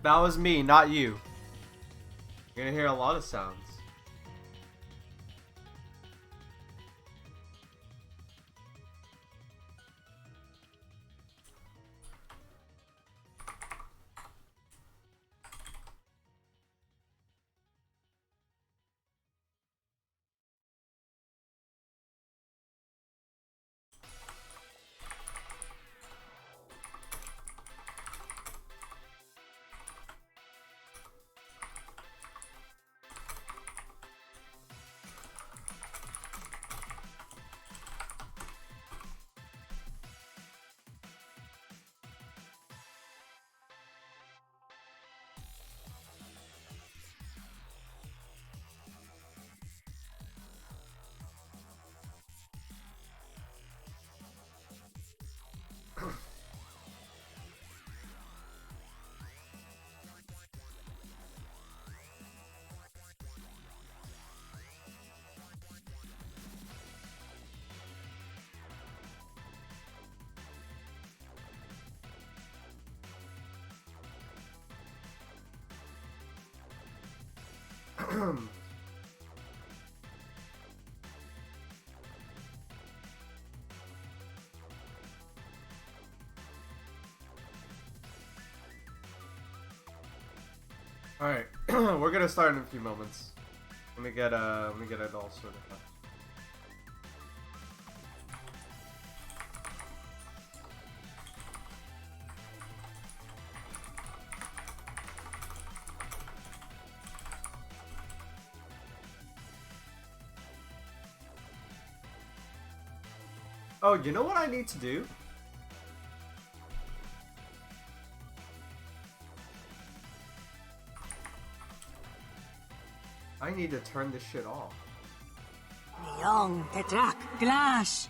That was me, not you. You're gonna hear a lot of sounds. Alright, we're gonna start in a few moments. Let me get it all sorted out. Oh, you know what I need to do? I need to turn this shit off. Young Petrak Glash.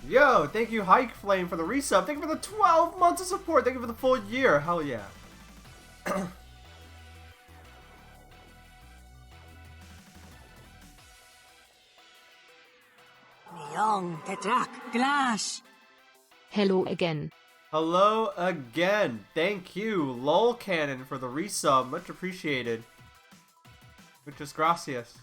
Yo, thank you Hike Flame for the resub. Thank you for the 12 months of support. Thank you for the full year. Hell yeah. Young Petrak Glash. Hello again. Hello again. Thank you, Lol Cannon, for the resub. Much appreciated. Muchas gracias.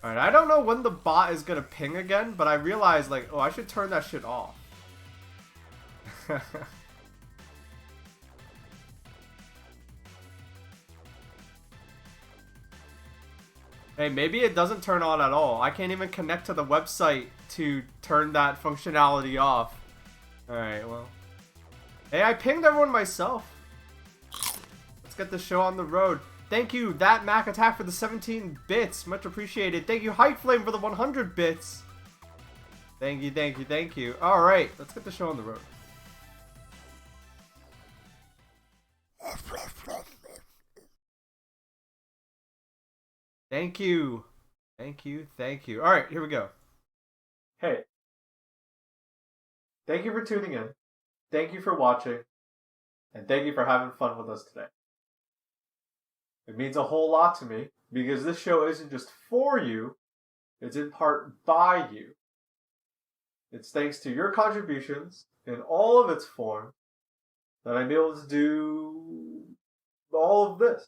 Alright, I don't know when the bot is gonna ping again, but I realized, like, oh, I should turn that shit off. Hey, maybe it doesn't turn on at all. I can't even connect to the website to turn that functionality off. Alright, well. Hey, I pinged everyone myself. Let's get the show on the road. Thank you, That Mac Attack, for the 17 bits. Much appreciated. Thank you, Hype Flame, for the 100 bits. Thank you, thank you, thank you. Alright, let's get the show on the road. Thank you. Thank you, thank you. Alright, here we go. Hey. Thank you for tuning in. Thank you for watching. And thank you for having fun with us today. It means a whole lot to me, because this show isn't just for you, it's in part by you. It's thanks to your contributions, in all of its form, that I'm able to do all of this.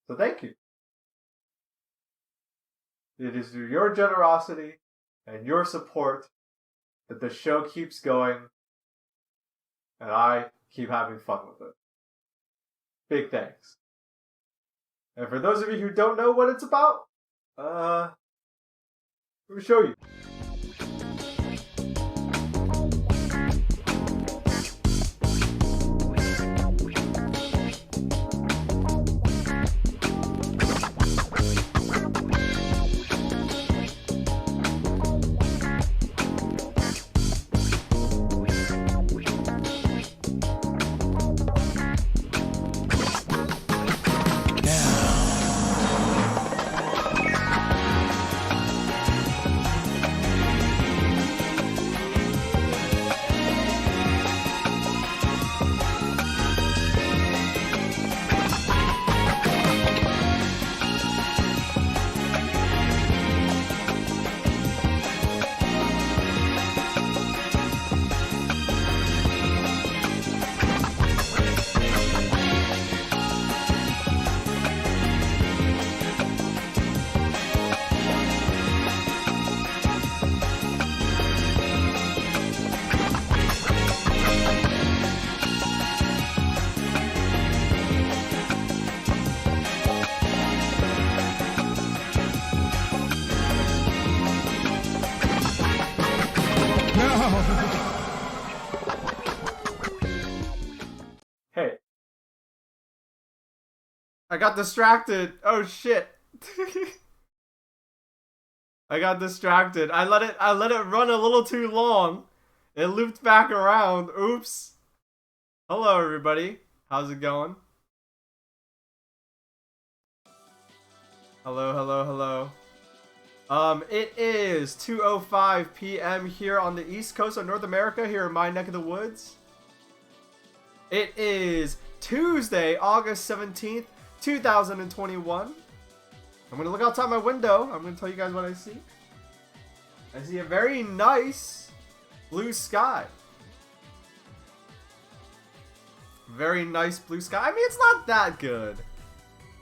So thank you. It is through your generosity and your support that the show keeps going, and I keep having fun with it. Big thanks. And for those of you who don't know what it's about, let me show you. I got distracted. Oh shit. I got distracted. I let it run a little too long. It looped back around. Oops. Hello everybody. How's it going? Hello, hello, hello. It is 2:05 p.m. here on the East Coast of North America, here in my neck of the woods. It is Tuesday, August 17th, 2021. I'm gonna look outside my window. I'm gonna tell you guys what I see. I see a very nice blue sky. Very nice blue sky. I mean, it's not that good.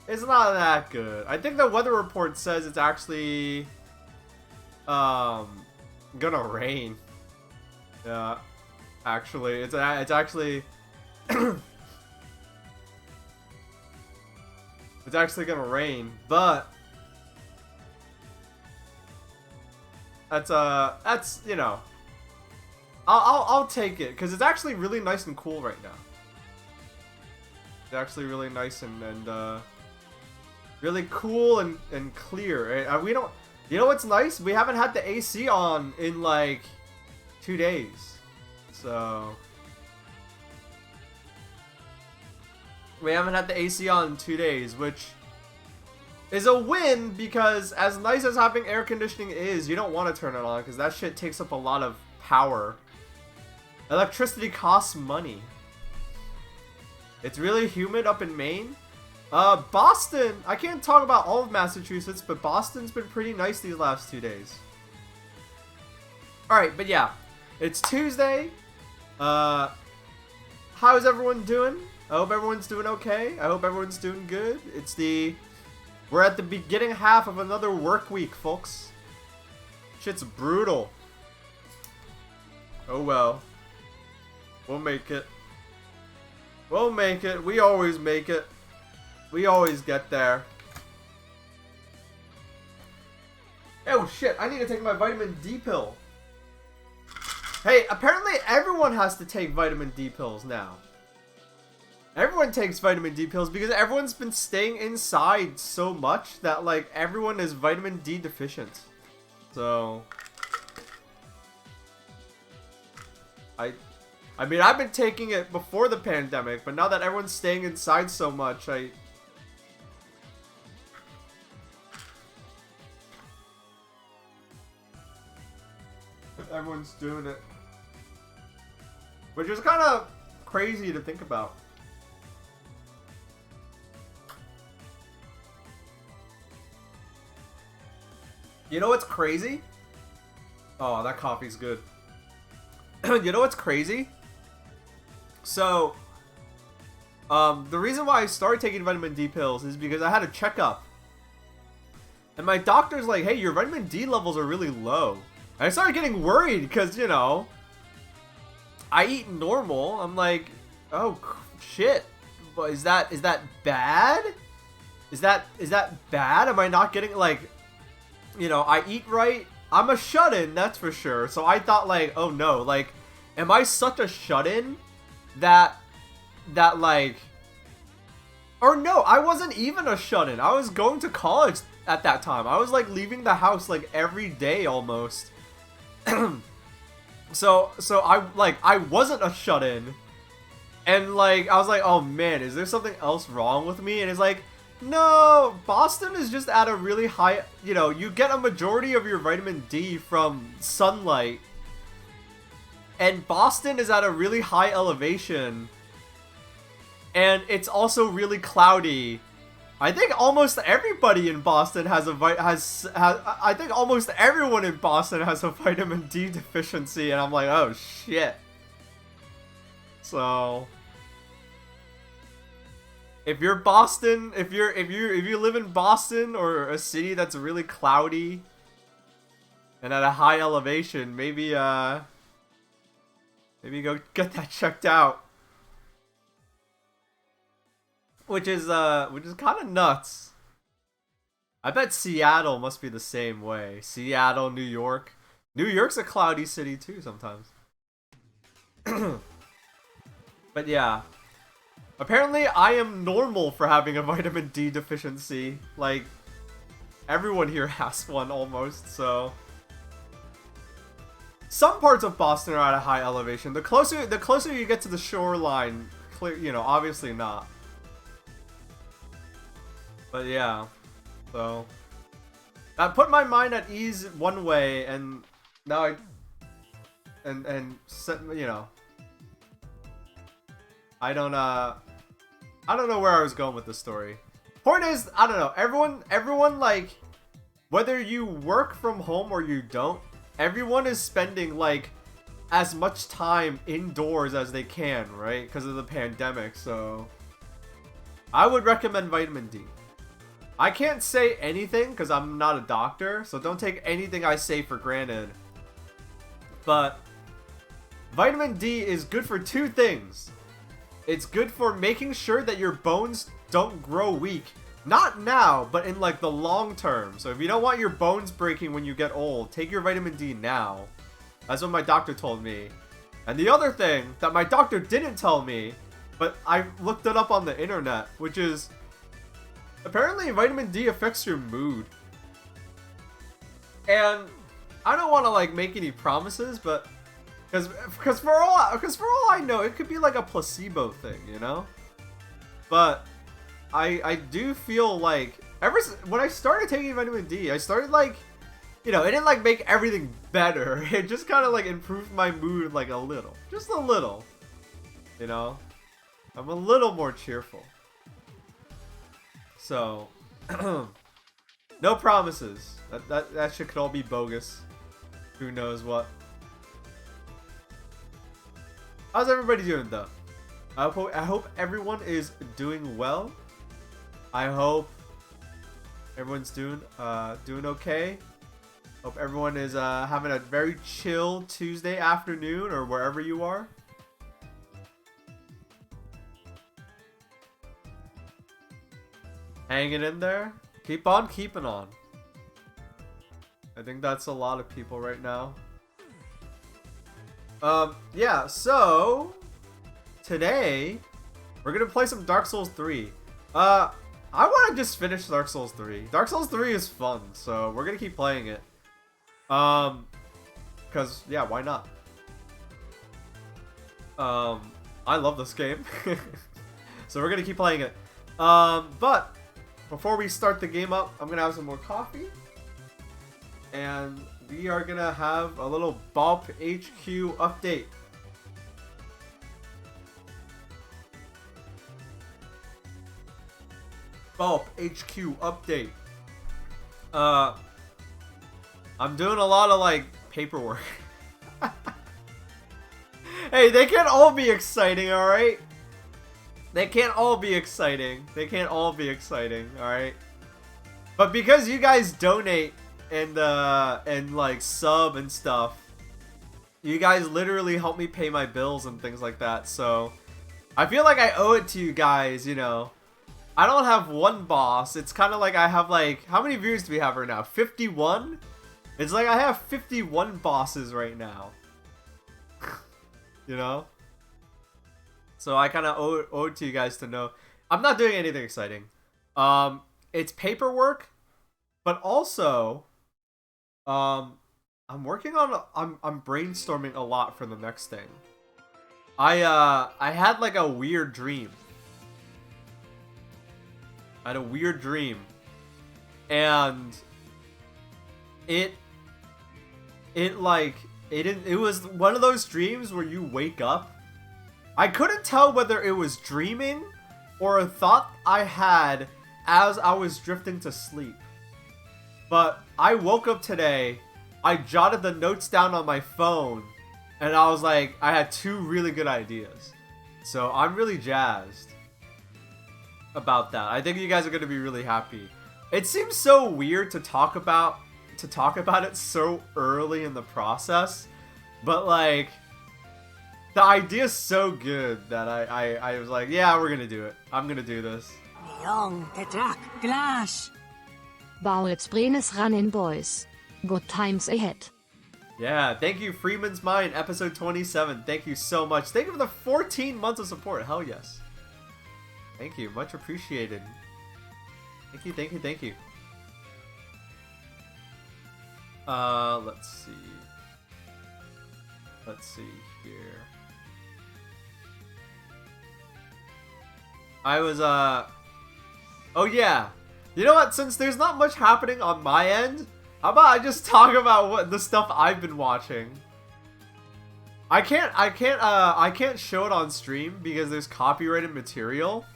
It's not that good. I think the weather report says it's actually gonna rain. Yeah, actually, it's actually it's actually gonna rain, but that's you know, I'll take it because it's actually really nice and cool right now. It's actually really nice and really cool and clear. We don't, you know what's nice? We haven't had the AC on in like 2 days, so we haven't had the AC on in 2 days, which is a win because as nice as having air conditioning is, you don't want to turn it on because that shit takes up a lot of power. Electricity costs money. It's really humid up in Maine. Boston, I can't talk about all of Massachusetts, but Boston's been pretty nice these last 2 days. Alright, but yeah, it's Tuesday. How's everyone doing? I hope everyone's doing okay. I hope everyone's doing good. We're at the beginning half of another work week, folks. Shit's brutal. Oh well. We'll make it. We'll make it. We always make it. We always get there. Oh shit, I need to take my vitamin D pill. Hey, apparently everyone has to take vitamin D pills now. Everyone takes vitamin D pills because everyone's been staying inside so much that like everyone is vitamin D deficient. So I mean, I've been taking it before the pandemic, but now that everyone's staying inside so much, everyone's doing it. Which is kind of crazy to think about. You know what's crazy? Oh, that coffee's good. You know what's crazy? So, the reason why I started taking vitamin D pills is because I had a checkup. And my doctor's like, hey, your vitamin D levels are really low. And I started getting worried because, you know, I eat normal. I'm like, oh, shit. But is that bad? Is that bad? Am I not getting, like, you know, I eat right? I'm a shut-in, that's for sure. So I thought, like, oh no, like, am I such a shut-in that like, or no, I wasn't even a shut-in. I was going to college at that time. I was like leaving the house like every day almost. so I wasn't a shut-in, and like I was like, oh man, is there something else wrong with me? And it's like, no, Boston is just at a really high, you know, you get a majority of your vitamin D from sunlight. And Boston is at a really high elevation. And it's also really cloudy. I think almost everybody in Boston has I think almost everyone in Boston has a vitamin D deficiency, and I'm like, oh shit. So if you're Boston, if you live in Boston or a city that's really cloudy and at a high elevation, maybe go get that checked out. Which is kind of nuts. I bet Seattle must be the same way. Seattle, New York. New York's a cloudy city too sometimes. But yeah. Apparently, I am normal for having a vitamin D deficiency. Like, everyone here has one almost, so... Some parts of Boston are at a high elevation. The closer you get to the shoreline, you know, obviously not. But yeah, so... That put my mind at ease one way, and now I... you know... I don't know where I was going with this story. Point is, I don't know, everyone, like, whether you work from home or you don't, everyone is spending, like, as much time indoors as they can, right? Because of the pandemic, so... I would recommend vitamin D. I can't say anything because I'm not a doctor, so don't take anything I say for granted. But vitamin D is good for two things. It's good for making sure that your bones don't grow weak. Not now, but in like the long term. So if you don't want your bones breaking when you get old, take your vitamin D now. That's what my doctor told me. And the other thing that my doctor didn't tell me, but I looked it up on the internet, which is apparently vitamin D affects your mood. And I don't want to like make any promises, but because for all I know, it could be like a placebo thing, you know? But I do feel like when I started taking vitamin D, I started like, you know, it didn't like make everything better. It just kind of like improved my mood like a little, just a little, you know? I'm a little more cheerful. So, no promises. That shit could all be bogus. Who knows what. How's everybody doing though? I hope everyone is doing well. I hope everyone's doing okay. Hope everyone is having a very chill Tuesday afternoon or wherever you are. Hanging in there. Keep on keeping on. I think that's a lot of people right now. Yeah, so today we're gonna play some Dark Souls 3. I want to just finish Dark Souls 3. Dark Souls 3 is fun, so we're gonna keep playing it. Cause yeah, why not? I love this game, so we're gonna keep playing it. But before we start the game up, I'm gonna have some more coffee, and we are gonna have a little Baaulp HQ update. Baaulp HQ update. I'm doing a lot of like paperwork. Hey, they can't all be exciting, alright? They can't all be exciting. They can't all be exciting, alright? But because you guys donate and like sub and stuff, you guys literally help me pay my bills and things like that, so I feel like I owe it to you guys, you know. I don't have one boss. It's kind of like I have like, how many viewers do we have right now? 51? It's like I have 51 bosses right now. You know? So I kind of owe it to you guys to know. I'm not doing anything exciting. It's paperwork, but also I'm working on I'm brainstorming a lot for the next thing. I had like a weird dream. I had a weird dream, and it was one of those dreams where you wake up. I couldn't tell whether it was dreaming or a thought I had as I was drifting to sleep. But I woke up today, I jotted the notes down on my phone, and I was like, I had two really good ideas. So I'm really jazzed about that. I think you guys are going to be really happy. It seems so weird to talk about it so early in the process, but like the idea is so good that I was like, yeah, we're gonna do it. I'm gonna do this. Young Petrak Glash. Baaulp's brain is running, boys. Good times ahead. Yeah, thank you, Freeman's Mind, episode 27. Thank you so much. Thank you for the 14 months of support. Hell yes. Thank you. Much appreciated. Thank you, thank you, thank you. Let's see. Let's see here. I was, oh yeah. You know what? Since there's not much happening on my end, how about I just talk about what the stuff I've been watching? I can't show it on stream because there's copyrighted material.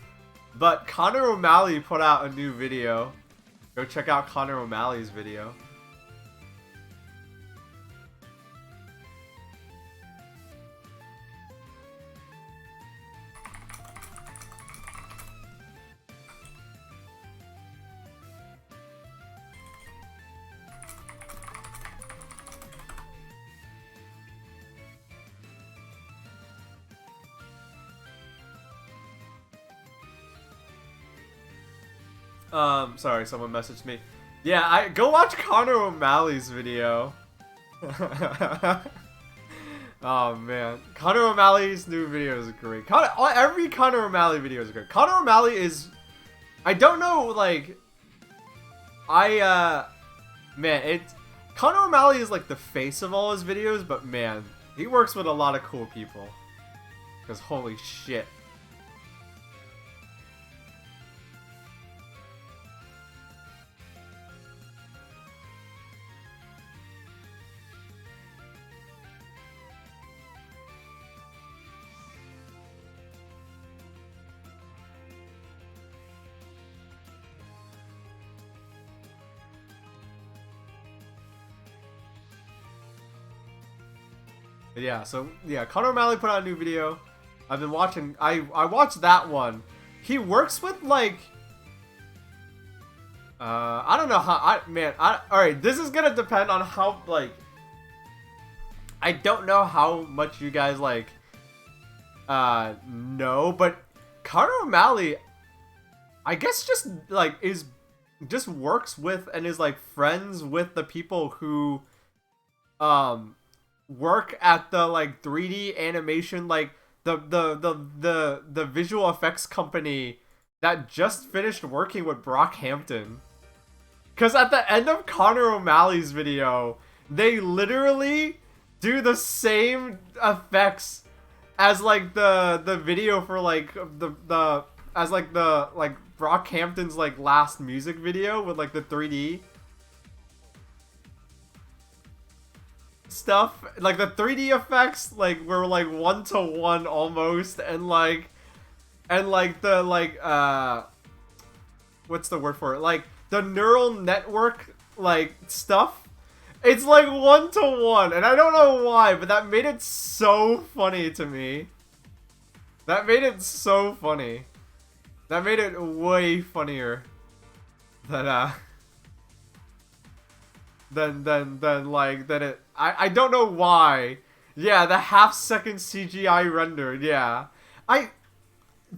But Connor O'Malley put out a new video. Go check out Connor O'Malley's video. Sorry, someone messaged me. Yeah, go watch Connor O'Malley's video. Oh man, Connor O'Malley's new video is great. Every Connor O'Malley video is great. Connor O'Malley is, I don't know, like, Connor O'Malley is like the face of all his videos, but man, he works with a lot of cool people. Because holy shit. Yeah, so yeah, Connor O'Malley put out a new video. I've been watching. I watched that one. He works with like, I don't know how. All right, this is gonna depend on how like. I don't know how much you guys like, know, but Connor O'Malley, I guess just like just works with and is like friends with the people who, work at the like 3D animation, like the visual effects company that just finished working with Brockhampton. Cause at the end of Connor O'Malley's video, they literally do the same effects as like the video for like the Brockhampton's like last music video with like the 3D stuff, like the 3D effects like were like 1-to-1 almost, and the what's the word for it, like the neural network like stuff, it's like 1-to-1, and I don't know why, but that made it so funny to me. That made it so funny. That made it way funnier than I don't know why. Yeah, the half-second CGI rendered. Yeah,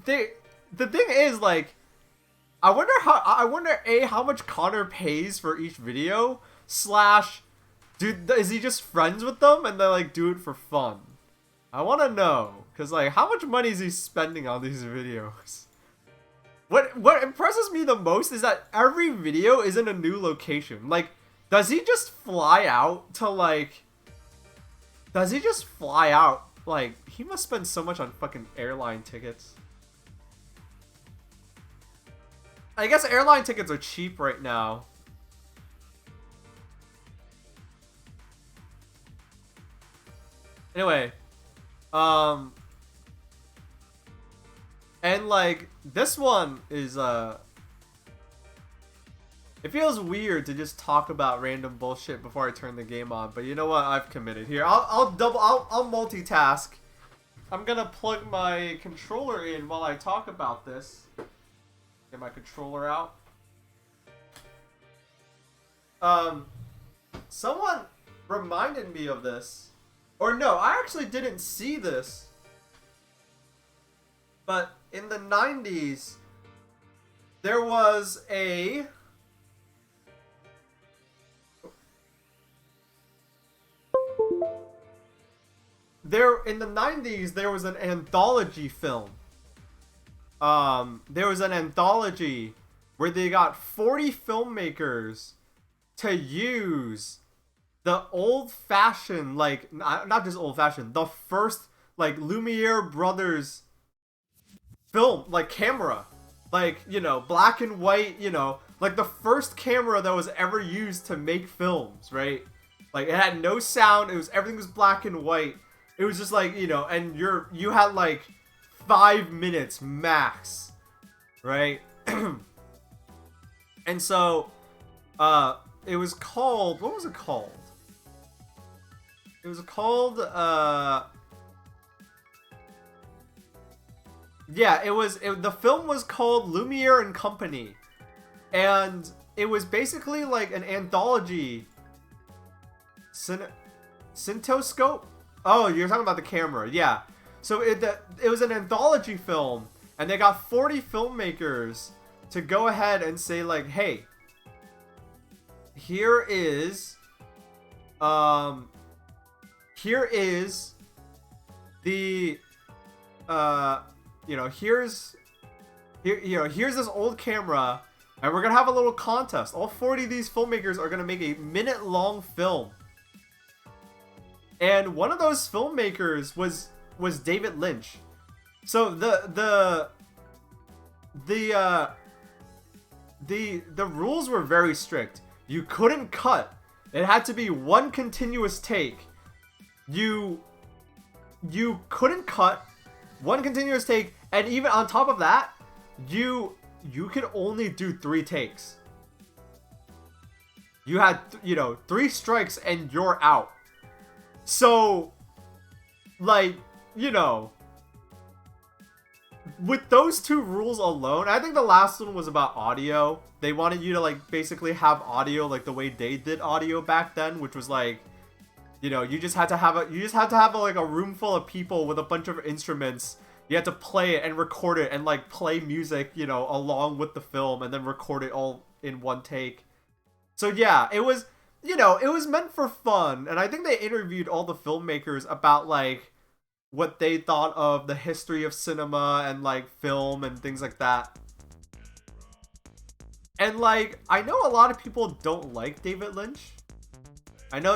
the thing is, like, I wonder how much Connor pays for each video, slash, dude, is he just friends with them and they like do it for fun? I want to know, cause like, how much money is he spending on these videos? What impresses me the most is that every video is in a new location. Like, does he just fly out to like? Does he just fly out? Like, he must spend so much on fucking airline tickets. I guess airline tickets are cheap right now. Anyway, and like this one is it feels weird to just talk about random bullshit before I turn the game on, but you know what? I've committed here. I'll multitask. I'm gonna plug my controller in while I talk about this. Get my controller out. Someone reminded me of this. Or no, I actually didn't see this. But in the 90s, there was a... in the 90s, there was an anthology film there was an anthology where they got 40 filmmakers to use the old-fashioned, like, not just old-fashioned, the first, like, Lumiere Brothers film, like, camera. Like, you know, black and white, you know, like the first camera that was ever used to make films, right? Like, it had no sound, everything was black and white. It was just like, you know, and you had like 5 minutes max, right? And so, it was called, what was it called? It was called, yeah, the film was called Lumiere and Company. And it was basically like an anthology. Cintoscope? Oh, you're talking about the camera, yeah. So it was an anthology film, and they got 40 filmmakers to go ahead and say like, hey, here is the you know, here's this old camera, and we're gonna have a little contest. All 40 of these filmmakers are gonna make a minute-long film. And one of those filmmakers was David Lynch. So the rules were very strict. You couldn't cut. It had to be one continuous take. You couldn't cut, one continuous take, and even on top of that, you could only do 3 takes. You had, 3 strikes and you're out. So, like, with those 2 rules alone, I think the last one was about audio. They wanted you to, like, basically have audio like the way they did audio back then, which was like, you just had to have like a room full of people with a bunch of instruments. You had to play it and record it and like play music, along with the film, and then record it all in one take. So yeah, it was, it was meant for fun. And I think they interviewed all the filmmakers about like what they thought of the history of cinema and like film and things like that. And like, I know a lot of people don't like David Lynch. I know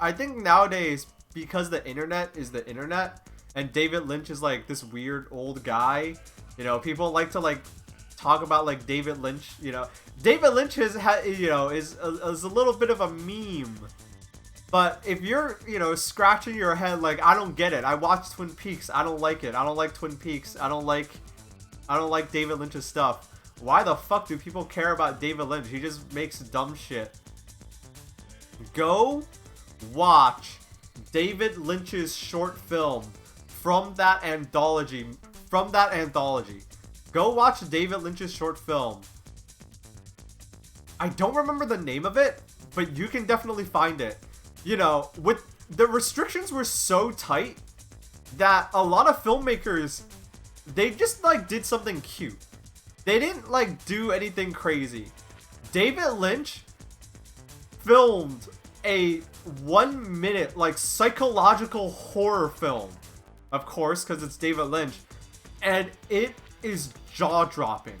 I think nowadays, because the internet is the internet, and David Lynch is like this weird old guy, people like to like talk about like David Lynch. David Lynch is a little bit of a meme. But if you're scratching your head like, I don't get it, I watched Twin Peaks, I don't like it, I don't like Twin Peaks, I don't like David Lynch's stuff. Why the fuck do people care about David Lynch? He just makes dumb shit. Go watch David Lynch's short film from that anthology. Go watch David Lynch's short film. I don't remember the name of it, but you can definitely find it. With the restrictions were so tight that a lot of filmmakers, they just like did something cute. They didn't like do anything crazy. David Lynch filmed a 1 minute like psychological horror film, of course, because it's David Lynch, and it is jaw-dropping.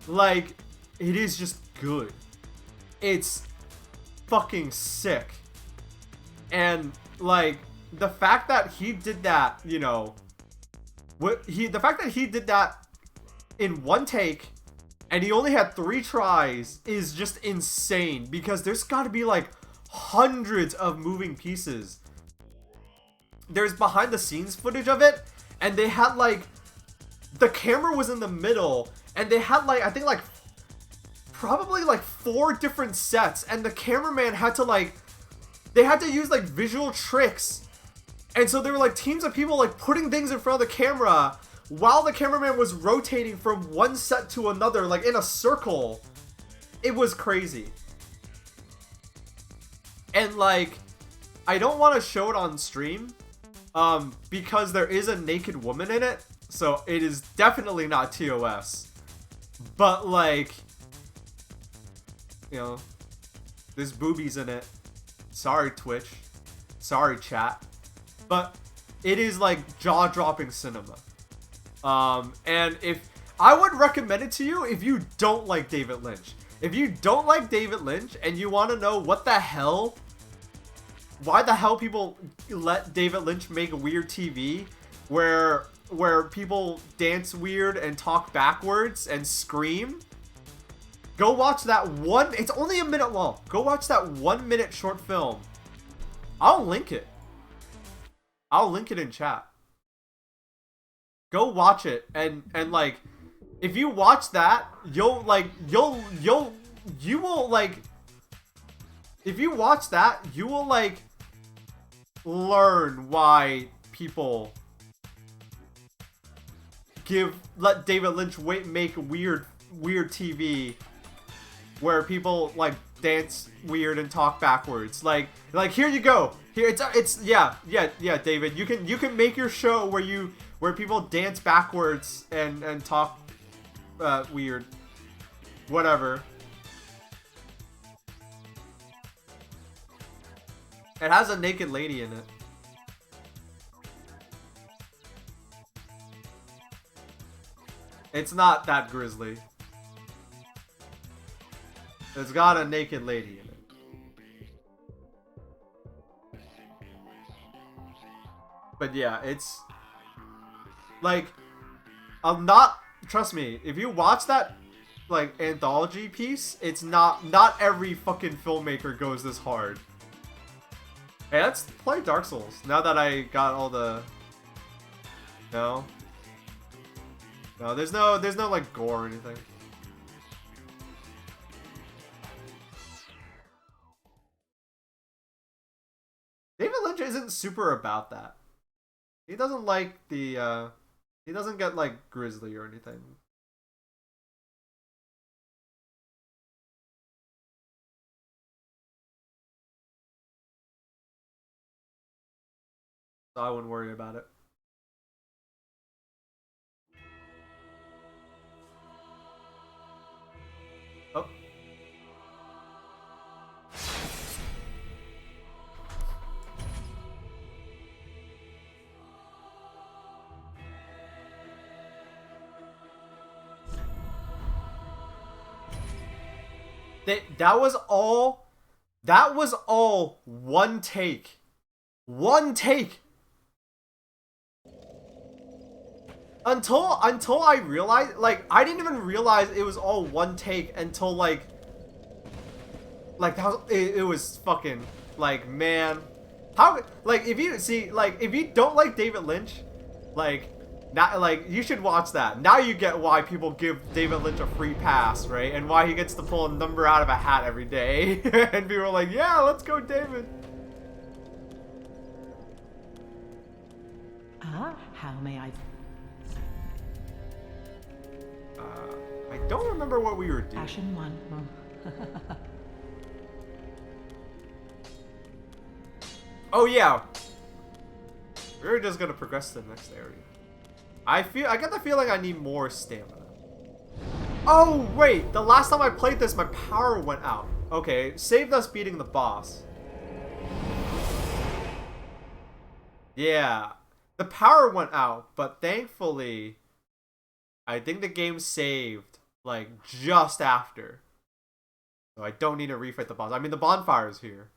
Like, it is just good. It's fucking sick. And like, the fact that he did that, the fact that he did that in one take, and he only had 3 tries, is just insane, because there's got to be like hundreds of moving pieces. There's behind the scenes footage of it, and they had like, the camera was in the middle, and they had like, I think like probably like 4 different sets, and the cameraman had to like, they had to use like visual tricks. And so there were like teams of people like putting things in front of the camera while the cameraman was rotating from one set to another, like in a circle. It was crazy. And like, I don't want to show it on stream, because there is a naked woman in it, so it is definitely not TOS. But like, there's boobies in it. Sorry, Twitch. Sorry, chat. But it is like jaw-dropping cinema. And if I would recommend it to you if you don't like David Lynch. If you don't like David Lynch and you want to know what the hell, why the hell people let David Lynch make weird TV where people dance weird and talk backwards and scream, go watch that one. It's only a minute long. Go watch that 1 minute short film. I'll link it. I'll link it in chat. Go watch it and like, if you watch that, you will like, if you watch that, you will like learn why people let David Lynch make weird TV where people like dance weird and talk backwards. Like here you go. Here it's yeah, David, you can make your show where people dance backwards and talk weird. Whatever. It has a naked lady in it. It's not that grisly. It's got a naked lady in it. But yeah, it's like, I'm not, trust me, if you watch that like anthology piece, it's not every fucking filmmaker goes this hard. Hey, let's play Dark Souls now that I got all the no, there's no like gore or anything. David Lynch isn't super about that. He doesn't like the he doesn't get like grisly or anything. So I wouldn't worry about it. Oh. That was all one take. One take. Until I realized, like, I didn't even realize it was all one take until like that was, it was fucking, like, man, how, like, if you don't like David Lynch, like, not, like, you should watch that. Now you get why people give David Lynch a free pass, right? And why he gets to pull a number out of a hat every day. And people are like, yeah, let's go, David. How may I? I don't remember what we were doing. Ashen one. Oh yeah, we're just gonna progress to the next area. I get the feeling I need more stamina. Oh wait, the last time I played this, my power went out. Okay, saved us beating the boss. Yeah, the power went out, but thankfully, I think the game saved like just after. So I don't need to refight the boss. I mean, the bonfire is here.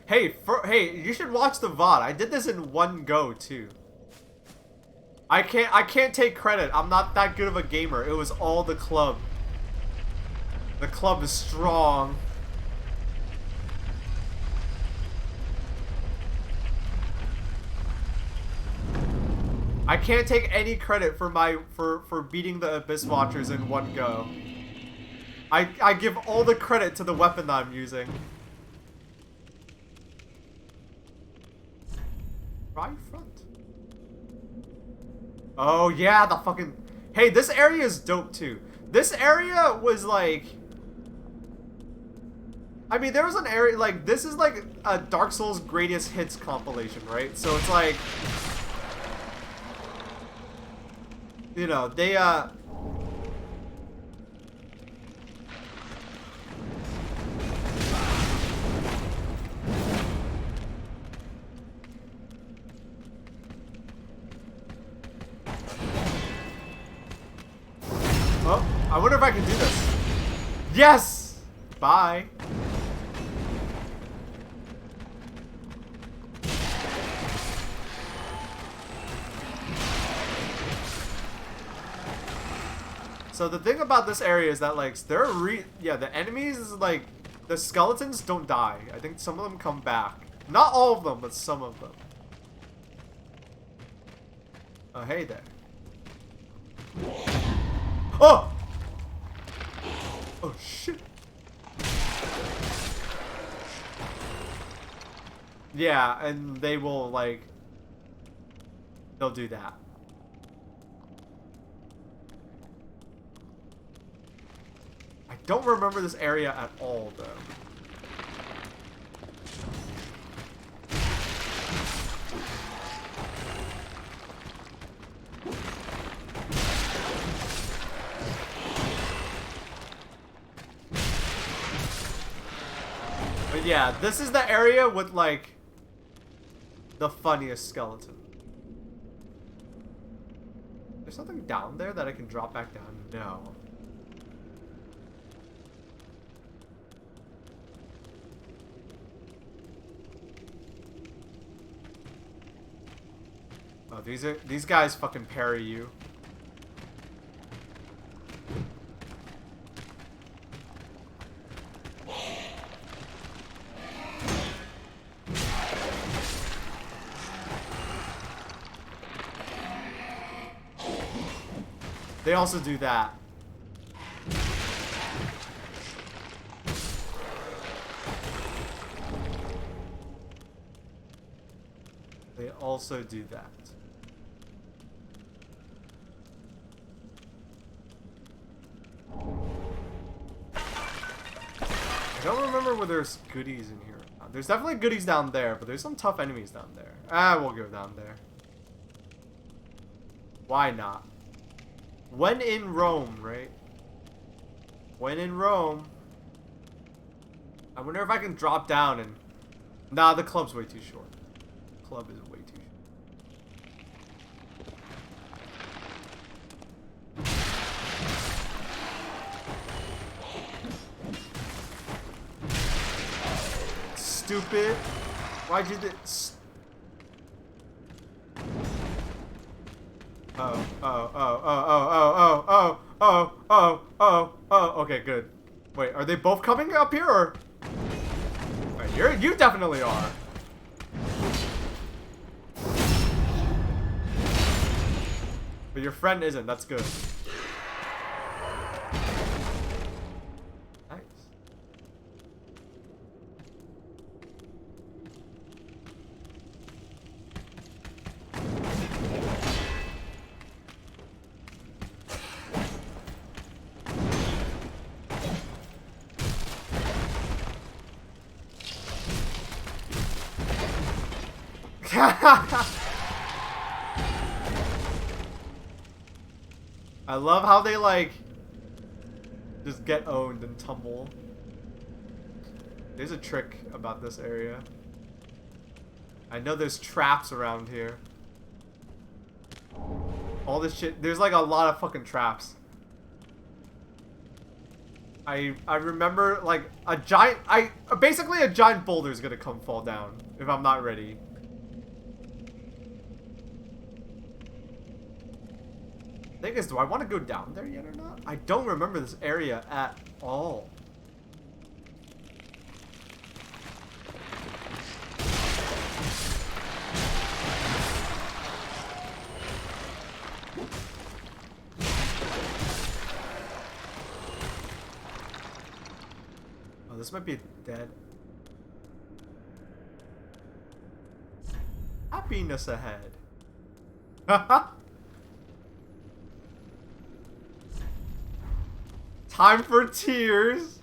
Hey, you should watch the VOD. I did this in one go too. I can't take credit. I'm not that good of a gamer. It was all the club. The club is strong. I can't take any credit for beating the Abyss Watchers in one go. I give all the credit to the weapon that I'm using. Right front. Oh yeah, the fucking... Hey, this area is dope too. This area was like... I mean, there was an area, like, this is like a Dark Souls greatest hits compilation, right? So it's like... You know, they, if I can do this. Yes! Bye. So the thing about this area is that like the enemies is like the skeletons don't die. I think some of them come back. Not all of them, but some of them. Oh, hey there. Oh! Oh shit. Yeah, and they will like they'll do that. I don't remember this area at all, though. But yeah, this is the area with, like, the funniest skeleton. There's something down there that I can drop back down? No. Oh, these guys fucking parry you. They also do that. They also do that. I don't remember whether there's goodies in here. There's definitely goodies down there, but there's some tough enemies down there. Ah, we'll go down there. Why not? When in Rome, right? When in Rome. I wonder if I can drop down and... Nah, the club's way too short. The club is way too short. Stupid. Why'd you do this? Oh, okay, good. Wait, are they both coming up here, or? Right, you definitely are. But your friend isn't, that's good. Nice. I love how they like just get owned and tumble. There's a trick about this area. I know there's traps around here. All this shit, there's like a lot of fucking traps. I remember like basically a giant boulder is gonna come fall down if I'm not ready. Thing is, do I want to go down there yet or not? I don't remember this area at all. Oh, this might be dead. Happiness ahead. Haha. Time for tears.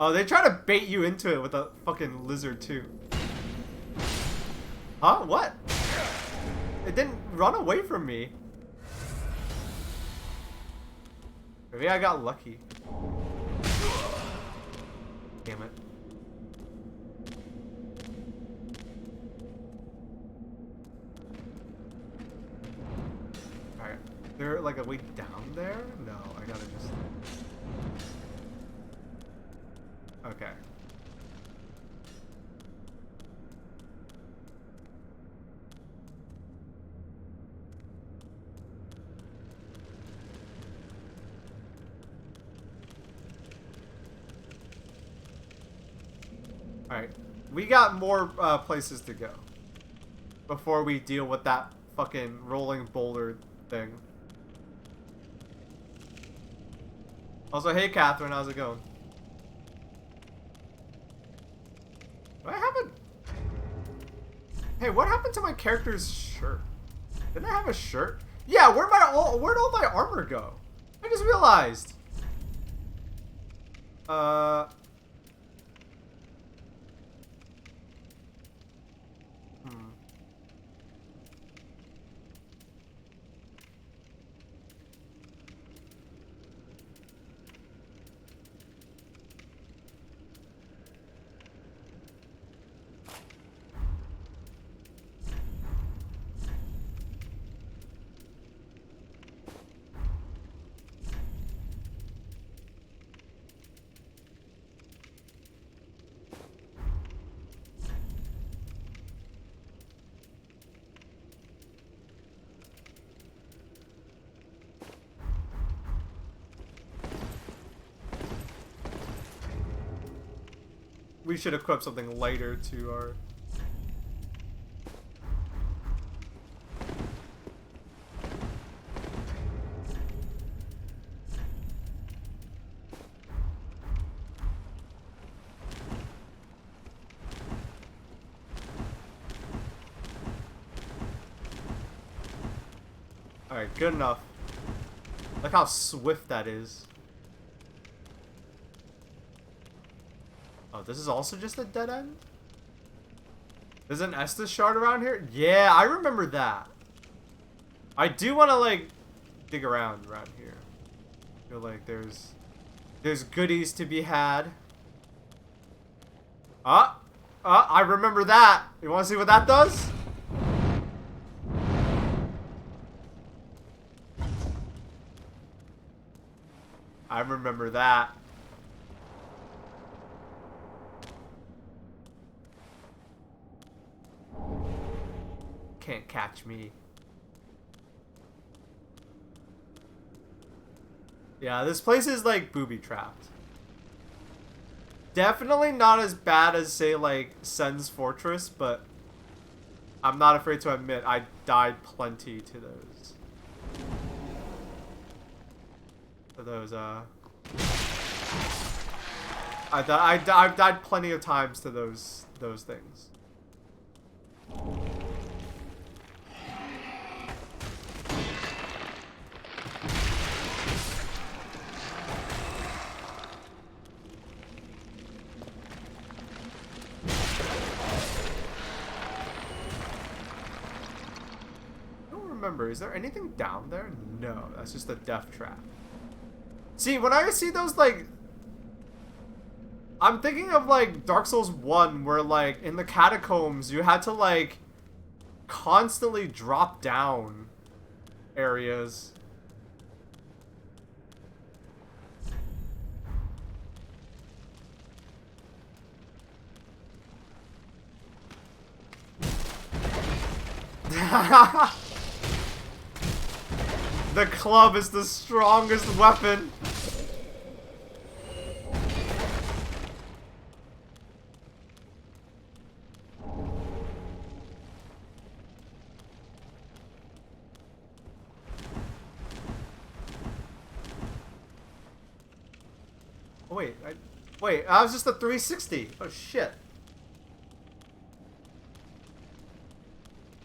Oh, they try to bait you into it with a fucking lizard too. Huh? What? It didn't run away from me. Maybe I got lucky. Damn it. Alright. there like a way down there? No, I gotta just... Okay. Alright. We got more places to go before we deal with that fucking rolling boulder thing. Also, hey Catherine, how's it going? What happened? Hey, what happened to my character's shirt? Didn't I have a shirt? Yeah, where'd all my armor go? I just realized. We should equip something lighter to our... Alright, good enough. Look how swift that is. Oh, this is also just a dead end? There's an Estus shard around here? Yeah, I remember that. I do want to, like, dig around here. I feel like there's goodies to be had. I remember that. You want to see what that does? I remember that. Can't catch me. Yeah, this place is like booby-trapped. Definitely not as bad as, say, like, Sen's Fortress, but I'm not afraid to admit I died plenty to those. I've died plenty of times to those things. Remember, is there anything down there? No, that's just a death trap. See, when I see those, like, I'm thinking of, like, Dark Souls 1, where, like, in the catacombs, you had to, like, constantly drop down areas. The club is the strongest weapon. Oh, wait, I was just a 360. Oh shit.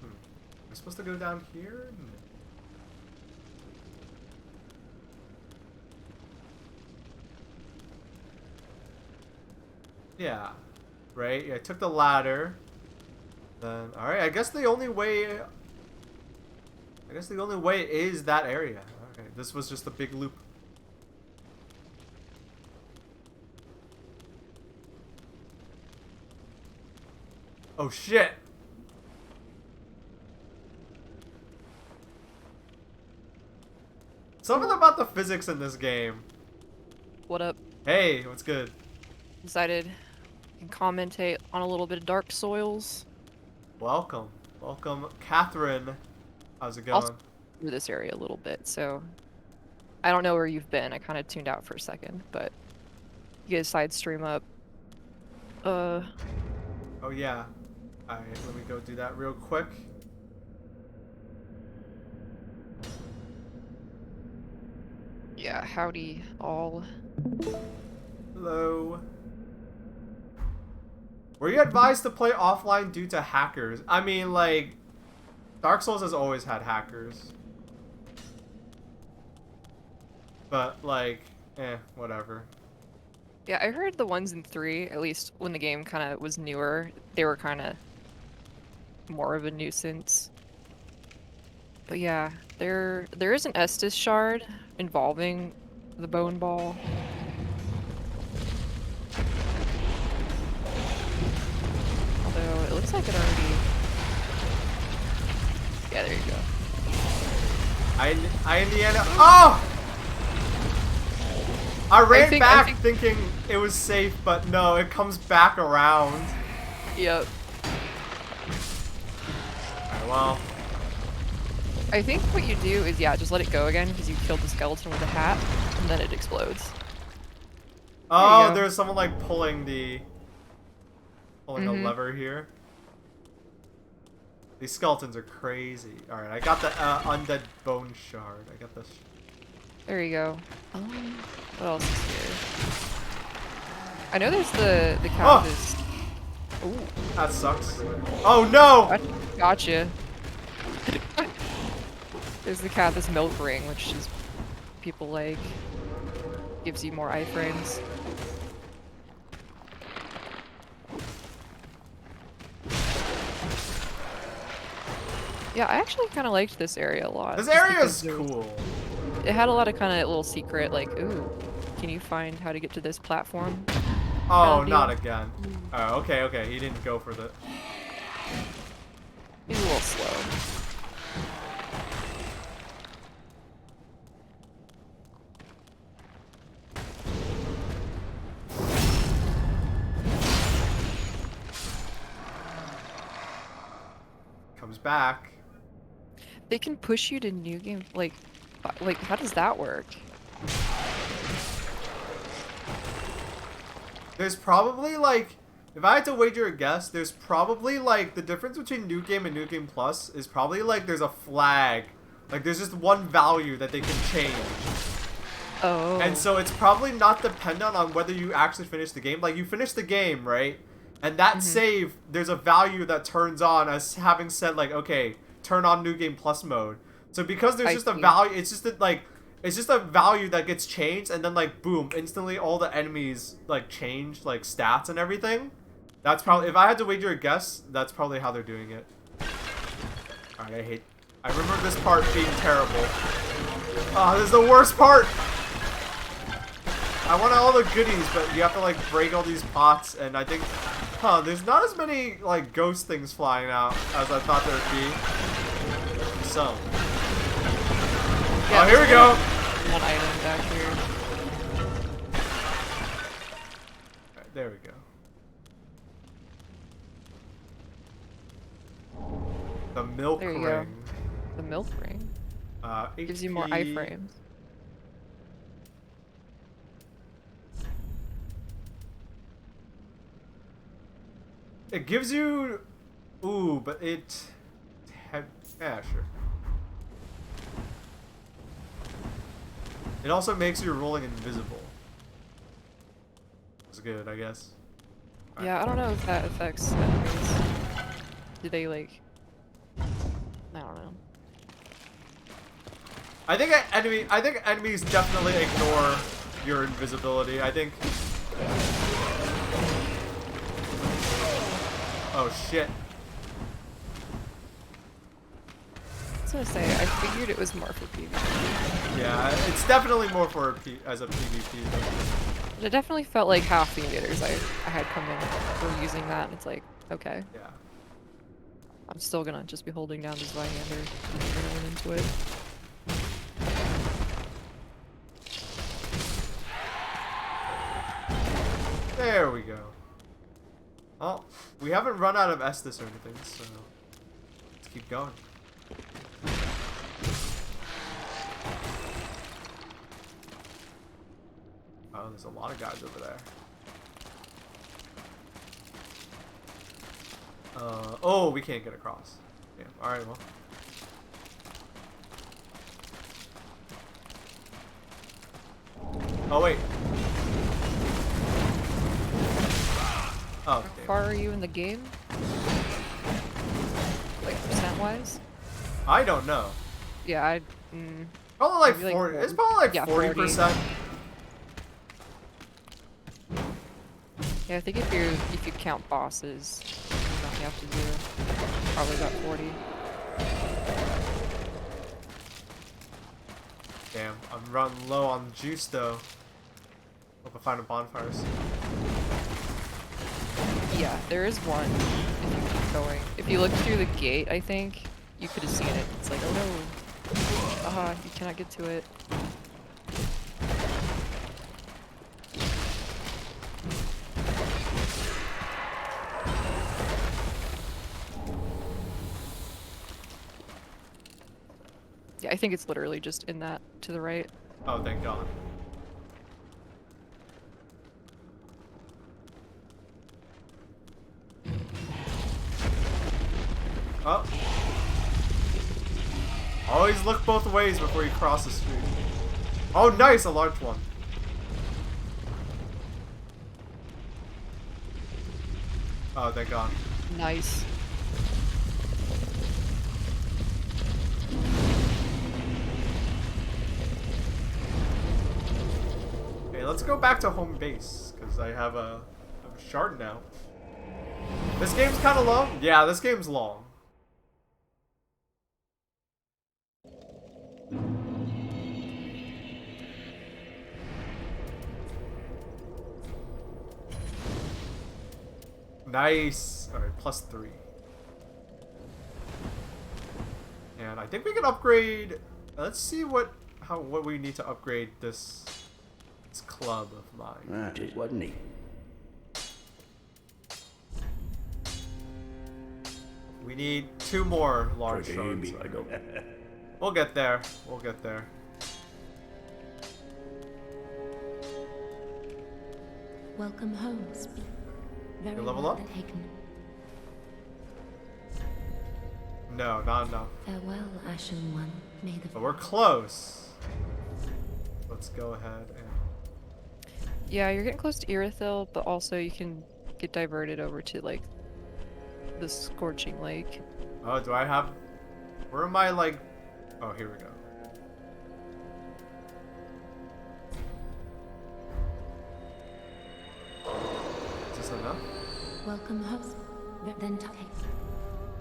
Am I supposed to go down here? Yeah, right? I took the ladder. Then, alright, I guess the only way is that area. Okay, this was just a big loop. Oh shit! about the physics in this game. What up? Hey, what's good? Decided I can commentate on a little bit of Dark Soils. Welcome. Welcome, Catherine. How's it going? Also through this area a little bit, so I don't know where you've been. I kind of tuned out for a second, but you guys side stream up. Oh yeah. Alright, let me go do that real quick. Yeah, howdy all. Hello. Were you advised to play offline due to hackers? I mean, like, Dark Souls has always had hackers. But, like, whatever. Yeah, I heard the ones in 3, at least when the game kind of was newer, they were kind of more of a nuisance. But yeah, there is an Estus shard involving the bone ball. Although it looks like it already. Yeah, there you go. I Indiana. Oh! I ran back thinking it was safe, but no, it comes back around. Yep. Alright, well. I think what you do is, yeah, just let it go again because you killed the skeleton with a hat, and then it explodes. Oh, there's someone like pulling a lever here. These skeletons are crazy. Alright, I got the undead bone shard. I got this. There you go. What else is here? I know there's the cactus. Oh! Ooh, that sucks. Oh no! Gotcha. There's the cactus milk ring, which is people like. Gives you more iframes. Yeah, I actually kind of liked this area a lot. This area is cool. It had a lot of kind of little secret, like, ooh, can you find how to get to this platform? Oh, not again. Oh, okay, he didn't go for the... He's a little slow. Comes back. They can push you to new game, like how does that work? There's probably like, if I had to wager a guess, there's probably like the difference between New Game and New Game Plus is probably like there's a flag. Like there's just one value that they can change. Oh. And so it's probably not dependent on whether you actually finish the game. Like you finish the game, right? And that save, there's a value that turns on as having said like, okay, turn on New Game Plus mode. So because there's just a value, it's just that like, it's just a value that gets changed, and then like boom, instantly all the enemies like change like stats and everything. That's probably, if I had to wager a guess, that's probably how they're doing it. Alright, I remember this part being terrible. Oh, this is the worst part. I want all the goodies, but you have to like break all these pots, and I think, there's not as many like ghost things flying out as I thought there would be. So. Yeah, oh, here we go. One item back here. Right, there we go. The milk ring. Go. The milk ring. Gives you more iframes. It gives you, ooh, but it, yeah, sure. It also makes your rolling invisible. It's good, I guess. Yeah, I don't know if that affects enemies. Do they like? I don't know. I think enemies definitely ignore your invisibility. I think. Oh shit. I was gonna say, I figured it was more for PvP. Yeah, it's definitely more for as a PvP. But it definitely felt like half the invaders I had come in were using that, and it's like, okay. Yeah. I'm still gonna just be holding down this Zweihander and going into it. There we go. Oh, we haven't run out of Estus or anything, so let's keep going. Oh, there's a lot of guys over there. Oh, we can't get across. Yeah, alright, well. Oh, wait. Oh, How far are you in the game? Like percent-wise? I don't know. Yeah, Probably like maybe 40. like It's probably like yeah, 40%. Yeah, I think if you count bosses, you have to do probably about 40. Damn, I'm running low on juice though. Hope I find a bonfires. Yeah, there is one if you keep going. If you look through the gate, I think, you could have seen it. It's like, oh no. Aha, you cannot get to it. Yeah, I think it's literally just in that to the right. Oh, thank God. Oh. Always look both ways before you cross the street. Oh, nice, a large one. Oh, thank God. Nice. Okay, let's go back to home base, because I have a shard now. This game's kind of long? Yeah, this game's long. Nice. Alright, +3. And I think we can upgrade. Let's see what we need to upgrade this club of mine. That is, wasn't he? We need 2 more large Pretty shards. big, I go. We'll get there. We'll get there. Welcome home, speak. Very You level well up? taken. No, not enough. Farewell, Ashen One. May the But we're close. Let's go ahead and... Yeah, you're getting close to Irithyll, but also you can get diverted over to, like, the Scorching Lake. Oh, do I have... Where am I, like... Oh, here we go. Is this enough? welcome home. Then take.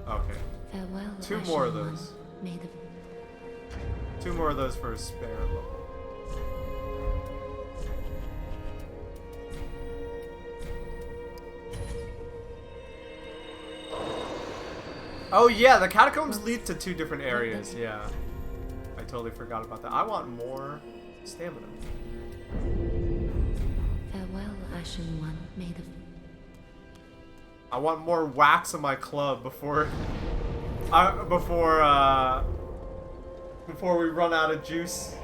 Okay. Farewell, 2 Ashen more of One. those. May the 2 more of those for a spare level. Oh yeah, the catacombs lead to 2 different areas, yeah. I totally forgot about that. I want more stamina. farewell, Ashen One. May the I want more wax on my club before before we run out of juice.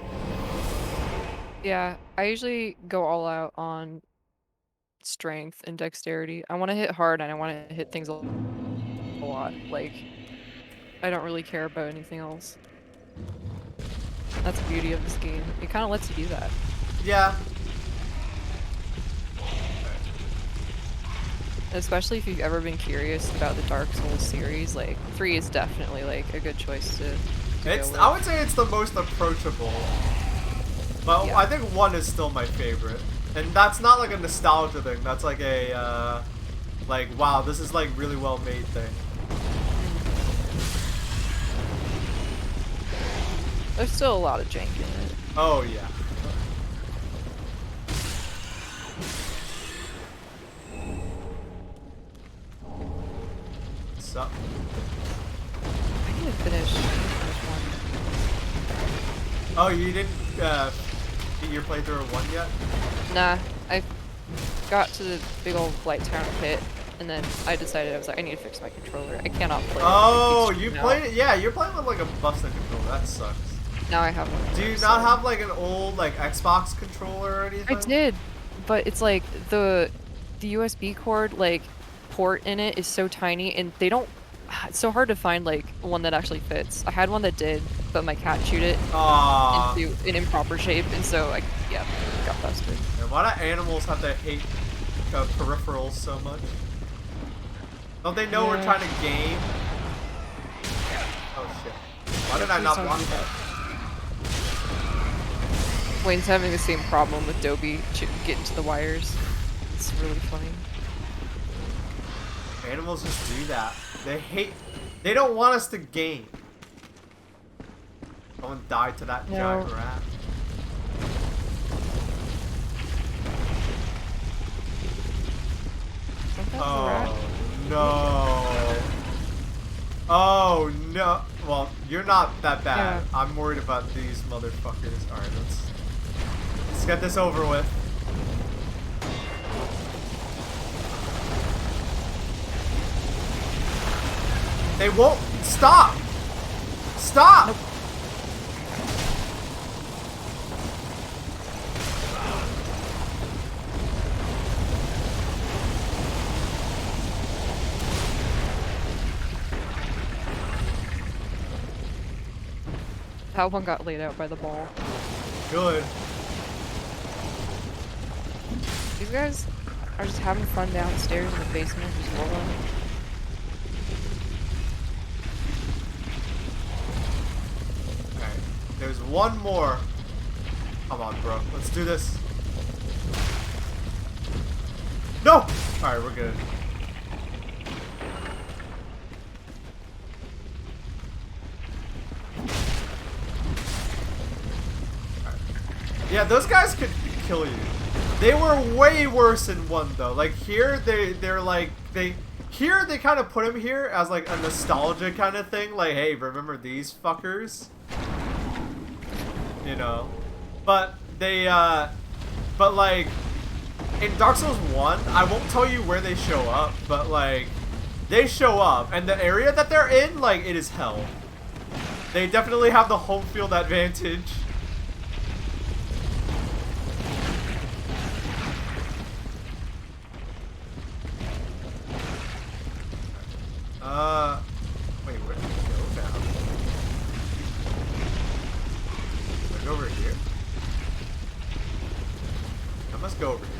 Yeah, I usually go all out on strength and dexterity. I want to hit hard and I want to hit things a lot. Like, I don't really care about anything else. That's the beauty of this game. It kind of lets you do that. Yeah. Especially if you've ever been curious about the Dark Souls series, like 3 is definitely like a good choice to go with. I would say it's the most approachable. But Yeah. I think 1 is still my favorite. And that's not like a nostalgia thing. That's like a like, wow, this is like really well made thing. There's still a lot of jank in it. Oh yeah. What's up? I need to finish one. Oh, you didn't get your playthrough of 1 yet? Nah, got to the big old Blight Town pit, and then I decided I was like, I need to fix my controller. I cannot play. Oh, it. you played it? Yeah, you're playing with like a busted controller. That sucks. Now I have one. Do you not have like an old like Xbox controller or anything? I did, but it's like the USB cord like port in it is so tiny, and they don't. It's so hard to find like one that actually fits. I had one that did, but my cat chewed it into an improper shape, and so I got busted. And why do animals have to hate peripherals so much? Don't they know we're trying to game? Oh shit! Why did I not block that? Wayne's having the same problem with Dobie getting to the wires. It's really funny. Animals just do that. They don't want us to game. Someone died to that giant rat. Oh no. Oh no. Well, you're not that bad. Yeah. I'm worried about these motherfuckers. Alright, let's get this over with. They won't stop! Stop! Nope. That one got laid out by the ball. Good. These guys are just having fun downstairs in the basement, just rolling. There's one more. Come on, bro. Let's do this. No! Alright, we're good. Right. Yeah, those guys could kill you. They were way worse in one though. Like here, they're like here they kind of put him here as like a nostalgia kind of thing. Like, hey, remember these fuckers? You know, but they, but like, in Dark Souls 1, I won't tell you where they show up, but like, they show up, and the area that they're in, like, it is hell. They definitely have the home field advantage. Wait, where did we go now? Over here. I must go over here.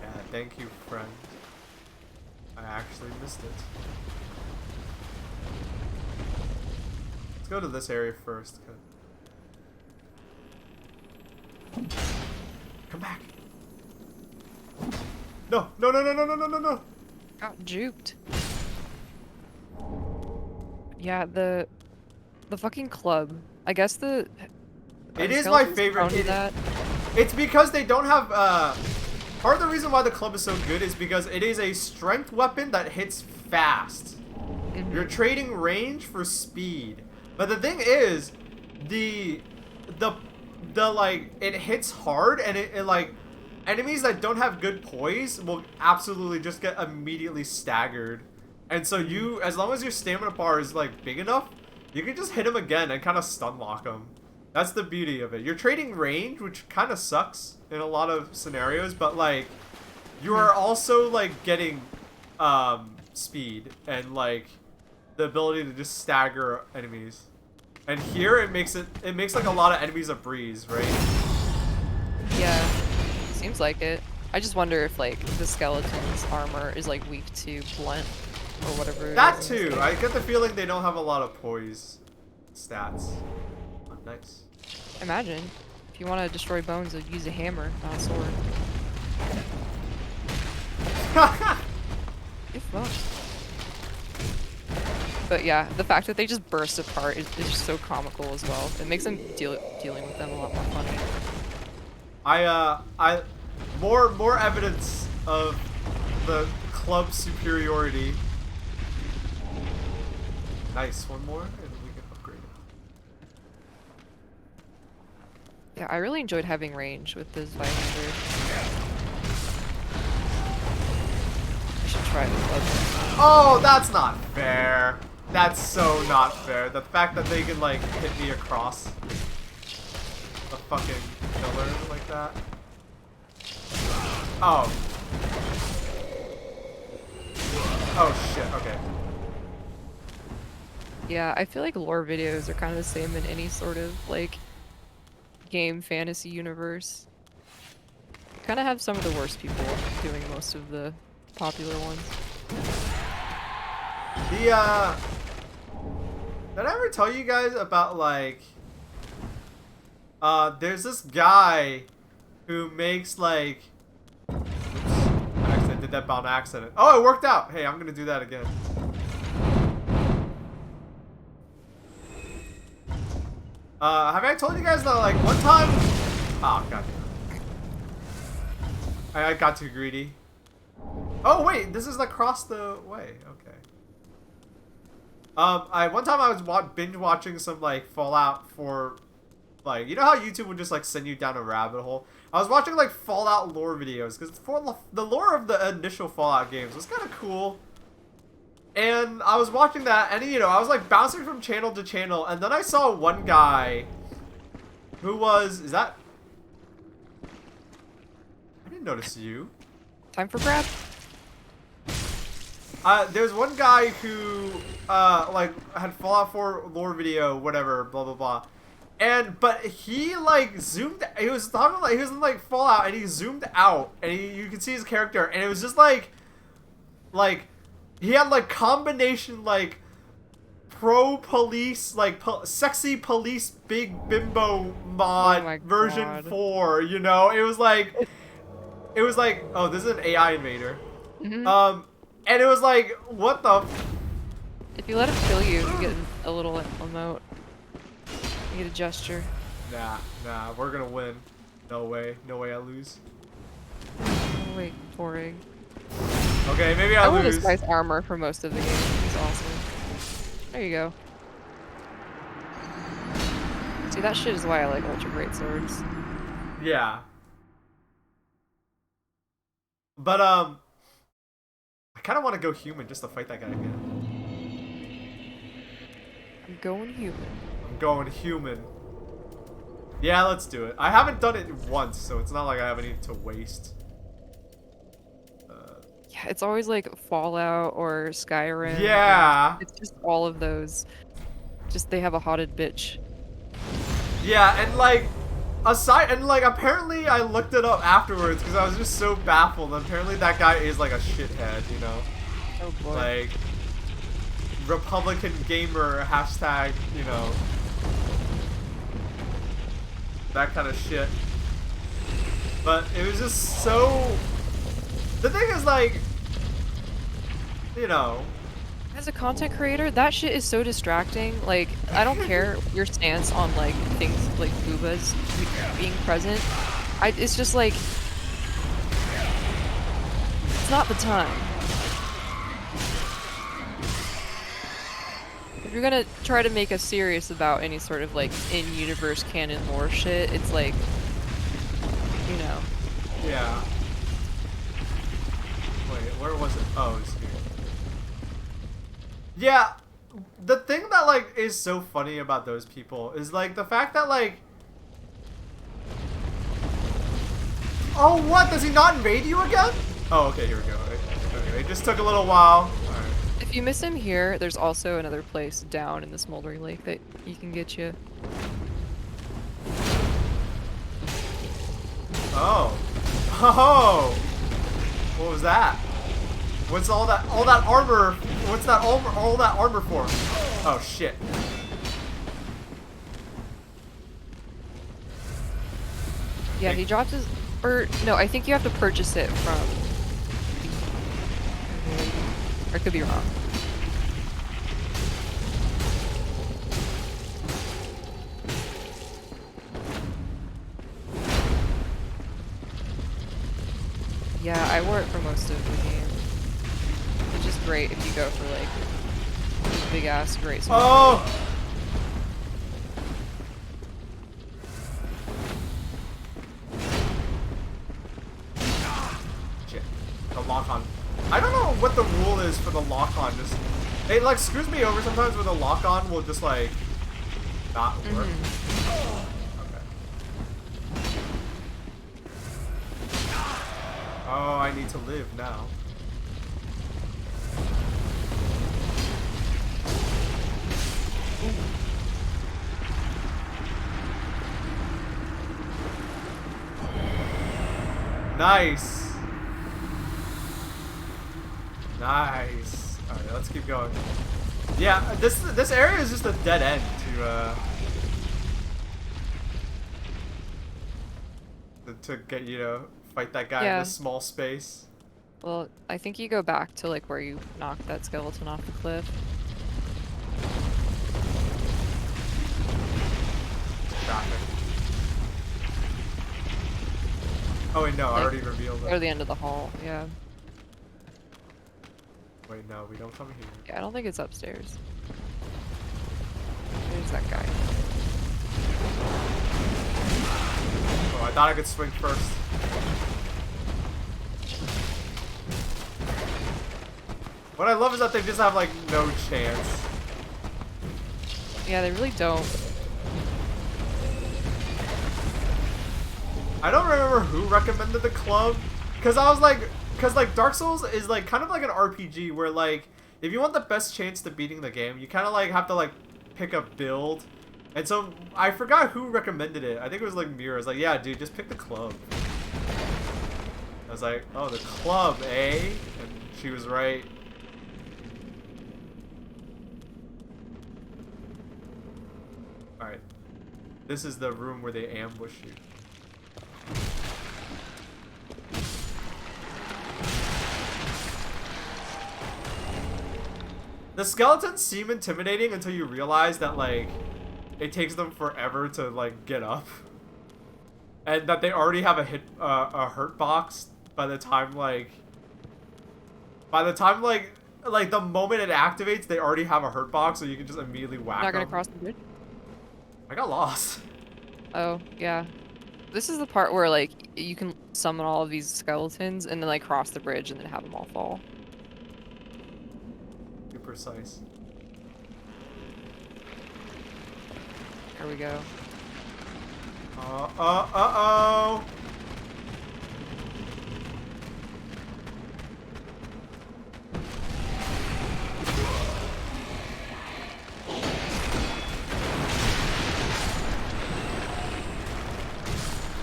Yeah, thank you, friend. I actually missed it. Let's go to this area first. Come back. No, no, no, no, no, no, no, no, no. Got juked. Yeah, the fucking club. I guess the. It is my favorite. It's because they don't have. Part of the reason why the club is so good is because it is a strength weapon that hits fast. Mm-hmm. You're trading range for speed, but the thing is, the like it hits hard, and it like enemies that don't have good poise will absolutely just get immediately staggered, and so you, as long as your stamina bar is like big enough, you can just hit him again and kind of stun lock him. That's the beauty of it. You're trading range, which kind of sucks in a lot of scenarios, but like you are also like getting speed and like the ability to just stagger enemies. And here it makes like a lot of enemies a breeze, right? Yeah, seems like it. I just wonder if like the skeleton's armor is like weak to blunt or whatever. That too. I get the feeling they don't have a lot of poise stats. Oh, nice. Imagine if you want to destroy bones, you'd use a hammer, not a sword. If fun. But yeah, the fact that they just burst apart is just so comical as well. It makes them dealing with them a lot more funny. More evidence of the club superiority. Nice, one more, and we can upgrade Yeah, I really enjoyed having range with this Violator. I should try the club. Oh, that's not fair. That's so not fair. The fact that they can like hit me across the fucking pillar like that. Oh. Oh shit, okay. Yeah, I feel like lore videos are kind of the same in any sort of like game fantasy universe. Kind of have some of the worst people doing most of the popular ones. Did I ever tell you guys about like there's this guy who makes like oops, I did that on accident. Oh, it worked out. Hey, I'm gonna do that again. Have I told you guys that like one time? Oh god. I got too greedy. Oh wait, this is across the way. Okay. One time I was binge watching some like Fallout for, like, you know how YouTube would just like send you down a rabbit hole. I was watching like Fallout lore videos because the lore of the initial Fallout games was kind of cool. And I was watching that, and you know, I was like bouncing from channel to channel, and then I saw one guy who was, is that? I didn't notice you. Time for grab? There's one guy who, like, had Fallout 4 lore video, whatever, blah, blah, blah. But he, like, he was talking, like, he was in, like, Fallout, and he zoomed out, and you could see his character, and it was just, like, he had, like, combination, like, pro-police, like, sexy police big bimbo mod Oh version God. 4, you know? It was like, oh, this is an AI invader. Mm-hmm. And it was like, what the? If you let him kill you, you get a little emote. You get a gesture. Nah, we're gonna win. No way I lose. Oh, wait, boring. Okay, maybe I I wore lose. this guy's armor for most of the game. It's awesome. There you go. See, that shit is why I like ultra great swords. Yeah. But I kind of want to go human just to fight that guy again. I'm going human. I'm going human. Yeah, let's do it. I haven't done it once, so it's not like I have any to waste. Yeah, it's always like Fallout or Skyrim. Yeah. It's just all of those. Just they have a hotted bitch. Yeah, and like, apparently I looked it up afterwards because I was just so baffled. Apparently that guy is like a shithead, you know? Oh boy. Like, Republican gamer hashtag, you know, that kind of shit. But it was just so, the thing is like, you know, As a content creator, that shit is so distracting. Like, I don't care your stance on like things like boobas being present. It's just like, it's not the time. If you're gonna try to make us serious about any sort of like in-universe canon lore shit, it's like, you know. yeah. Wait, where was it? Oh, it's here. Yeah, the thing that like is so funny about those people is like the fact that like, oh, what? Does he not invade you again? Oh, okay, here we go. Okay, it just took a little while. Alright. If you miss him here, there's also another place down in the Smoldering Lake that he can get you. Oh. Oh. What was that? What's all that armor? What's that all that armor for? Oh shit. Yeah, he drops his, or no, I think you have to purchase it from, or I could be wrong. Yeah, I wore it for most of the game. It's just great if you go for like big ass great sword. Oh. The lock-on. I don't know what the rule is for the lock-on. Just it like screws me over sometimes where the lock-on will just like not work. Okay. Oh, I need to live now. Nice. Nice. Alright, let's keep going. Yeah, this area is just a dead end to get you to fight that guy in this small space. Well, I think you go back to like where you knocked that skeleton off the cliff. Traffic. Oh wait, no, I already revealed it. Or the end of the hall, yeah. Wait, no, we don't come here. Yeah, I don't think it's upstairs. There's that guy. Oh, I thought I could swing first. What I love is that they just have like no chance. Yeah, they really don't. I don't remember who recommended the club, because I was like, Dark Souls is like kind of like an RPG where like if you want the best chance to beating the game, you kind of like have to like pick a build. And so I forgot who recommended it. I think it was like Mira. I was like, yeah, dude, just pick the club. I was like, oh, the club, eh? And she was right. All right, this is the room where they ambush you. The skeletons seem intimidating until you realize that, like, it takes them forever to, like, get up. And that they already have a hurt box by the time, like, the moment it activates, they already have a hurt box, so you can just immediately whack Not gonna them. cross the bridge? I got lost. Oh, yeah. This is the part where, like, you can summon all of these skeletons and then, like, cross the bridge and then have them all fall. Too precise. Here we go. Uh-oh.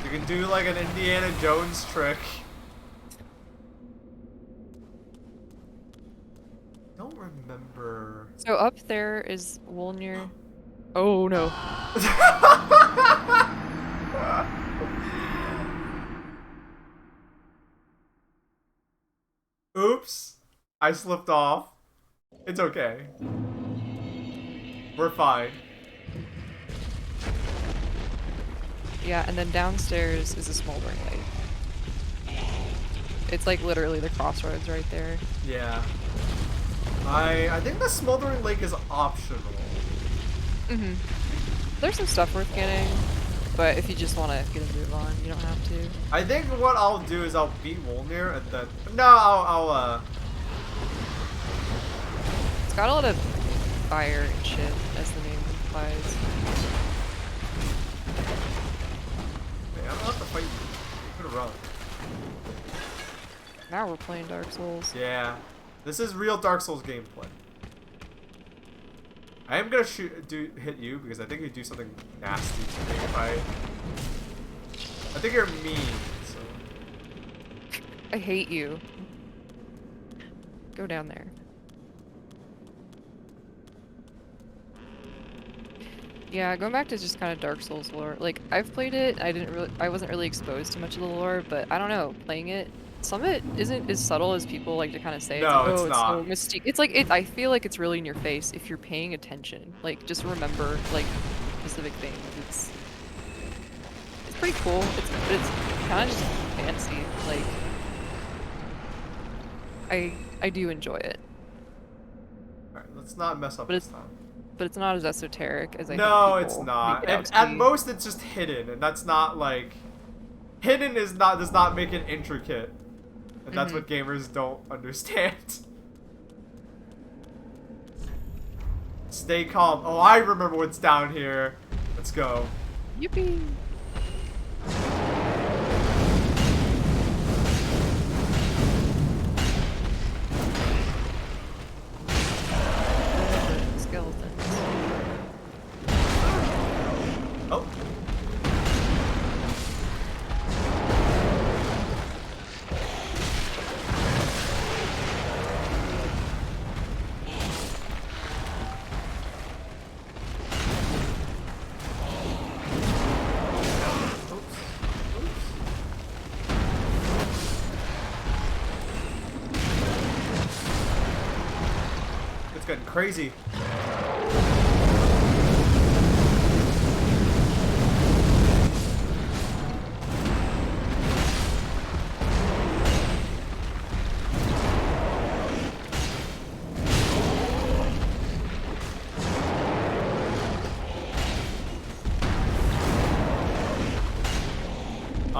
You can do like an Indiana Jones trick. Don't remember. So up there is Wolnir. Oh no. Oops. I slipped off. It's okay. We're fine. Yeah, and then downstairs is a smoldering lake. It's like literally the crossroads right there. Yeah. I think the Smoldering Lake is optional. Mm-hmm. There's some stuff worth getting, but if you just want to get a move on, you don't have to. I think what I'll do is I'll beat Wolnir and then... No, I'll It's got a lot of fire and shit, as the name implies. Wait, I don't have to fight you. I'm gonna run. Now we're playing Dark Souls. Yeah. This is real Dark Souls gameplay. I am gonna hit you because I think you do something nasty to me if I think you're mean, so... I hate you. Go down there. Yeah, going back to just kind of Dark Souls lore. Like, I've played it, I wasn't really exposed to much of the lore, but I don't know, playing it, some of it isn't as subtle as people like to kind of say. No, it's it's like, oh, not. it's so mystique. It's like, I feel like it's really in your face if you're paying attention. Like, just remember, like, specific things. It's pretty cool. It's kind of just fancy. Like, I do enjoy it. Alright, let's not mess up But this time. But it's not as esoteric as I think No, people it's not. make it out to At be. most, it's just hidden, and that's not like... Hidden does not make it intricate. And that's what gamers don't understand. Stay calm. Oh, I remember what's down here. Let's go. Yippee! Skeletons. Oh. It's getting crazy.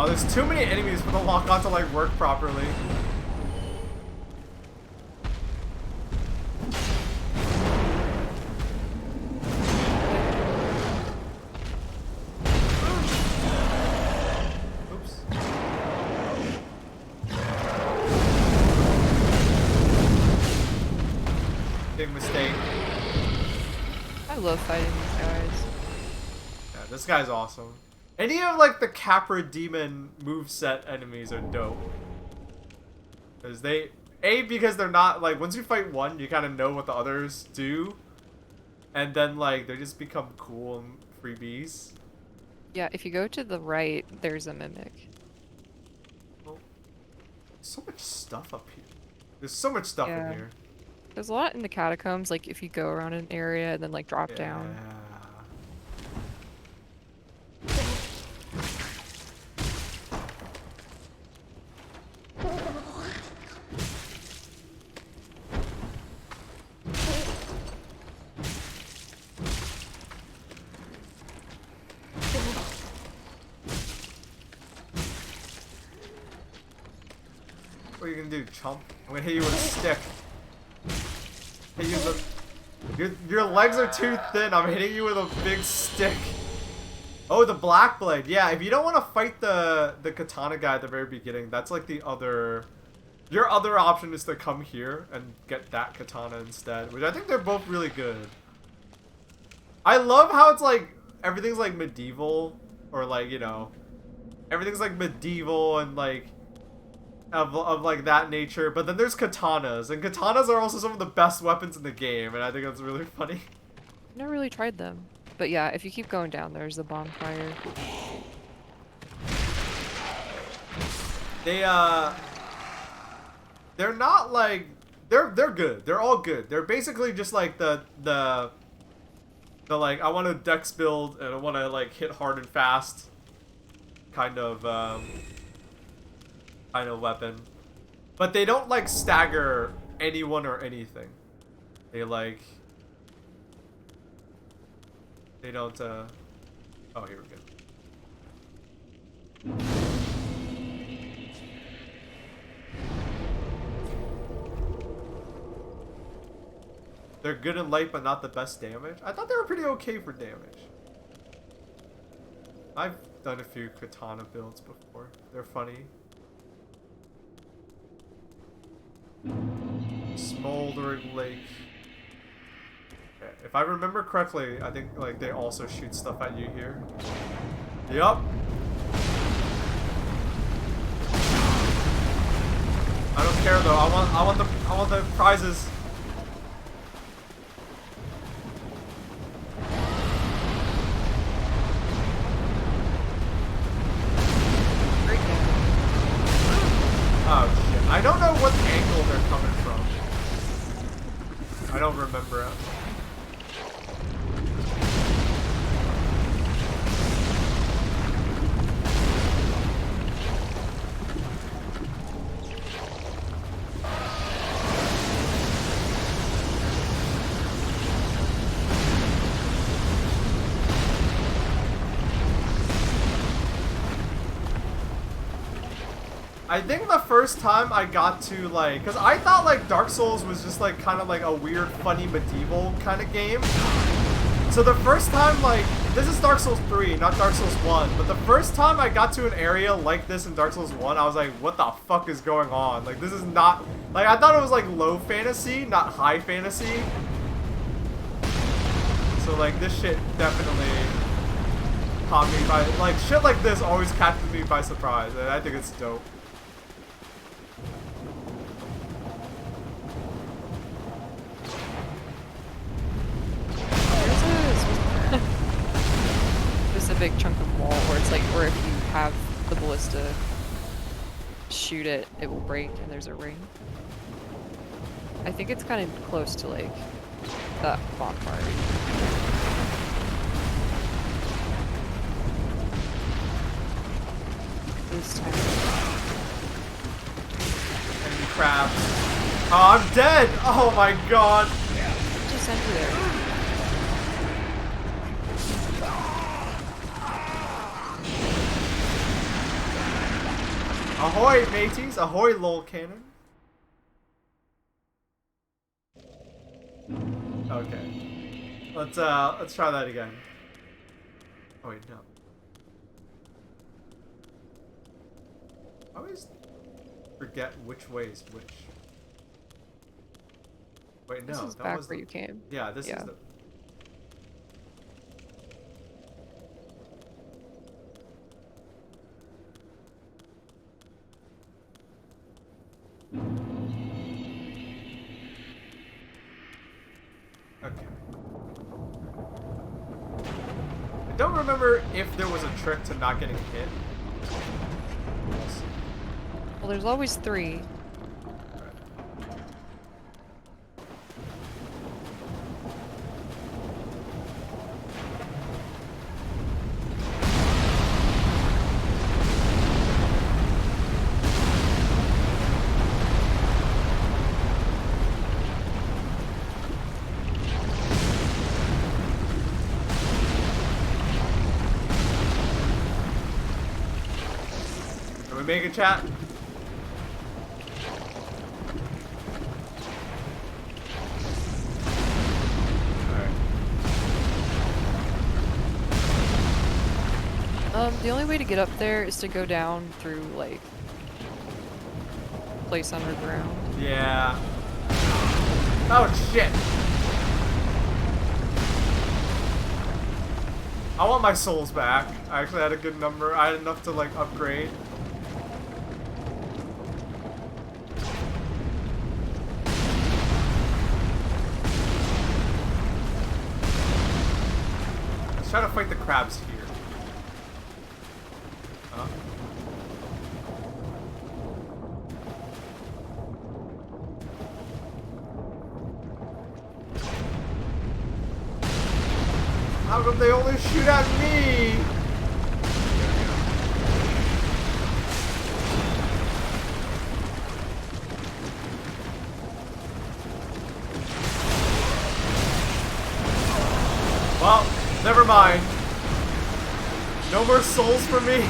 Oh, there's too many enemies for the lock-on to like work properly. Oops. Big mistake. I love fighting these guys. Yeah, this guy's awesome. Any of like the Capra Demon moveset enemies are dope. Because because they're not like, once you fight one, you kind of know what the others do. And then like, they just become cool and freebies. Yeah, if you go to the right, there's a mimic. Oh, so much stuff up here. There's so much stuff Yeah. in here. There's a lot in the catacombs, like if you go around an area and then like drop down. Yeah. What are you gonna do, chump? I'm gonna hit you with a stick. Hit you with your legs are too thin. I'm hitting you with a big stick. Oh, the black blade. Yeah, if you don't want to fight the katana guy at the very beginning, that's like the other. Your other option is to come here and get that katana instead, which I think they're both really good. I love how it's like everything's like medieval, or like, you know, everything's like medieval and like of like that nature, but then there's katanas, and katanas are also some of the best weapons in the game, and I think that's really funny. Never really tried them. But yeah, if you keep going down, there's the bonfire. They're not like they're good. They're all good. They're basically just like the like, I want to dex build and I want to like hit hard and fast kind of weapon. But they don't like stagger anyone or anything. They like, they don't oh, here we go. They're good in light, but not the best damage. I thought they were pretty okay for damage. I've done a few katana builds before. They're funny. Smoldering Lake. Okay, if I remember correctly, I think like they also shoot stuff at you here. Yup. I don't care though. I want the prizes. Oh shit. I don't know what angle they're coming from. I don't remember it. I think the first time I got to, like, because I thought, like, Dark Souls was just, like, kind of like a weird, funny, medieval kind of game. So the first time, like, this is Dark Souls 3, not Dark Souls 1, but the first time I got to an area like this in Dark Souls 1, I was like, what the fuck is going on? Like, this is not, like, I thought it was, like, low fantasy, not high fantasy. So, like, this shit definitely caught me by, like, shit like this always catches me by surprise, and I think it's dope. Specific chunk of wall where it's like, where if you have the ballista shoot it, it will break, and there's a ring. I think it's kind of close to like that bonfire. This time. Enemy crabs. Oh, I'm dead! Oh my god! Just enter there. Ahoy, mateys! Ahoy, lol cannon! Okay. Let's try that again. Oh wait, no. I always forget which way is which. Wait, no, This is that back was where the... you came. Yeah, this Yeah. is the... Okay. I don't remember if there was a trick to not getting hit. Well, there's always 3. Can we make a chat? The only way to get up there is to go down through, like, place underground. Yeah. Oh shit. I want my souls back. I actually had a good number. I had enough to like upgrade. Let's try to fight the crabs here. Huh? How come they only shoot at me? Well, never mind. No more souls for me.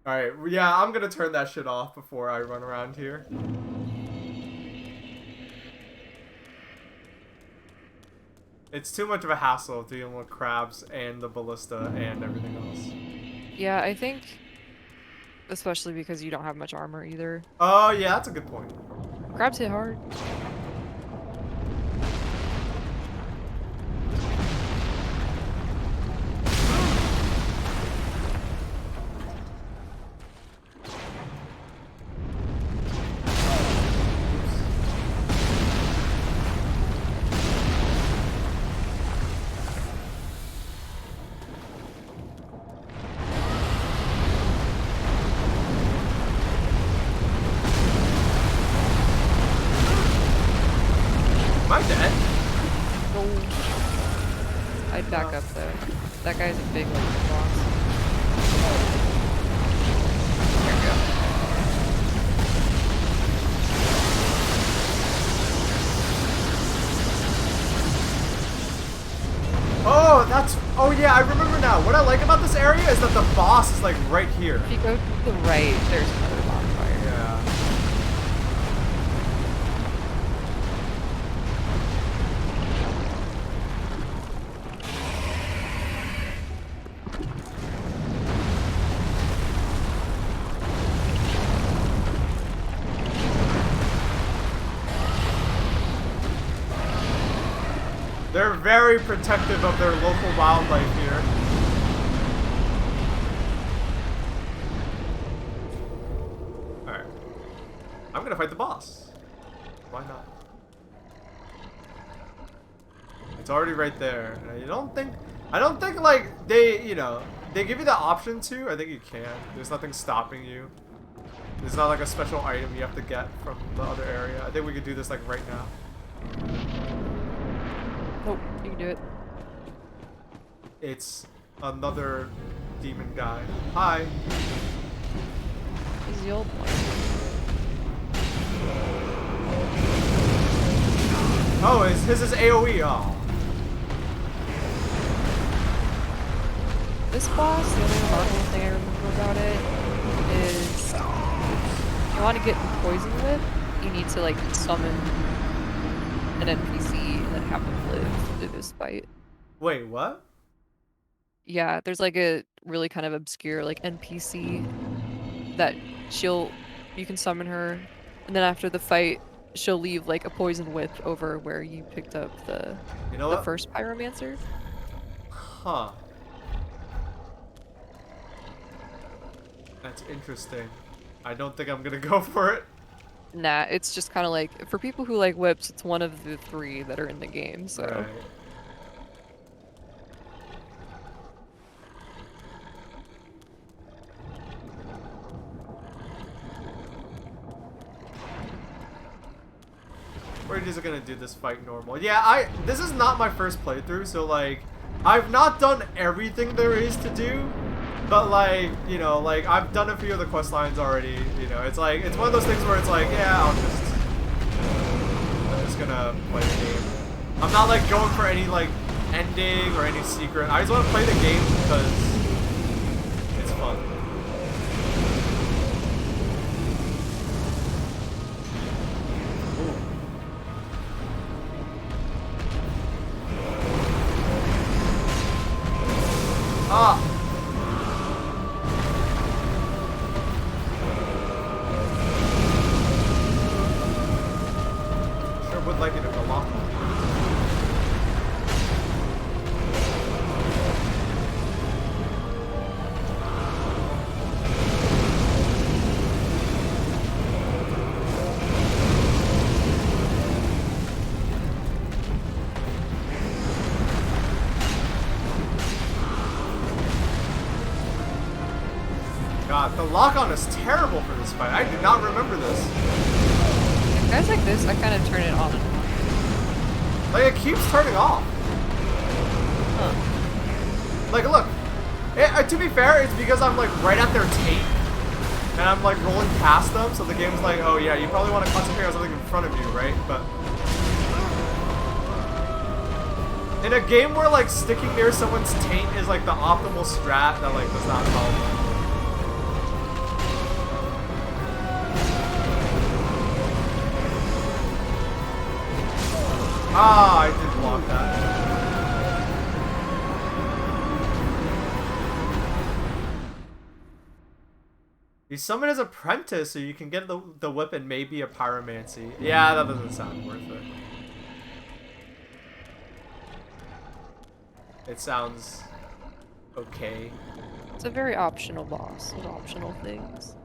Alright, yeah, I'm gonna turn that shit off before I run around here. It's too much of a hassle dealing with crabs and the ballista and everything else. Yeah, I think, especially because you don't have much armor either. Oh, yeah, that's a good point. Crabs hit hard. Am I dead? No. I'd back up though. That guy's a big like boss. There we go. Oh, that's... Oh, yeah, I remember now. What I like about this area is that the boss is like right here. If you go to the right, there's another bonfire. Yeah. They're very protective of their local wildlife here. Alright. I'm gonna fight the boss. Why not? It's already right there. I don't think like they, you know, they give you the option to. I think you can. There's nothing stopping you. There's not like a special item you have to get from the other area. I think we could do this like right now. Nope, you can do it. It's another demon guy. Hi. He's the old one. Oh, his is AoE. Oh. This boss, the only remarkable thing I remember about it is if you want to get poison whip, you need to like summon an NPC and then have them live through this fight. Wait, what? Yeah, there's like a really kind of obscure like NPC that you can summon her, and then after the fight, she'll leave like a poison whip over where you picked up the first pyromancer. Huh. That's interesting. I don't think I'm gonna go for it. Nah, it's just kind of like, for people who like whips, it's one of the 3 that are in the game, so. Right. We're just gonna do this fight normal. Yeah, this is not my first playthrough, so like, I've not done everything there is to do. But like, you know, like I've done a few of the quest lines already, you know, it's like, it's one of those things where it's like, yeah, I'm just gonna play the game. I'm not like going for any like ending or any secret. I just want to play the game because it's fun. Ooh. Ah! Would like it if the lock. God, the lock-on is terrible for this fight. I do not remember this. Guys like this, I kind of turn it on and off. Like, it keeps turning off. Huh. Like, look. To be fair, it's because I'm, like, right at their tape. And I'm, like, rolling past them, so the game's like, oh, yeah, you probably want to concentrate on something in front of you, right? But in a game where, like, sticking near someone's taint is, like, the optimal strat, that, like, does not help. Ah, I did block that. You summon his apprentice so you can get the whip and maybe a pyromancy. Yeah, that doesn't sound worth it. It sounds okay. It's a very optional boss with optional things.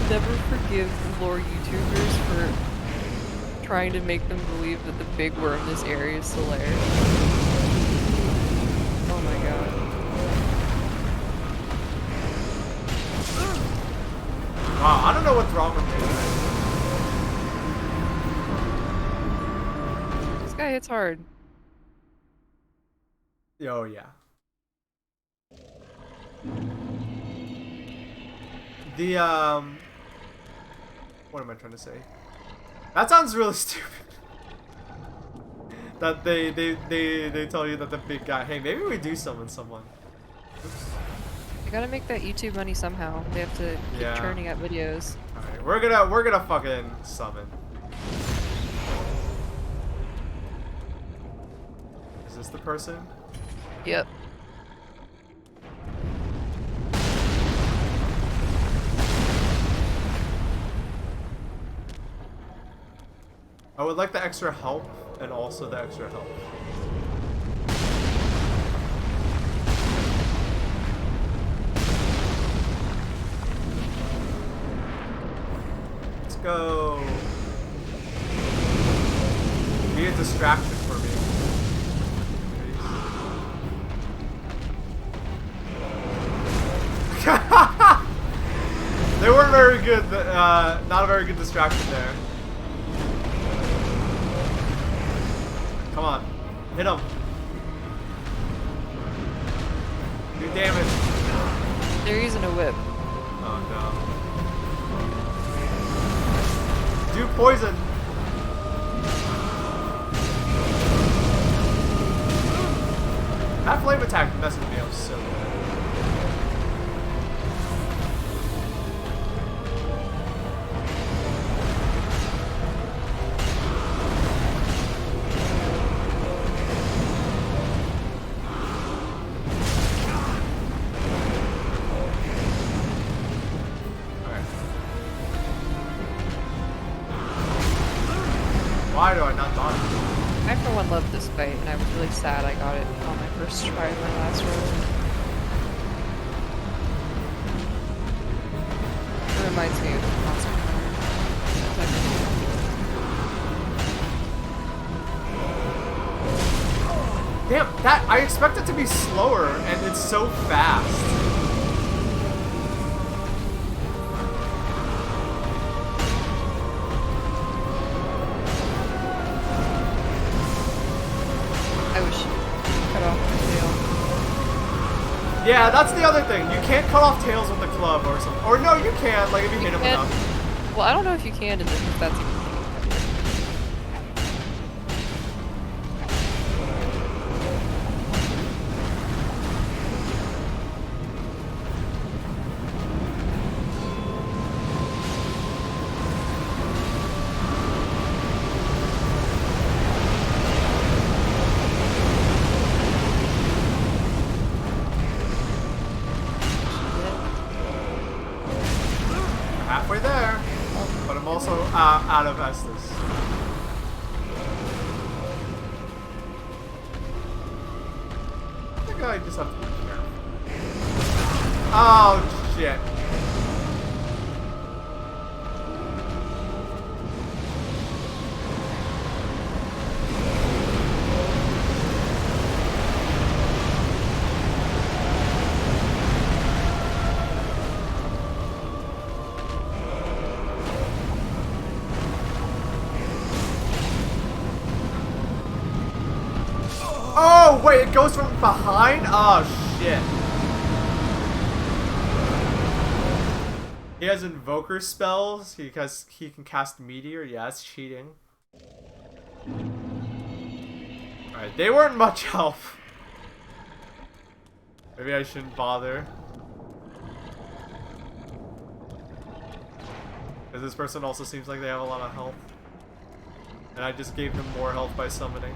Never forgive lore YouTubers for trying to make them believe that the big worm in this area is Solaire. Oh my god. Wow, I don't know what's wrong with me. guy hits hard. Oh yeah. The what am I trying to say? That sounds really stupid. That they tell you that the big guy. Hey, maybe we do summon someone. Oops. You gotta make that YouTube money somehow. They have to keep Yeah. churning out videos. All right, we're gonna fucking summon. Is this the person? Yep. I would like the extra help and also the extra help. Let's go. Be a distraction for me. They weren't very good. Not a very good distraction there. Come on, hit him. Do damage. They're using a whip. Oh no. Do poison. That flame attack messes me up so bad. Why do I not dodge? I for one love this fight, and I was really sad I got it on my first try of my last roll. It reminds me of Monster Hunter. Damn, that I expect it to be slower, and it's so fast. I wish you cut off the tail. Yeah, that's the other thing. You can't cut off tails with a club or something. Or no, you can, like if you hit him can. enough. Well, I don't know if you can, and if that's even. Halfway there. But I'm also out of Estus. I think I just have to be careful. Oh, shit. Oh, wait, it goes from behind? Oh, shit. He has invoker spells. He can cast meteor. Yeah, that's cheating. Alright, they weren't much help. Maybe I shouldn't bother. Because this person also seems like they have a lot of health. And I just gave them more health by summoning.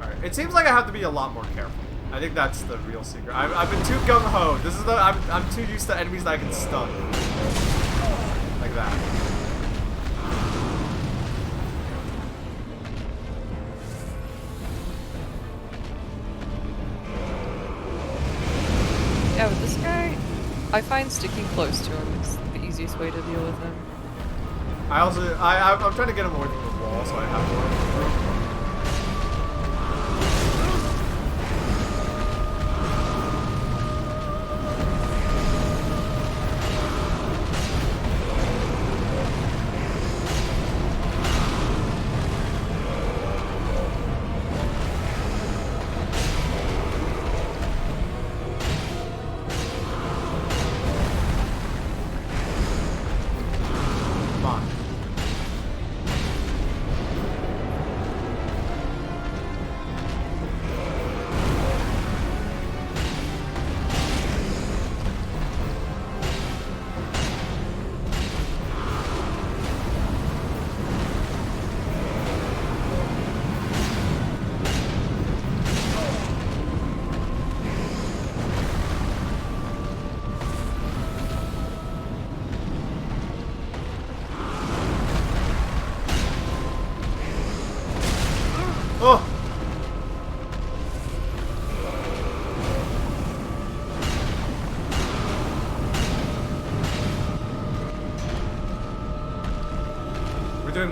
Alright, it seems like I have to be a lot more careful. I think that's the real secret. I've been too gung-ho. This is the I'm too used to enemies that I can stun. Like that. Yeah, with this guy, I find sticking close to him is the easiest way to deal with him. I'm trying to get him away from the wall so I have more room.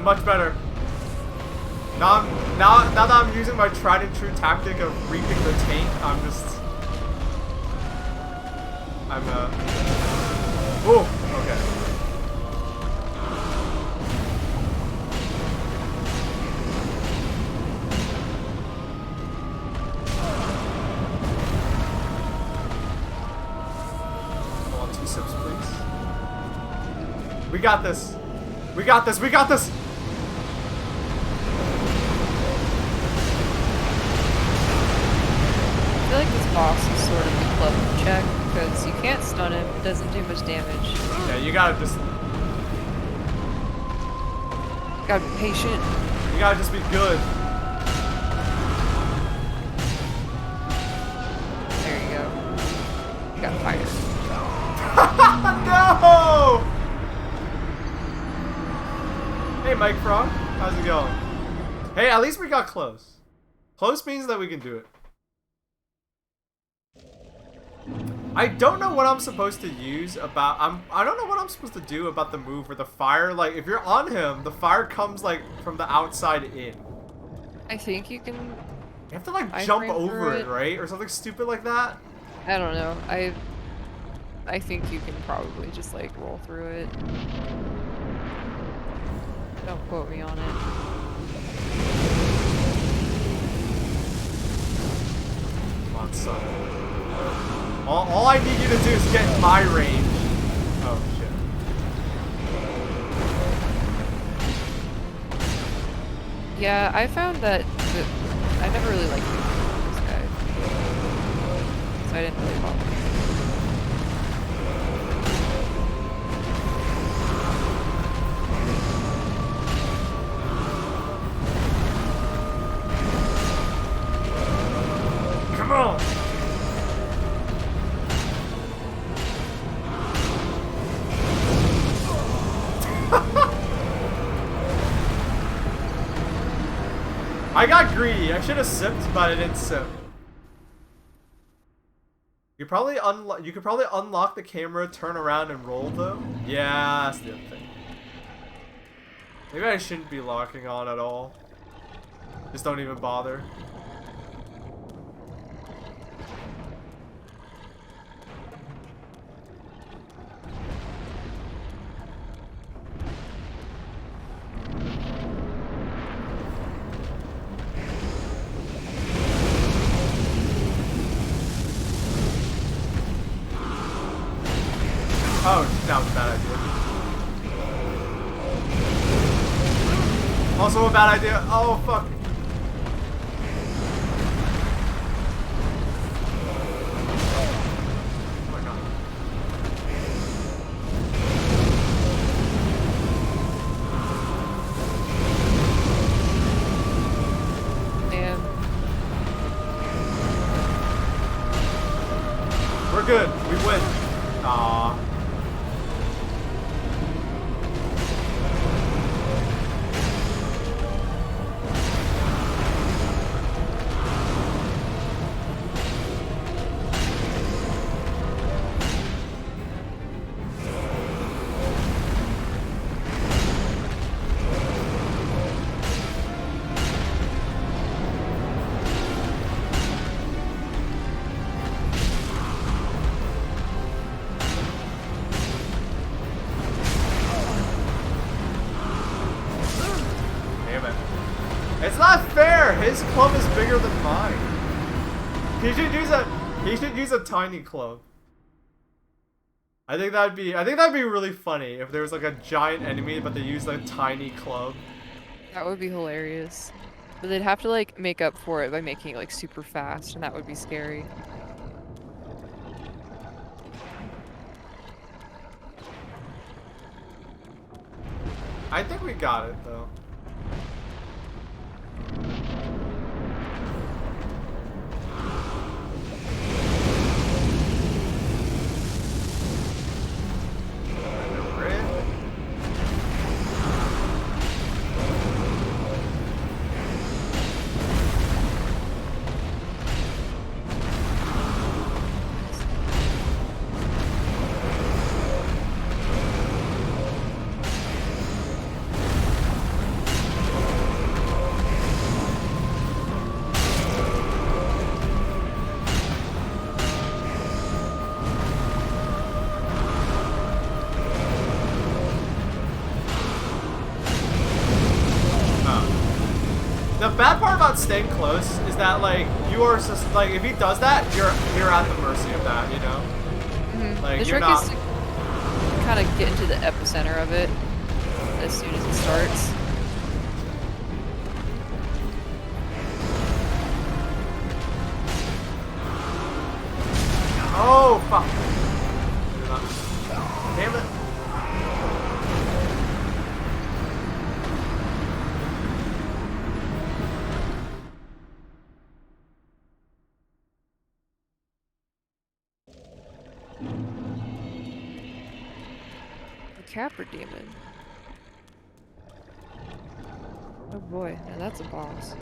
doing much better. Now that I'm using my tried and true tactic of reaping the tank, oh, okay. I want 2 sips, please. We got this. We got this. We got this. I feel like this boss is sort of a club check because you can't stun him, it doesn't do much damage. Yeah, you gotta just... Gotta be patient. You gotta just be good. There you go. You got fired. No! Hey, Mike Frog. How's it going? Hey, at least we got close. Close means that we can do it. I don't know what I'm supposed to use about... I don't know what I'm supposed to do about the move where the fire... Like, if you're on him, the fire comes, like, from the outside in. I think you can... You have to, like, jump iframe over through it, right? Or something stupid like that? I don't know. I think you can probably just, like, roll through it. Don't quote me on it. Come on, son. All I need you to do is get in my range. Oh, shit. Yeah, I found that I never really liked this guy. So I didn't really bother. Come on! I got greedy. I should have sipped, but I didn't sip. You could probably unlock the camera, turn around, and roll though. Yeah, that's the other thing. Maybe I shouldn't be locking on at all. Just don't even bother. Oh, that was a bad idea. Also a bad idea. Oh, fuck. Oh my god. Damn. We're good. We win. Aww. It's not fair. His club is bigger than mine. He should use a tiny club. I think that'd be really funny if there was like a giant enemy but they used a tiny club. That would be hilarious. But they'd have to like make up for it by making it like super fast, and that would be scary. I think we got it though. The bad part about staying close is that like you are just like if he does that, you're at the mercy of that, you know. Like The you're trick not. is to kind of get into the epicenter of it as soon as it starts. Oh fuck! Damn it! The Capra Demon. Oh boy, now that's a boss.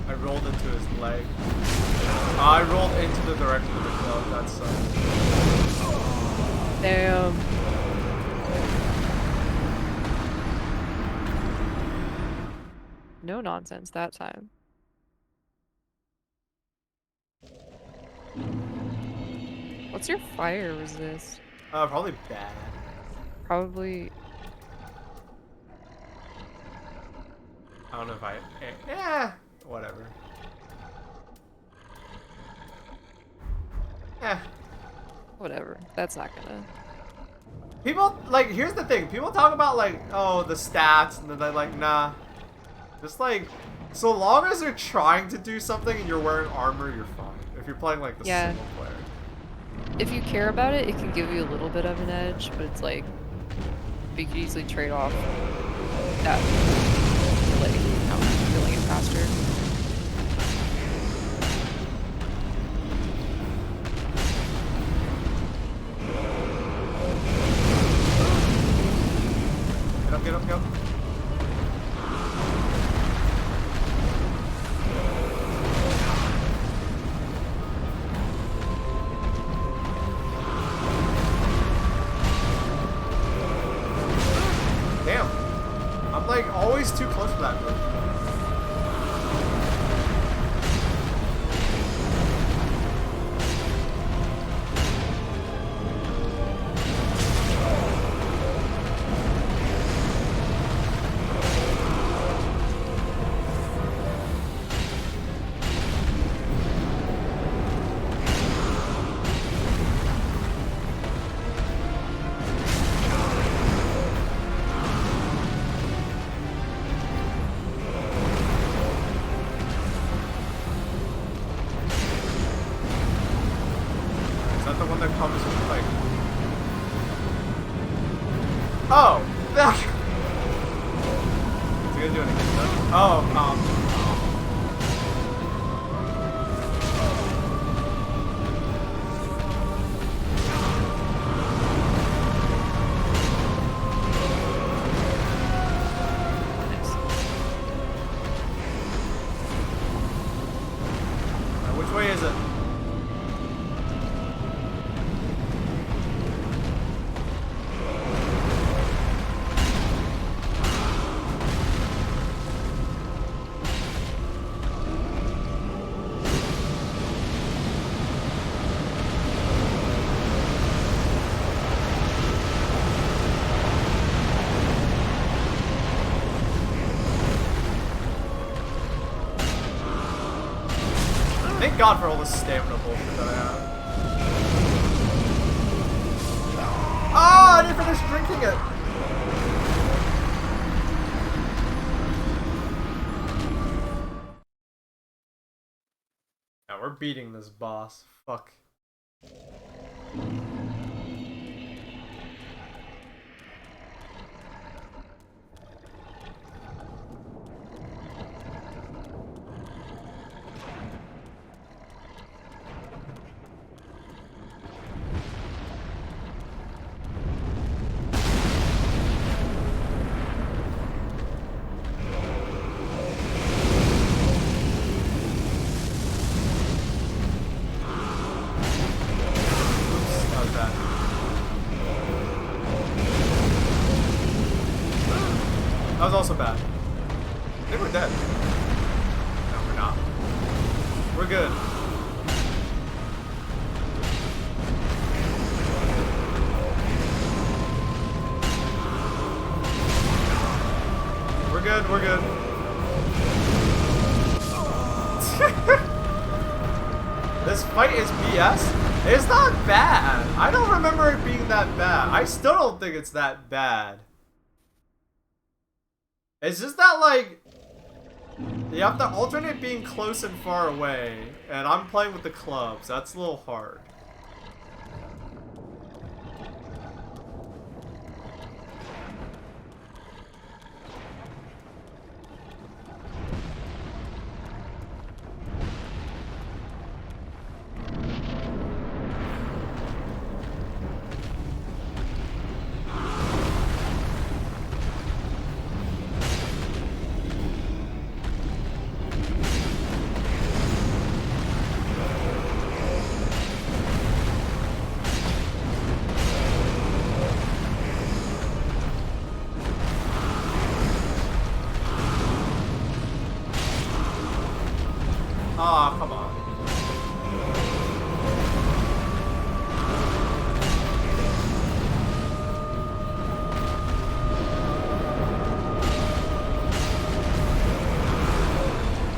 I rolled into his leg. I rolled into the direction of the kill. That sucked. Damn. No nonsense that time. What's your fire resist? Probably bad. Probably. I don't know if I. Yeah, whatever. Yeah. Whatever. That's not gonna. People like here's the thing. People talk about like oh the stats and then they're like nah. Just like so long as you're trying to do something and you're wearing armor, you're fine. If you're playing like the Yeah. single player. If you care about it, it can give you a little bit of an edge, but it's like you could easily trade off that, like, how I'm feeling it faster. Get up, get up. Damn. I'm like always too close to that move. Is that the one that comes with like? Oh, is he gonna do it again? Oh, which way is it? Thank God for all the stamina bullshit that I have. Ah, I didn't finish drinking it. Now we're beating this boss. Fuck. Oops, was also bad. I think we're dead. No, we're not. We're good. We're good, we're good. This fight is BS? It's not bad. I don't remember it being that bad. I still don't think it's that bad. It's just that, like, you have to alternate being close and far away, and I'm playing with the clubs. That's a little hard. Aw, come on.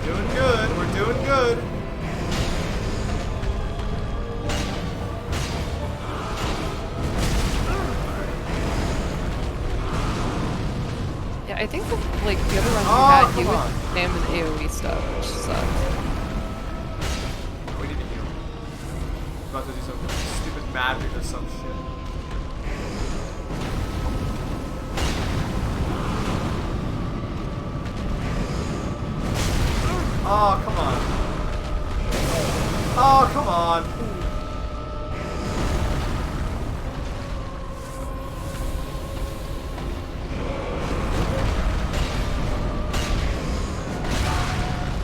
Doing good, we're doing good. Yeah, I think that, like, the other runs we Oh, had, you come would on. spam an AoE stuff, which sucks. We need to heal. I'm about to do some stupid magic or some shit. Oh, come on. Oh, come on.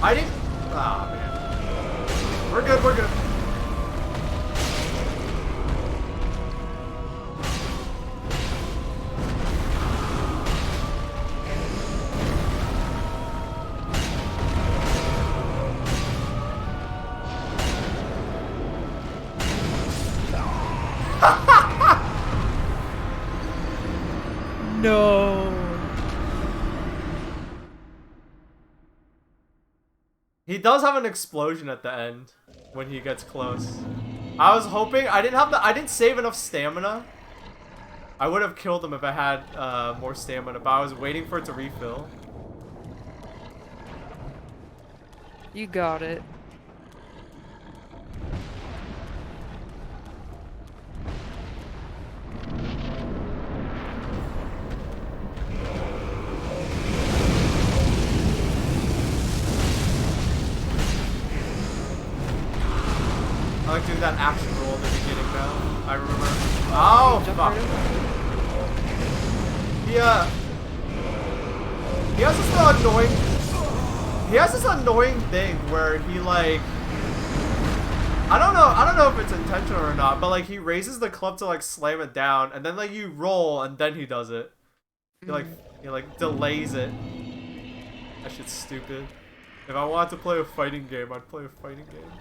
I didn't. Ah, man. We're good, we're good. No. He does have an explosion at the end when he gets close. I was hoping I didn't save enough stamina. I would have killed him if I had more stamina, but I was waiting for it to refill. You got it. I like doing that action roll at the beginning now. I remember. Oh, fuck. He has this annoying. He has this annoying thing where he like. I don't know if it's intentional or not, but like he raises the club to like slam it down, and then like you roll, and then he does it. He like delays it. That shit's stupid. If I wanted to play a fighting game, I'd play a fighting game.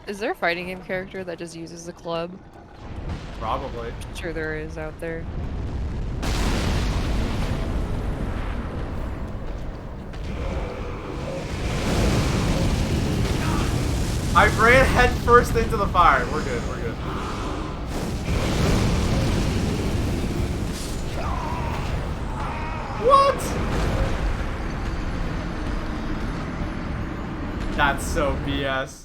Is there a fighting game character that just uses the club? Probably. I'm sure there is out there. I ran head first into the fire. We're good, we're good. What? That's so BS.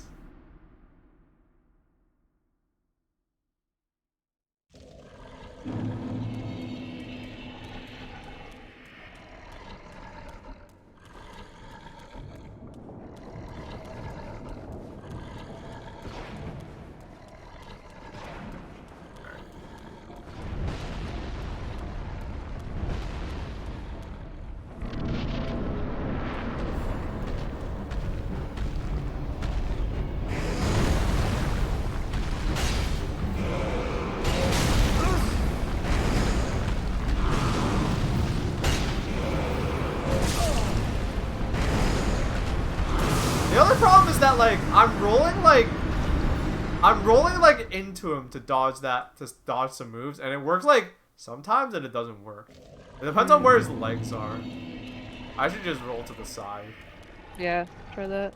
I'm rolling like into him to dodge some moves, and it works like sometimes, and it doesn't work. It depends on where his legs are. I should just roll to the side. Yeah, try that.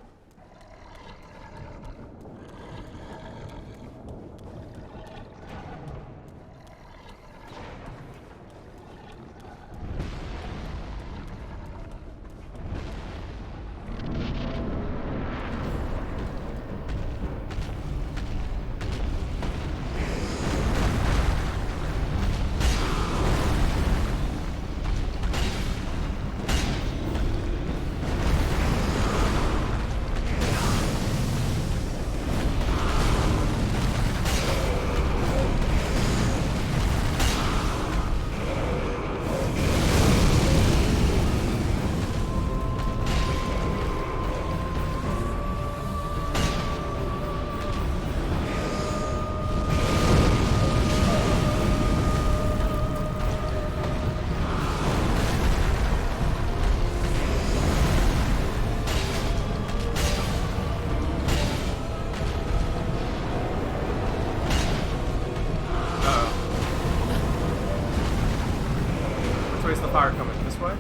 Which way's the fire coming? This way?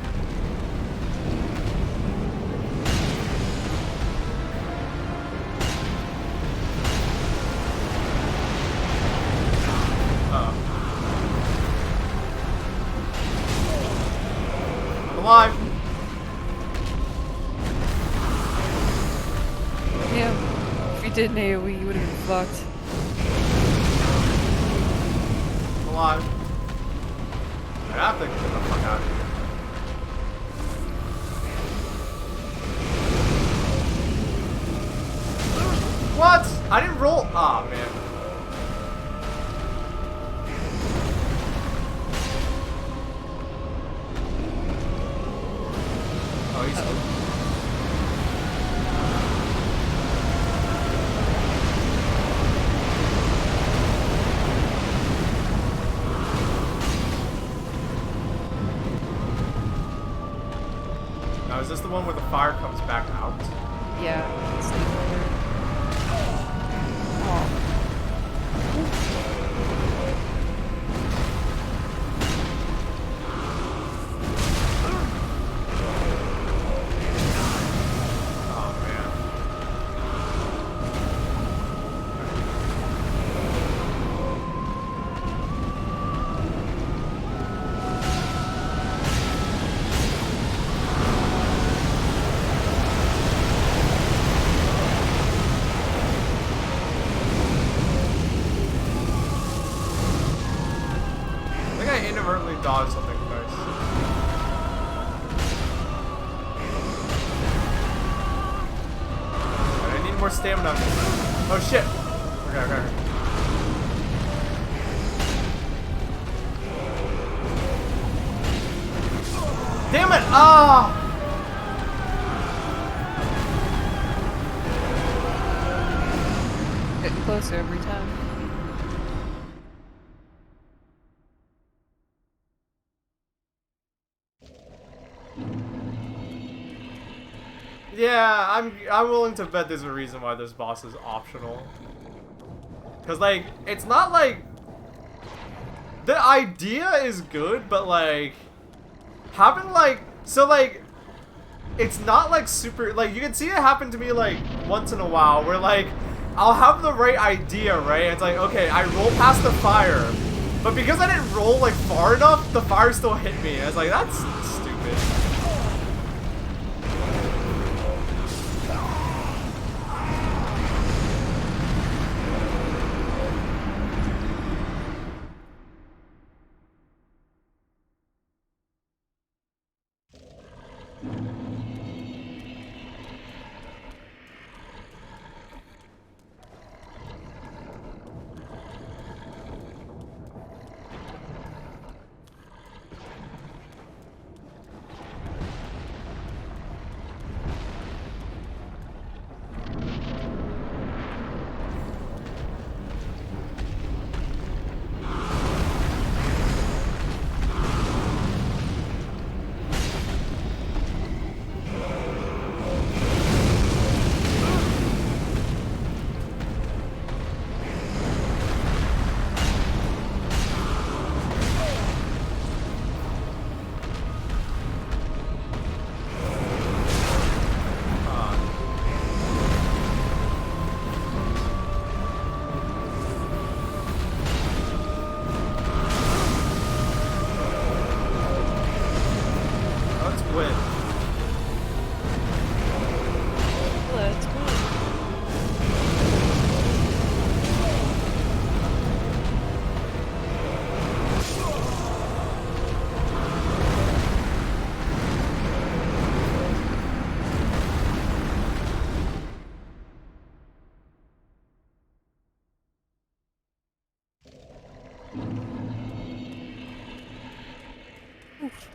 I'm alive! Yeah. If you did an AoE, you would have been fucked. I'm alive. I have to get the fuck out of here. What? I didn't roll. Ah, man. Oh, he's. Now, is this the one where the fire comes back out? Yeah. It's like over. Oh. Oh, man. I think I inadvertently dodged something, guys. I need more stamina. Oh shit! Okay. Damn it! Ah! Getting closer every time. Yeah, I'm willing to bet there's a reason why this boss is optional. Cause like, it's not like the idea is good, but like having like it's not like super like you can see it happen to me like once in a while where like I'll have the right idea, right? It's like, okay, I roll past the fire, but because I didn't roll like far enough, the fire still hit me. I was like, that's stupid.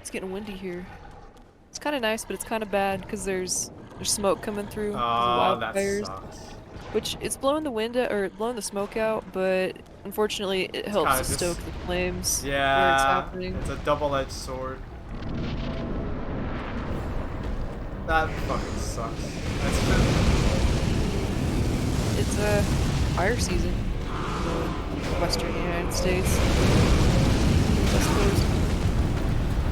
It's getting windy here. It's kind of nice, but it's kind of bad because there's smoke coming through. 'Cause Oh, of the that wildfires. sucks. Which it's blowing the wind or blowing the smoke out, but unfortunately it helps kinda to just- stoke the flames where it's Yeah, happening. it's a double-edged sword. That fucking sucks. That's good. It's fire season in the western United States. West Coast.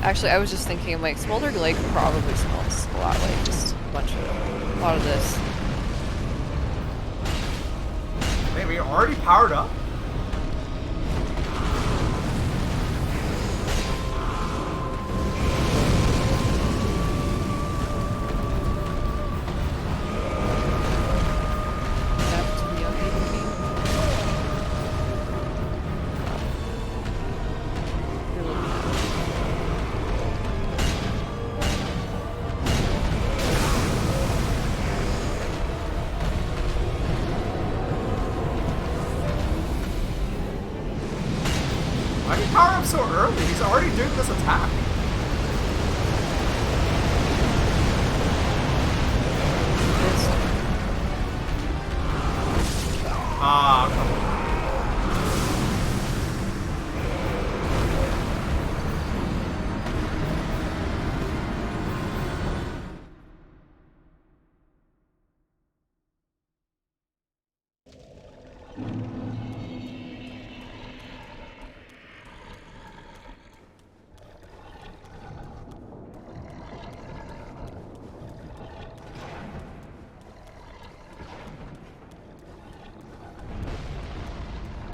Actually, I was just thinking, like, Smolder Lake probably smells a lot like just a lot of this. Hey, we already powered up? Back to the Untitled team. You're looking at it. Why did he power up so early? He's already doing this attack. Missed. Ah, come on.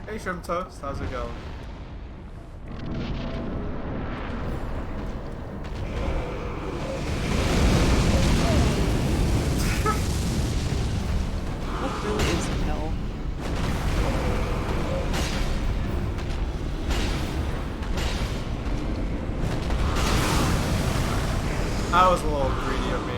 Hey, Shrimp Toast, how's it going? What really is hell? That was a little greedy of me.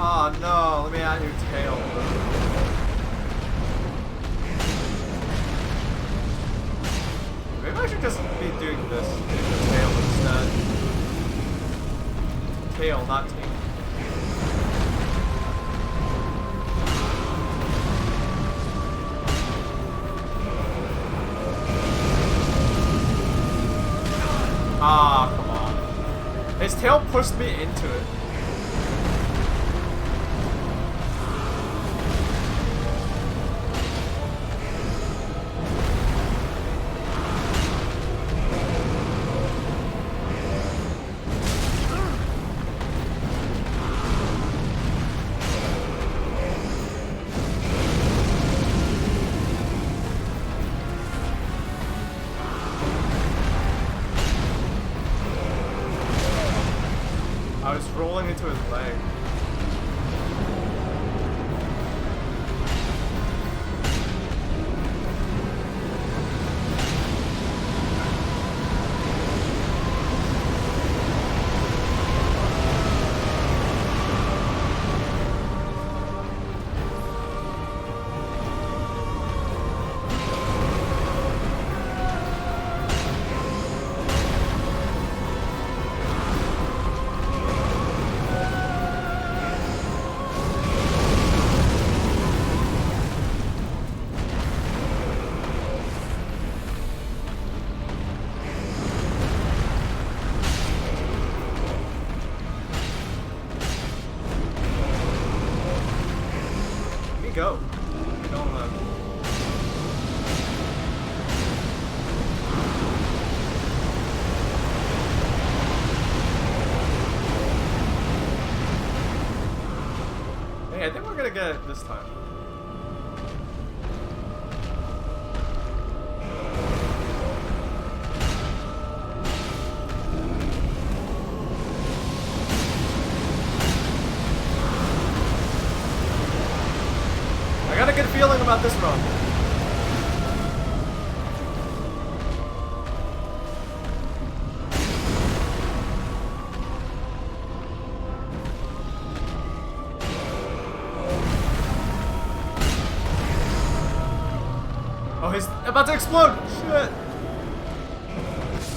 Oh no, let me add your tail. Maybe I should just be doing this in the tail instead. Tail, not tail. Ah, come on. His tail pushed me into it. I was rolling into his leg. gonna get it this time. I got a good feeling about this run. Oh, he's about to explode! Shit!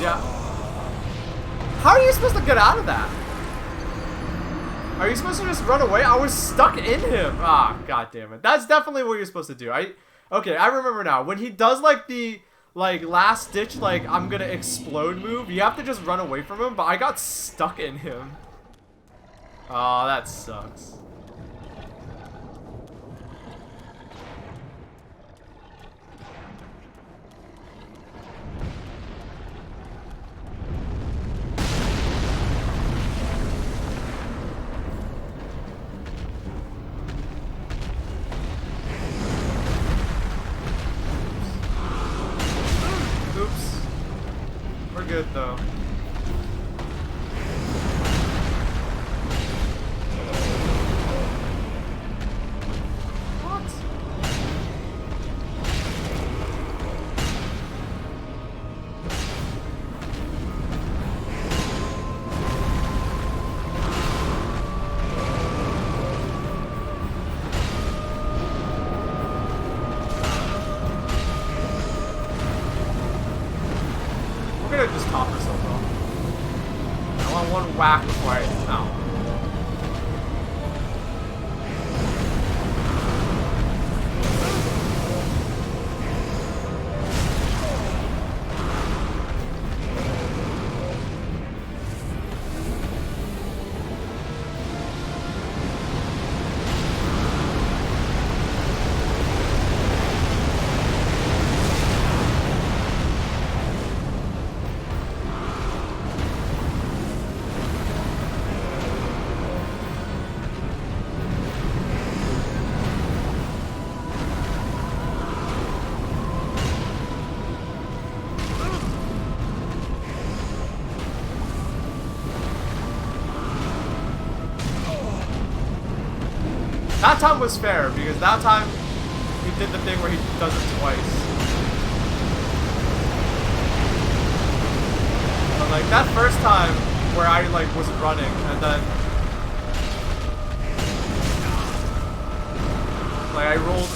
Yeah. How are you supposed to get out of that? Are you supposed to just run away? I was stuck in him! Ah, god damn it. That's definitely what you're supposed to do. Okay, I remember now. When he does, like, the, like, last ditch, like, I'm gonna explode move, you have to just run away from him, but I got stuck in him. Oh, that sucks. Oops. We're good though. What? We're gonna just top ourselves off. I want one whack before I... Ow. That time was fair, because that time he did the thing where he does it twice. But like that first time where I like was running and then like I rolled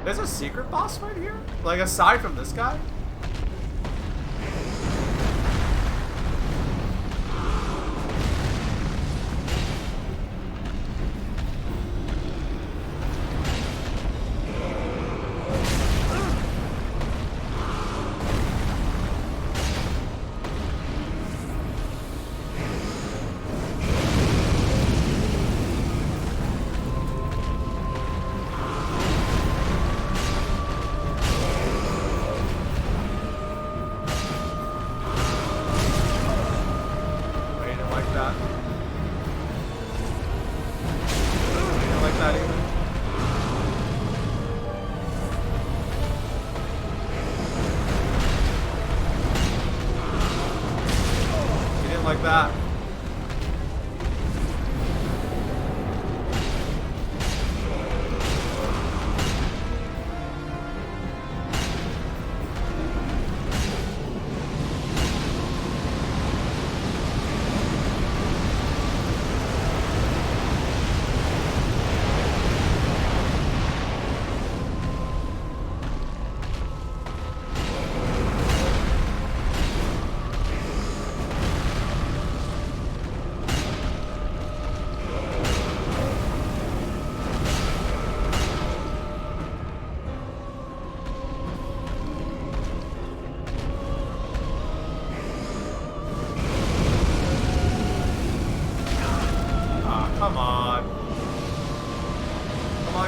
There's a secret boss fight here? Like, aside from this guy? Like that.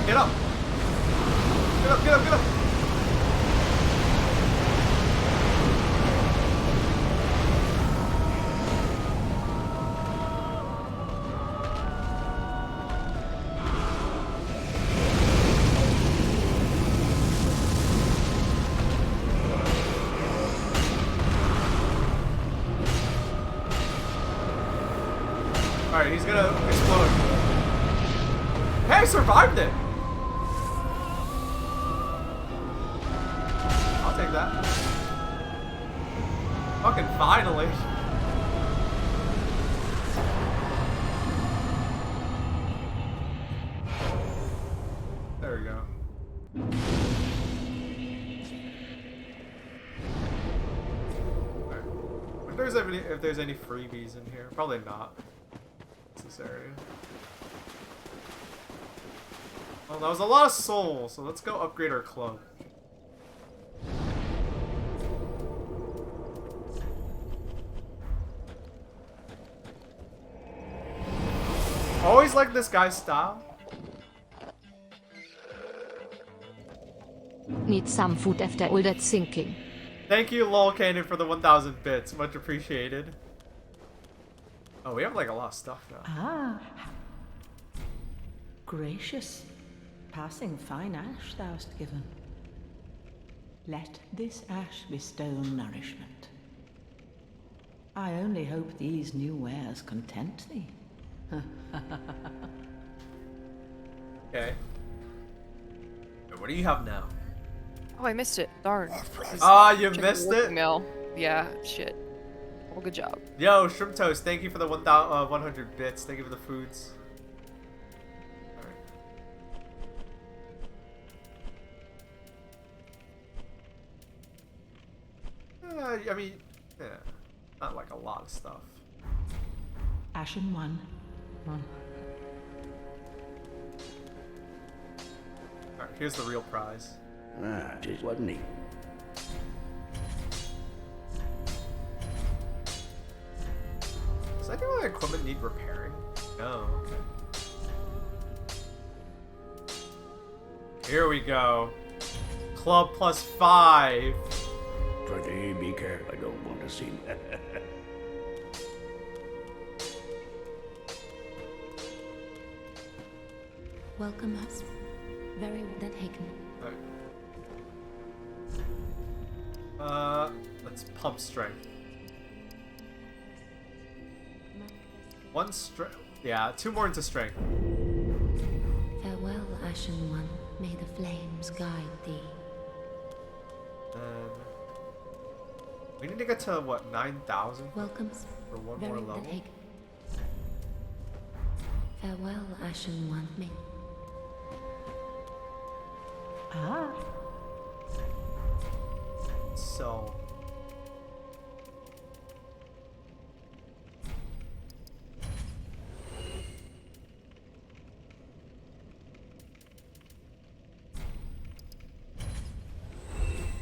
on, get up! Get up, get up, get up! Alright, he's gonna explode. Hey, I survived it! I'll take that. Fucking finally. There we go. Alright. If there's any freebies in here. Probably not. This area. Oh, that was a lot of souls, so let's go upgrade our club. Always like this guy's style. Need some food after all that thinking. Thank you, Lol Cannon, for the 1,000 bits. Much appreciated. Oh, we have like a lot of stuff now. Ah. Gracious. Passing fine ash thou'st given. Let this ash bestow nourishment. I only hope these new wares content thee. Okay. What do you have now? Oh, I missed it. Darn. Ah, you Check the missed working it? Mail. Yeah, shit. Well, good job. Yo, Shrimp Toast, thank you for the 100 bits. Thank you for the foods. Alright. I mean, yeah, not like a lot of stuff. Ashen one. Alright, here's the real prize. Ah, just wasn't he? Does any of my equipment need repairing? No, okay. Here we go. Club plus 5. Pretty be careful. I don't want to see that. Welcome us. Very well taken. Alright. Let's pump strength. One strength. Yeah, 2 more into strength. Farewell, Ashen One. May the flames guide thee. And we need to get to what, 9,000 Welcome. for one Very more well level. taken. Farewell, Ashen One. May Ah. So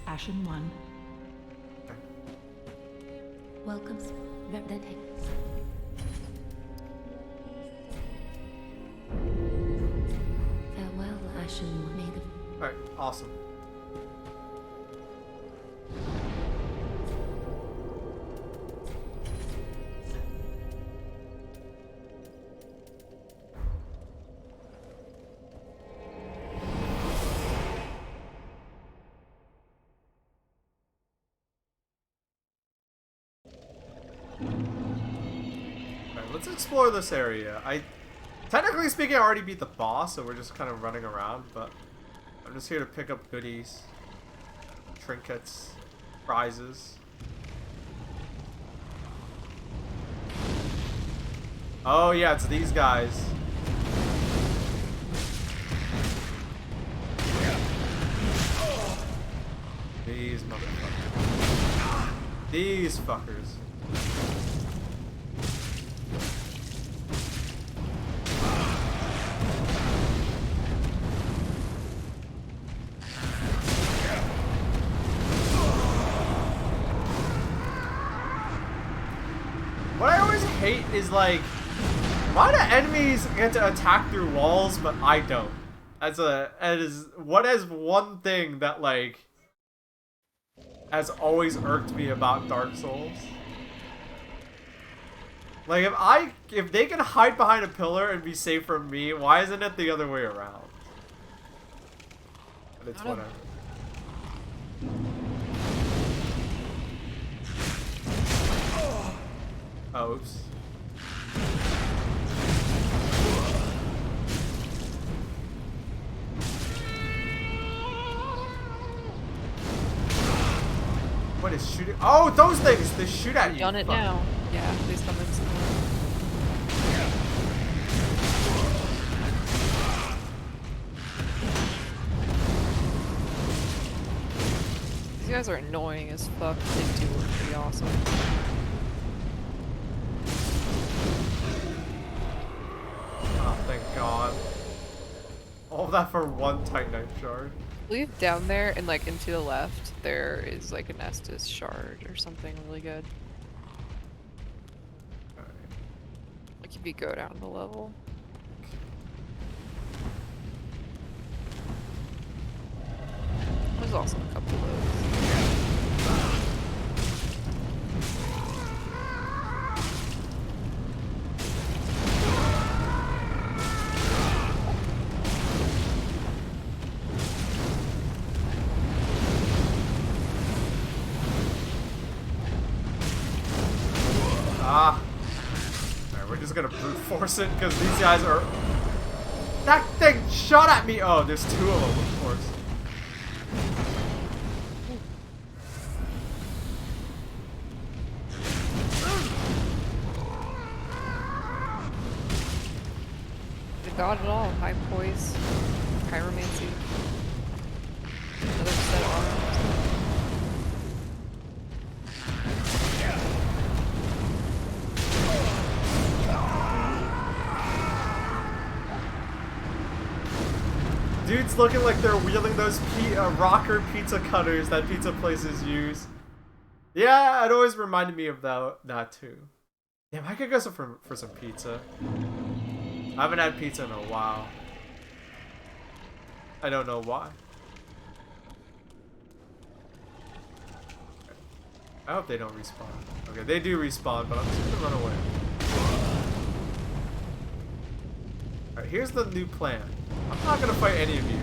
Ashen one. welcome. Very well taken. Farewell, Ashen One. May the alright, awesome. Let's explore this area. Technically speaking, I already beat the boss, so we're just kind of running around, but I'm just here to pick up goodies, trinkets, prizes. Oh yeah, it's these guys. These motherfuckers. These fuckers. What I always hate is like, why do enemies get to attack through walls, but I don't? as what is one thing that like has always irked me about Dark Souls? Like if they can hide behind a pillar and be safe from me, why isn't it the other way around? But it's whatever. Oh, oops. What is shooting? Oh, those things! They shoot at you. Done it now. Yeah, they summoned someone. These guys are annoying as fuck. They do look pretty awesome. Oh, thank God. All that for one Titanite shard. I believe down there and like into the left, there is like an Estus shard or something really good. Alright. Like if you go down the level. There's also a couple of those. Ah. Alright, we're just gonna brute force it because these guys are. That thing shot at me! Oh, there's two of them, of course. They got it all. High poise, pyromancy, another set of arms. Dude's looking like they're wielding those rocker pizza cutters that pizza places use. Yeah, it always reminded me of that too. Damn, I could go for some pizza. I haven't had pizza in a while. I don't know why. I hope they don't respawn. Okay, they do respawn, but I'm just gonna run away. Alright, here's the new plan. I'm not gonna fight any of you.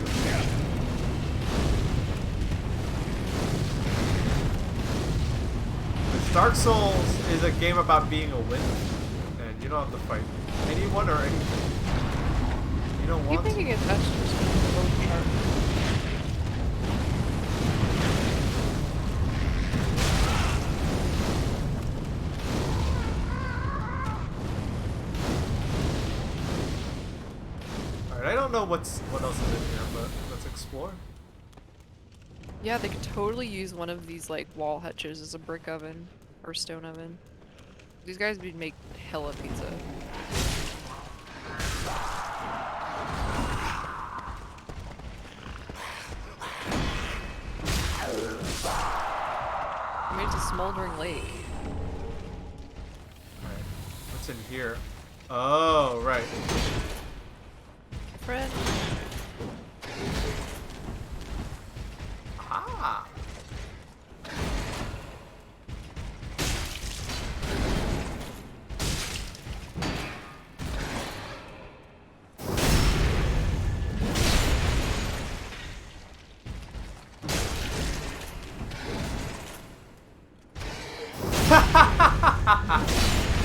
Because Dark Souls is a game about being a winner. And you don't have to fight anyone or anything. You don't want Keep thinking it's Estus both sharp. I don't know what else is in here, but let's explore. Yeah, they could totally use one of these like wall hutches as a brick oven or stone oven. These guys would make hella pizza. I mean, it's a smoldering lake. Alright, what's in here? Oh, right. Friend. Ah.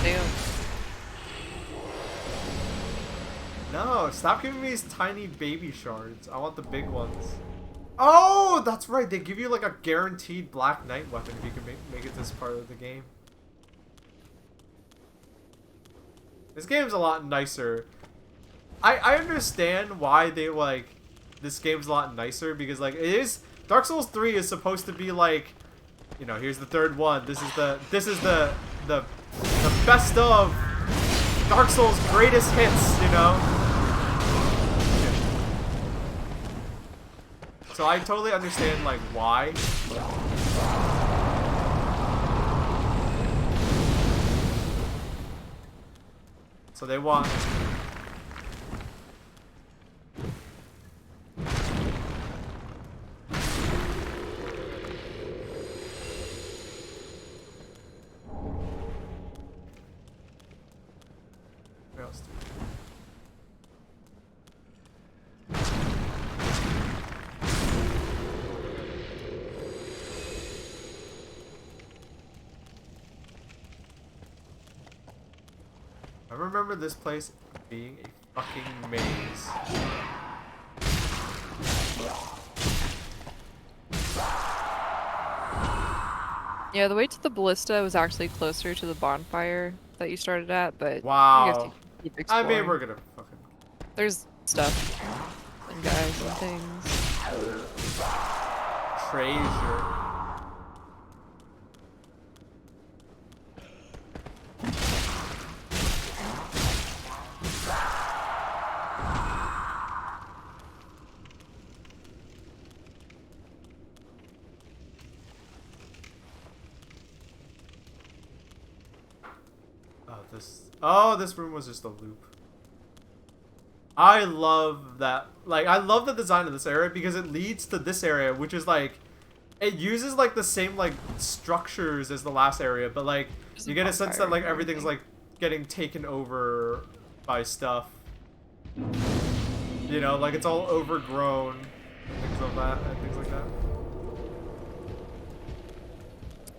Damn. No, stop giving me these tiny baby shards. I want the big ones. Oh, that's right. They give you like a guaranteed Black Knight weapon if you can make it this part of the game. This game's a lot nicer. I understand why they like this game's a lot nicer because like it is Dark Souls 3 is supposed to be like, you know, here's the third one. This is the best of Dark Souls greatest hits, you know? So I totally understand like why. So they want I remember this place being a fucking maze. Yeah, the way to the ballista was actually closer to the bonfire that you started at, but I guess you Wow. can keep I exploring. mean, we're gonna fucking... There's stuff and guys and things. Treasure. This room was just a loop. I love that. Like, I love the design of this area because it leads to this area, which is like, it uses like the same like structures as the last area, but like you get a sense that like everything's like getting taken over by stuff. You know, like it's all overgrown and things like that.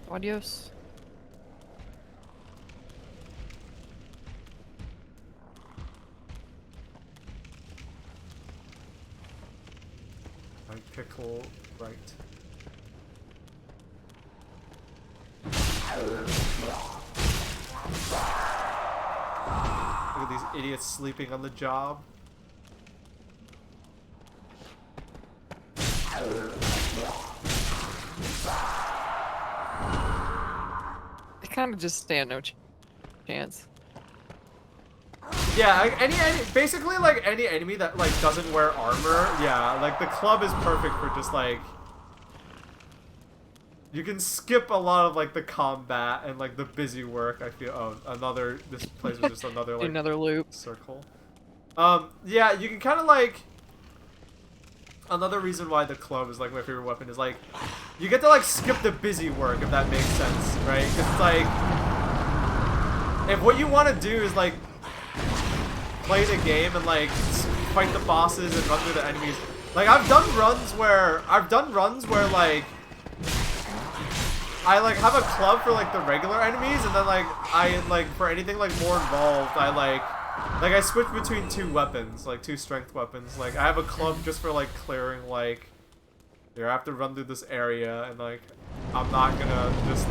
Adios. Right, pickle, right. Look at these idiots sleeping on the job. They kind of just stand no chance. Yeah, basically like any enemy that like doesn't wear armor, yeah, like the club is perfect for just like, you can skip a lot of like the combat and like the busy work. I feel this place was just another like another loop circle. Yeah, you can kind of like, another reason why the club is like my favorite weapon is like, you get to like skip the busy work, if that makes sense, right? Because it's like, if what you want to do is like play the game and like fight the bosses and run through the enemies. Like I've done runs where like I like have a club for like the regular enemies, and then like I like for anything like more involved I switch between two weapons, like two strength weapons. Like I have a club just for like clearing like, here I have to run through this area and like I'm not gonna just,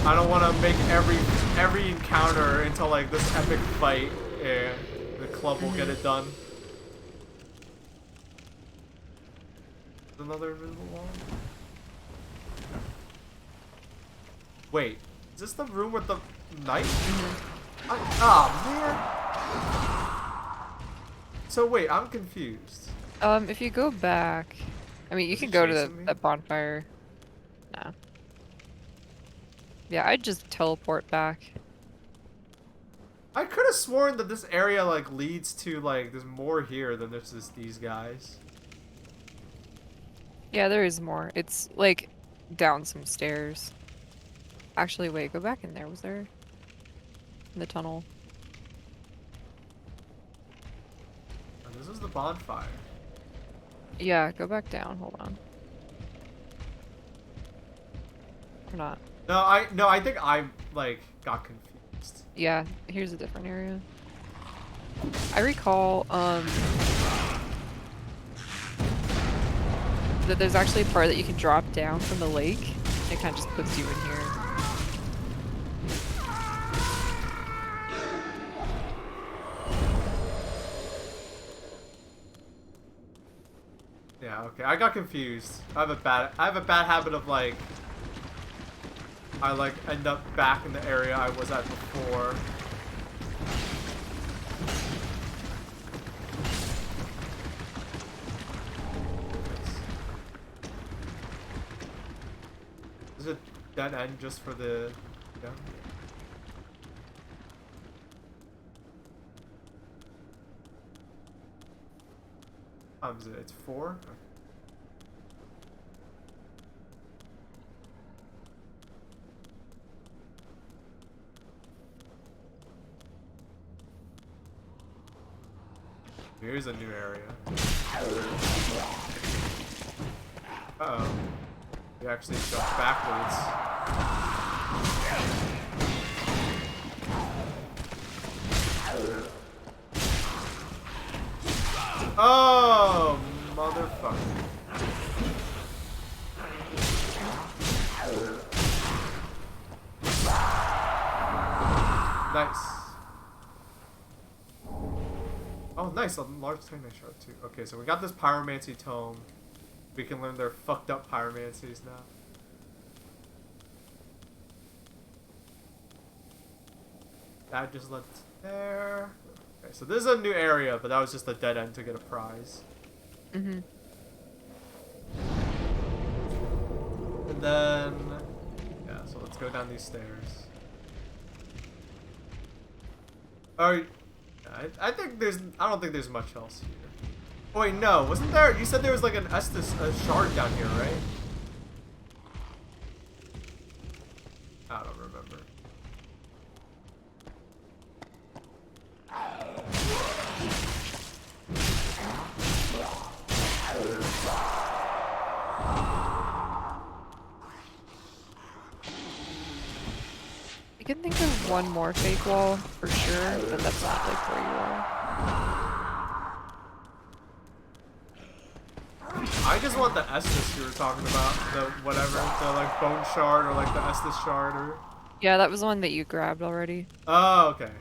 I don't want to make every encounter into like this epic fight. Yeah, the club will get it done. Another invisible wall. Wait, is this the room with the knife? Man. So wait, I'm confused. If you go back, I mean, you can go to that bonfire. No. Yeah, I'd just teleport back. I could have sworn that this area like leads to like there's more here than there's just these guys. Yeah, there is more. It's like down some stairs. Actually, wait, go back in there. Was there in the tunnel? And this is the bonfire. Yeah, go back down. Hold on. Or not. No, I think I like got confused. Yeah, here's a different area. I recall that there's actually a part that you can drop down from the lake. It kind of just puts you in here. Yeah, okay. I got confused. I have a bad habit of like, I like end up back in the area I was at before. Is it dead end just for the, yeah? Is it? It's 4? Here's a new area. Uh-oh. We actually jumped backwards. Oh, motherfucker. Nice. Oh, nice. A large Titanite shard, too. Okay, so we got this pyromancy tome. We can learn their fucked up pyromancies now. That just led there. Okay, so this is a new area, but that was just a dead end to get a prize. Mm-hmm. And then... yeah, so let's go down these stairs. Oh, I think there's... I don't think there's much else here. Oh, wait, no. Wasn't there... You said there was like an Estus shard down here, right? I don't remember. I can think of one more fake wall for sure, but that's not like where you are. I just want the Estus you were talking about. The whatever. The like bone shard or like the Estus shard or... Yeah, that was the one that you grabbed already. Oh, okay.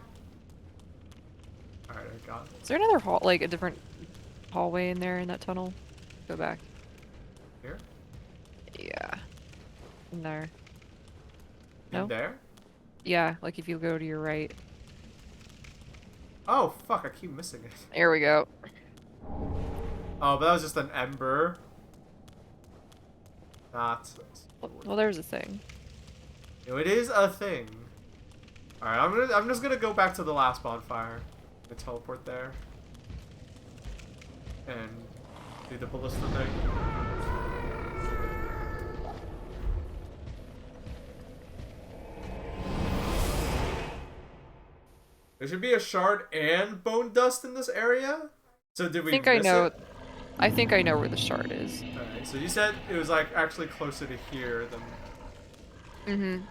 Alright, I got it. Is there another hall, like a different hallway in there in that tunnel? Go back. Here? Yeah. In there. In No? there? Yeah, like if you go to your right. Oh, fuck, I keep missing it. There we go. Oh, but that was just an ember. Not... Well, there's a thing. It is a thing. Alright, I'm just gonna go back to the last bonfire. And teleport there. And do the ballista thing. There should be a shard and bone dust in this area? So did we I think I know. it? I think I know where the shard is. Alright, so you said it was like actually closer to here than... Mm-hmm.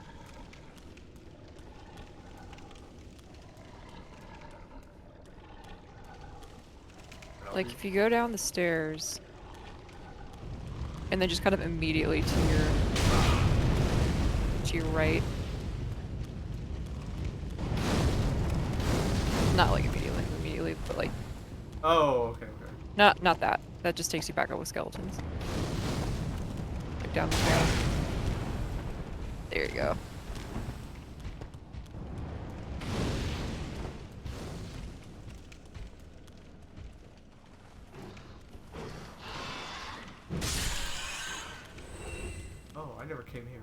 Like if you go down the stairs and then just kind of immediately to your right. Not like immediately, but like Oh, okay. not that. That just takes you back up with skeletons. Like down the stairs. There you go. Oh, I never came here.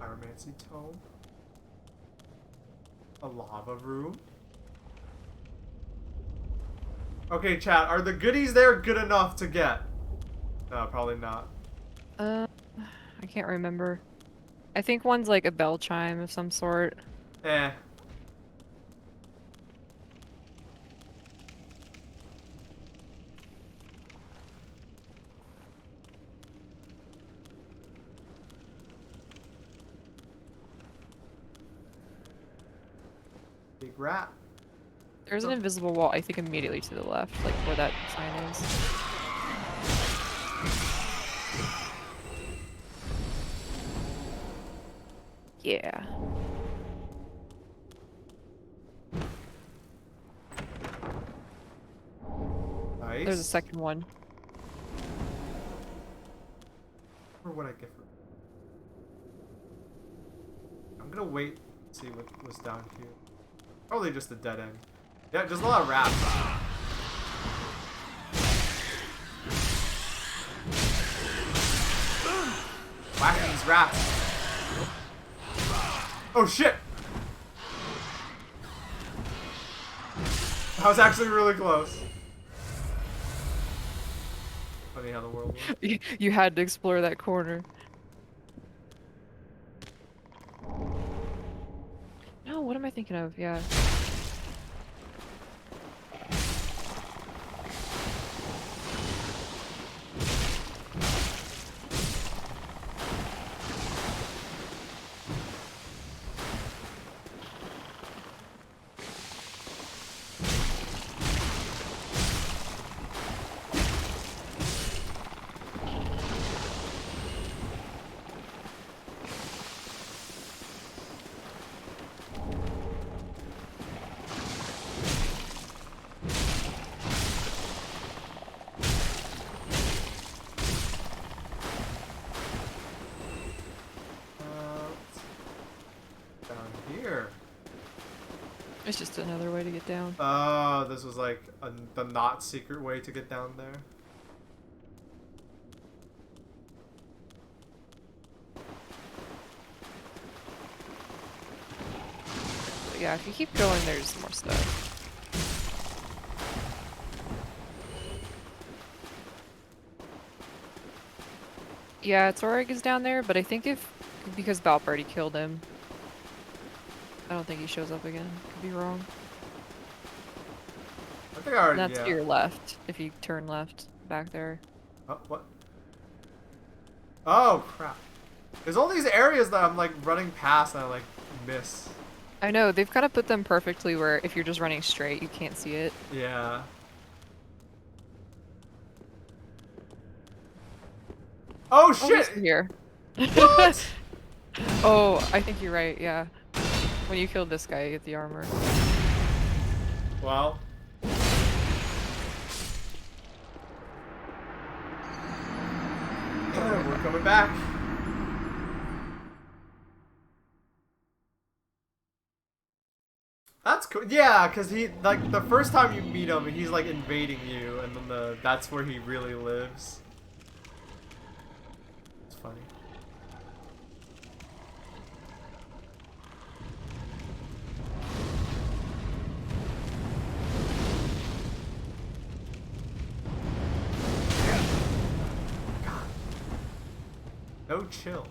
Pyromancy tome. A lava room. Okay, chat, are the goodies there good enough to get? No, probably not. I can't remember. I think one's like a bell chime of some sort. Eh. Big rat. There's an invisible wall, I think, immediately to the left, like where that sign is. Yeah. Nice. There's a second one. Or what I get for... I'm gonna wait and see what was down here. Probably just a dead end. Yeah, just a lot of rats. Whacking these rats. Oh shit! That was actually really close. Funny how the world works. You had to explore that corner. what am I thinking of? Yeah. It's just another way to get down. Oh, this was like the not secret way to get down there. But yeah, if you keep going, there's more stuff. Yeah, Torag is down there, but I think because Baaulp already killed him, I don't think he shows up again. Could be wrong. I think I already. And that's to your left, if you turn left back there. Oh, what? Oh, crap. There's all these areas that I'm like running past and I like miss. I know, they've kind of put them perfectly where if you're just running straight, you can't see it. Yeah. Oh shit! Oh, here. What? Oh, I think you're right, yeah. When you killed this guy, you get the armor. Well. We're coming back. That's cool. Yeah, because he, like, the first time you meet him, he's, like, invading you, and then that's where he really lives. It's funny. God. No chill.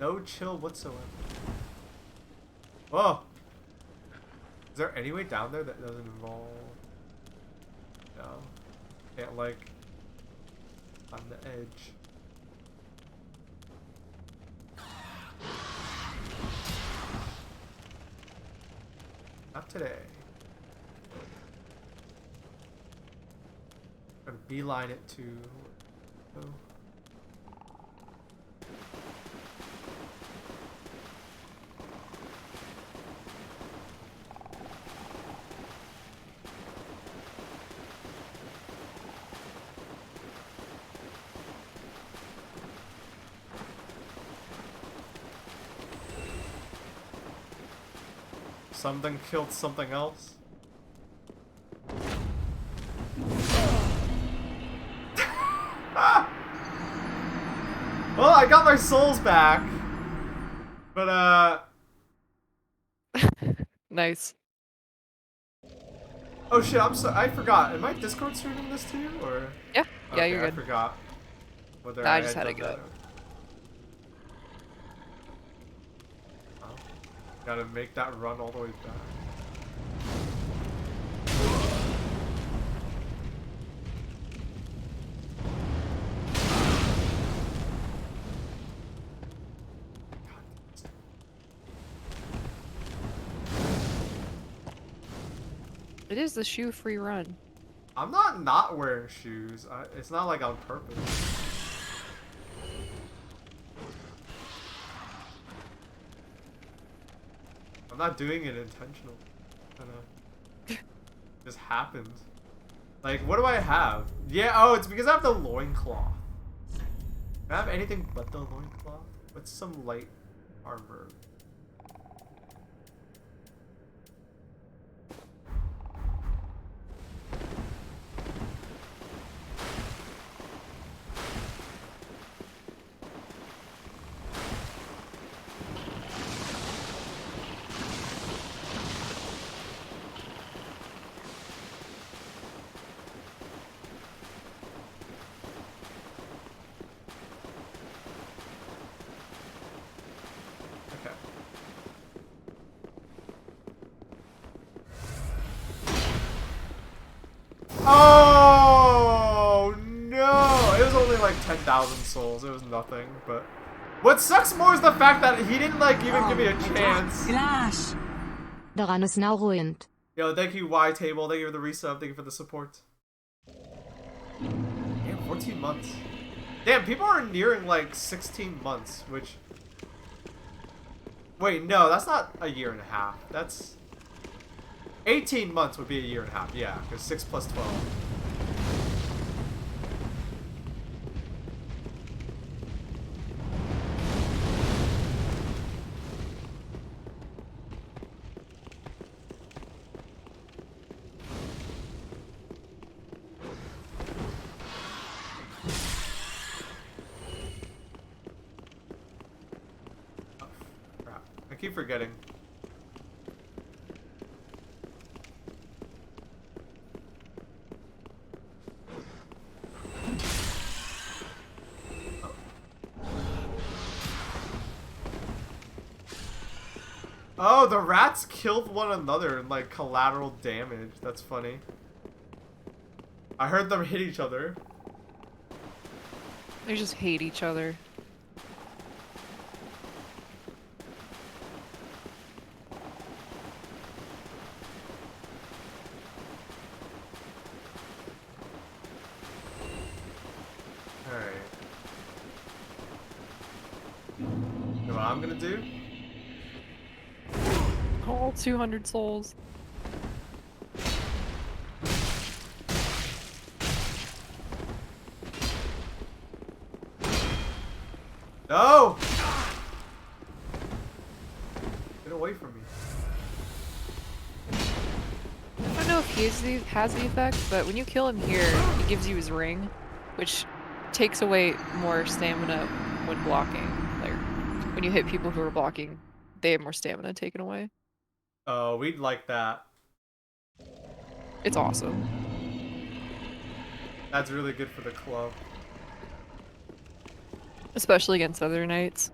No chill whatsoever. Whoa! Is there any way down there that doesn't involve... No. Can't, like... on the edge. Not today. I'm gonna beeline it to... Oh. Something killed something else. Well, I got my souls back. But, Nice. oh shit, I forgot. Am I Discord streaming this to you, or? Yeah, yeah, Okay, you're good. I forgot. Whether Nah, I just had to done go. that. Oh. Gotta make that run all the way back. It is the shoe-free run. I'm not wearing shoes. It's not like on purpose. I'm not doing it intentionally. Kinda just happened. Like, what do I have? Yeah, oh, it's because I have the loincloth. Can I have anything but the loincloth? What's some light armor? 10,000 souls. It was nothing, but... What sucks more is the fact that he didn't, like, even give me a chance. Glash. The run is now ruined. Yo, thank you, Y-Table. Thank you for the resub. Thank you for the support. Damn, 14 months. Damn, people are nearing, like, 16 months, which... Wait, no, that's not a year and a half. That's... 18 months would be a year and a half, yeah, because 6 plus 12. I keep forgetting. Oh, the rats killed one another in, like, collateral damage. That's funny. I heard them hit each other. They just hate each other. Alright. You know what I'm gonna do? All 200 souls. No! Get away from me. I don't know if he has the effect, but when you kill him here, he gives you his ring, which takes away more stamina when blocking. Like, when you hit people who are blocking, they have more stamina taken away. Oh, we'd like that. It's awesome. That's really good for the club. Especially against other knights.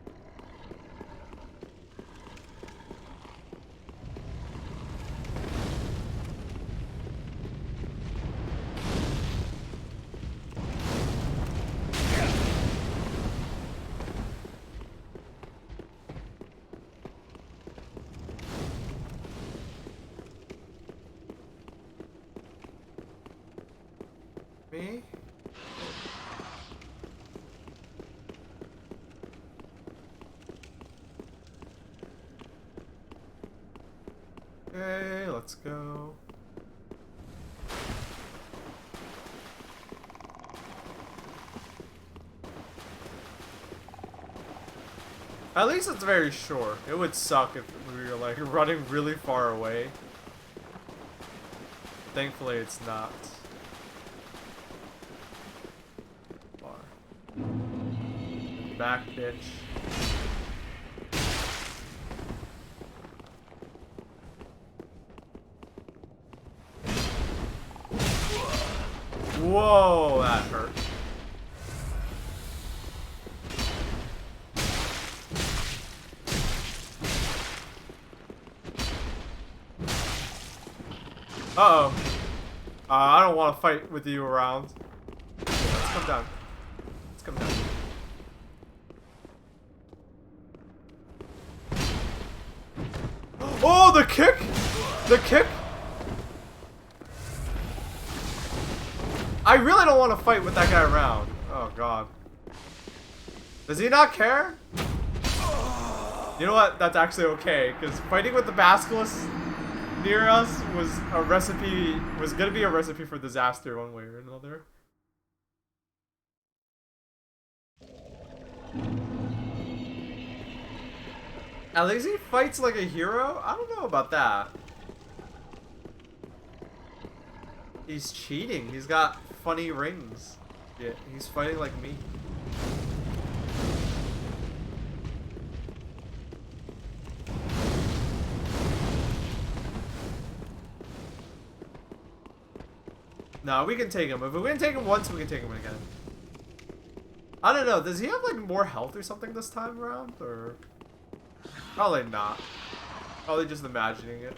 Me? Okay, let's go. At least it's very short. It would suck if we were like running really far away. Thankfully it's not. Far. Back, bitch. Whoa, that hurt. Uh-oh. I don't want to fight with you around. Let's come down. Let's come down. Oh, the kick! The kick! I really don't want to fight with that guy around. Oh, God. Does he not care? You know what? That's actually okay, because fighting with the Basilisk near us was a recipe, was gonna be a recipe for disaster one way or another. At least he fights like a hero? I don't know about that. He's cheating. He's got funny rings. Yeah, he's fighting like me. No, we can take him. If we can take him once, we can take him again. I don't know. Does he have like more health or something this time around? Or probably not. Probably just imagining it.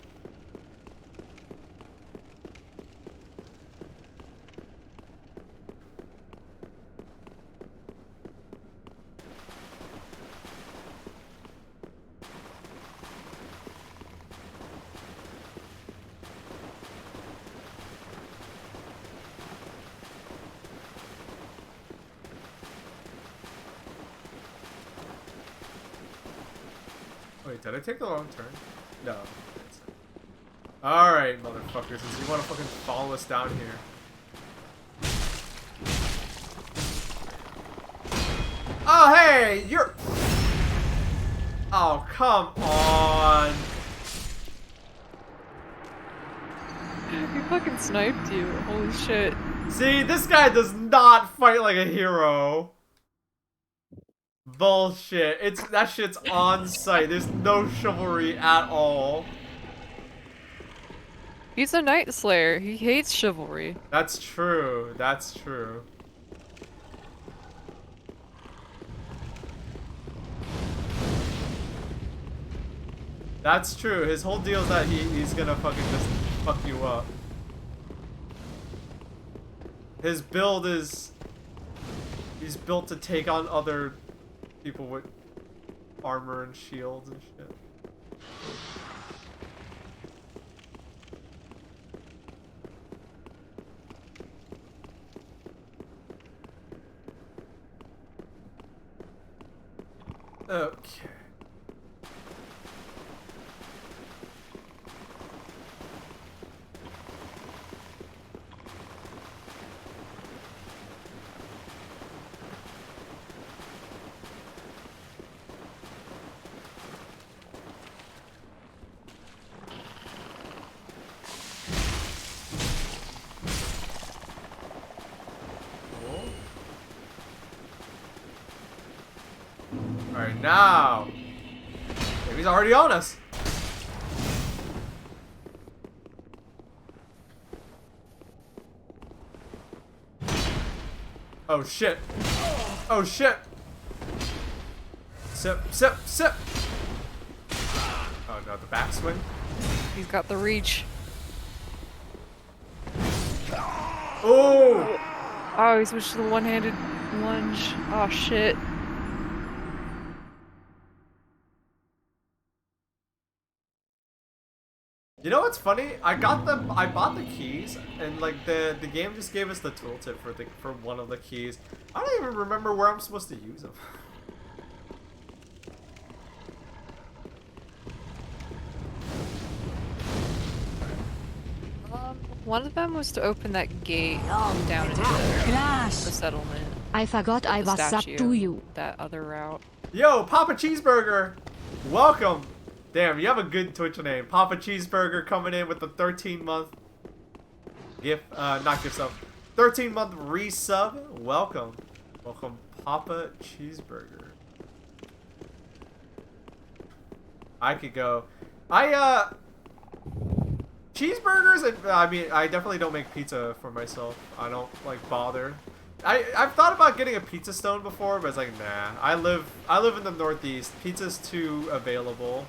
Wait, did I take the wrong turn? No. Alright, motherfuckers, since you want to fucking follow us down here. Oh, hey! You're... Oh, come on! He fucking sniped you. Holy shit. See, this guy does not fight like a hero. Bullshit. That shit's on site. There's no chivalry at all. He's a Night Slayer. He hates chivalry. That's true. That's true. That's true. His whole deal is that he's gonna fucking just fuck you up. His build is... He's built to take on other people with armor and shields and shit. Okay. Alright, now! Maybe he's already on us! Oh shit! Oh shit! Sip, sip, sip! Oh no, the backswing? He's got the reach. Oh! Oh, he switched to the one-handed lunge. Oh shit. You know what's funny? I bought the keys, and like the game just gave us the tooltip for one of the keys. I don't even remember where I'm supposed to use them. One of them was to open that gate down into the Glass. settlement. I forgot I The was up statue, to you. That other route. Yo, Papa Cheeseburger! Welcome! Damn, you have a good Twitch name. Papa Cheeseburger coming in with the 13-month gift, not gift sub, 13-month resub. Welcome. Welcome, Papa Cheeseburger. I could go. Cheeseburgers, and I mean, I definitely don't make pizza for myself. I don't, like, bother. I've thought about getting a pizza stone before, but it's like, nah. I live in the Northeast. Pizza's too available.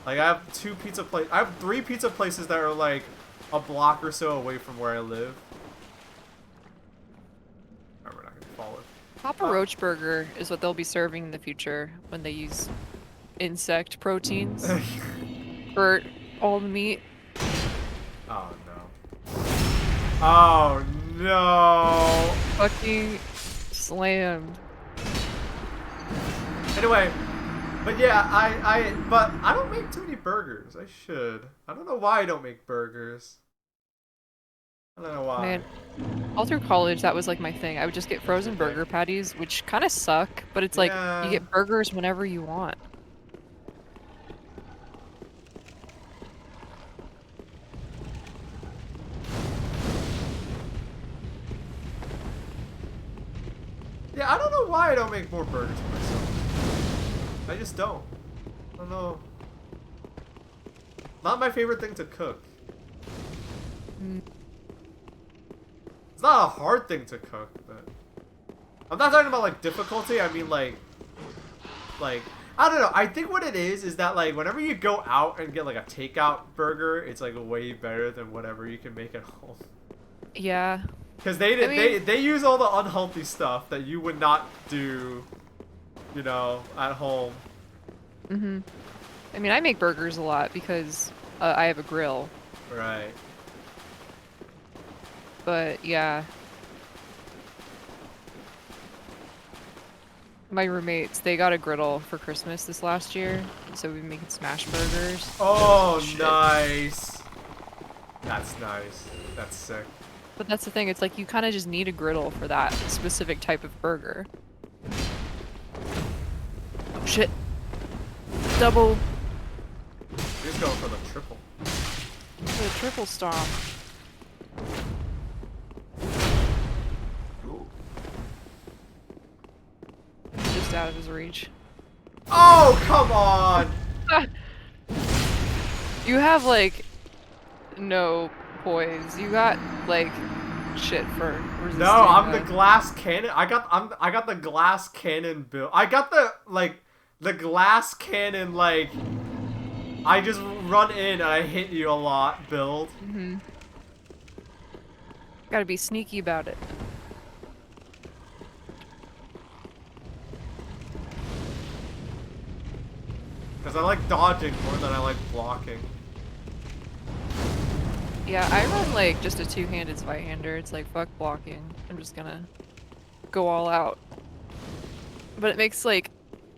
Like, I have 3 pizza places that are, like, a block or so away from where I live. Alright, we're not gonna follow it. Papa Roach Burger is what they'll be serving in the future when they use insect proteins for all the meat. Oh, no. Oh, no! Fucking slammed. Anyway, but yeah, but I don't make too many burgers. I should. I don't know why I don't make burgers. I don't know why. Man, all through college, that was like my thing. I would just get frozen burger patties, which kind of suck, but it's like Yeah. you get burgers whenever you want. Yeah, I don't know why I don't make more burgers for myself. I just don't. I don't know. Not my favorite thing to cook. It's not a hard thing to cook, but I'm not talking about like difficulty. I mean like I don't know. I think what it is that like whenever you go out and get like a takeout burger, it's like way better than whatever you can make at home. Yeah. Because they use all the unhealthy stuff that you would not do, you know, at home. Mhm. I mean, I make burgers a lot because I have a grill. Right. But yeah. My roommates, they got a griddle for Christmas this last year, so we've been making smash burgers. Oh, Shit. nice. That's nice. That's sick. But that's the thing, it's like you kind of just need a griddle for that specific type of burger. Oh shit. Double. He's going for the triple. The triple stomp. Just out of his reach. Oh, come on! You have like no poise. You got like shit for resisting. No, I'm the glass cannon. I got the glass cannon build. I got the glass cannon like I just run in and I hit you a lot build. Mm-hmm. Gotta be sneaky about it. Because I like dodging more than I like blocking. Yeah, I run like just a two-handed Zweihander. It's like fuck blocking. I'm just gonna go all out. But it makes like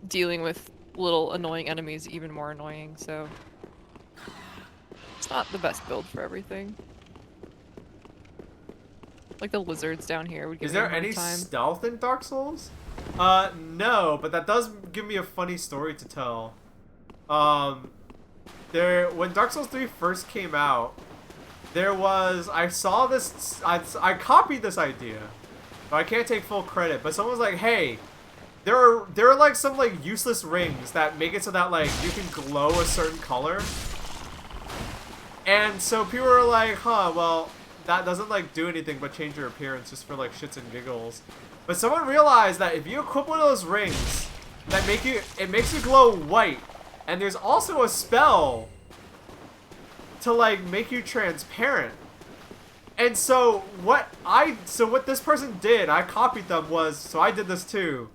dealing with little annoying enemies even more annoying, so it's not the best build for everything. Like the lizards down here would give Is me a there hard any time. stealth in Dark Souls? No, but that does give me a funny story to tell. When Dark Souls 3 first came out, I saw this, I copied this idea, but I can't take full credit, but someone was like, hey, there are like some like useless rings that make it so that like you can glow a certain color. And so people were like, huh, well, that doesn't like do anything but change your appearance just for like shits and giggles. But someone realized that if you equip one of those rings that it makes you glow white, and there's also a spell to like make you transparent. And so what this person did, I copied them, was, so I did this too.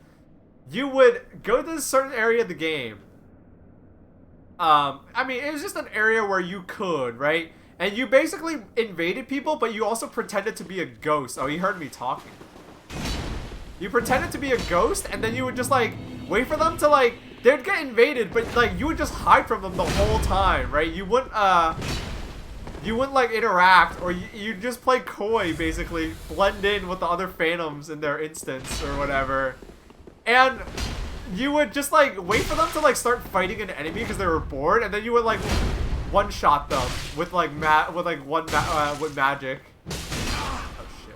You would go to this certain area of the game. I mean, it was just an area where you could, right? And you basically invaded people, but you also pretended to be a ghost. Oh, he heard me talking. You pretended to be a ghost, and then you would just like wait for them to like, they'd get invaded, but like you would just hide from them the whole time, right? You wouldn't like interact, or you just play coy, basically blend in with the other phantoms in their instance or whatever. And you would just like wait for them to like start fighting an enemy because they were bored, and then you would like one-shot them with like with magic. Oh shit.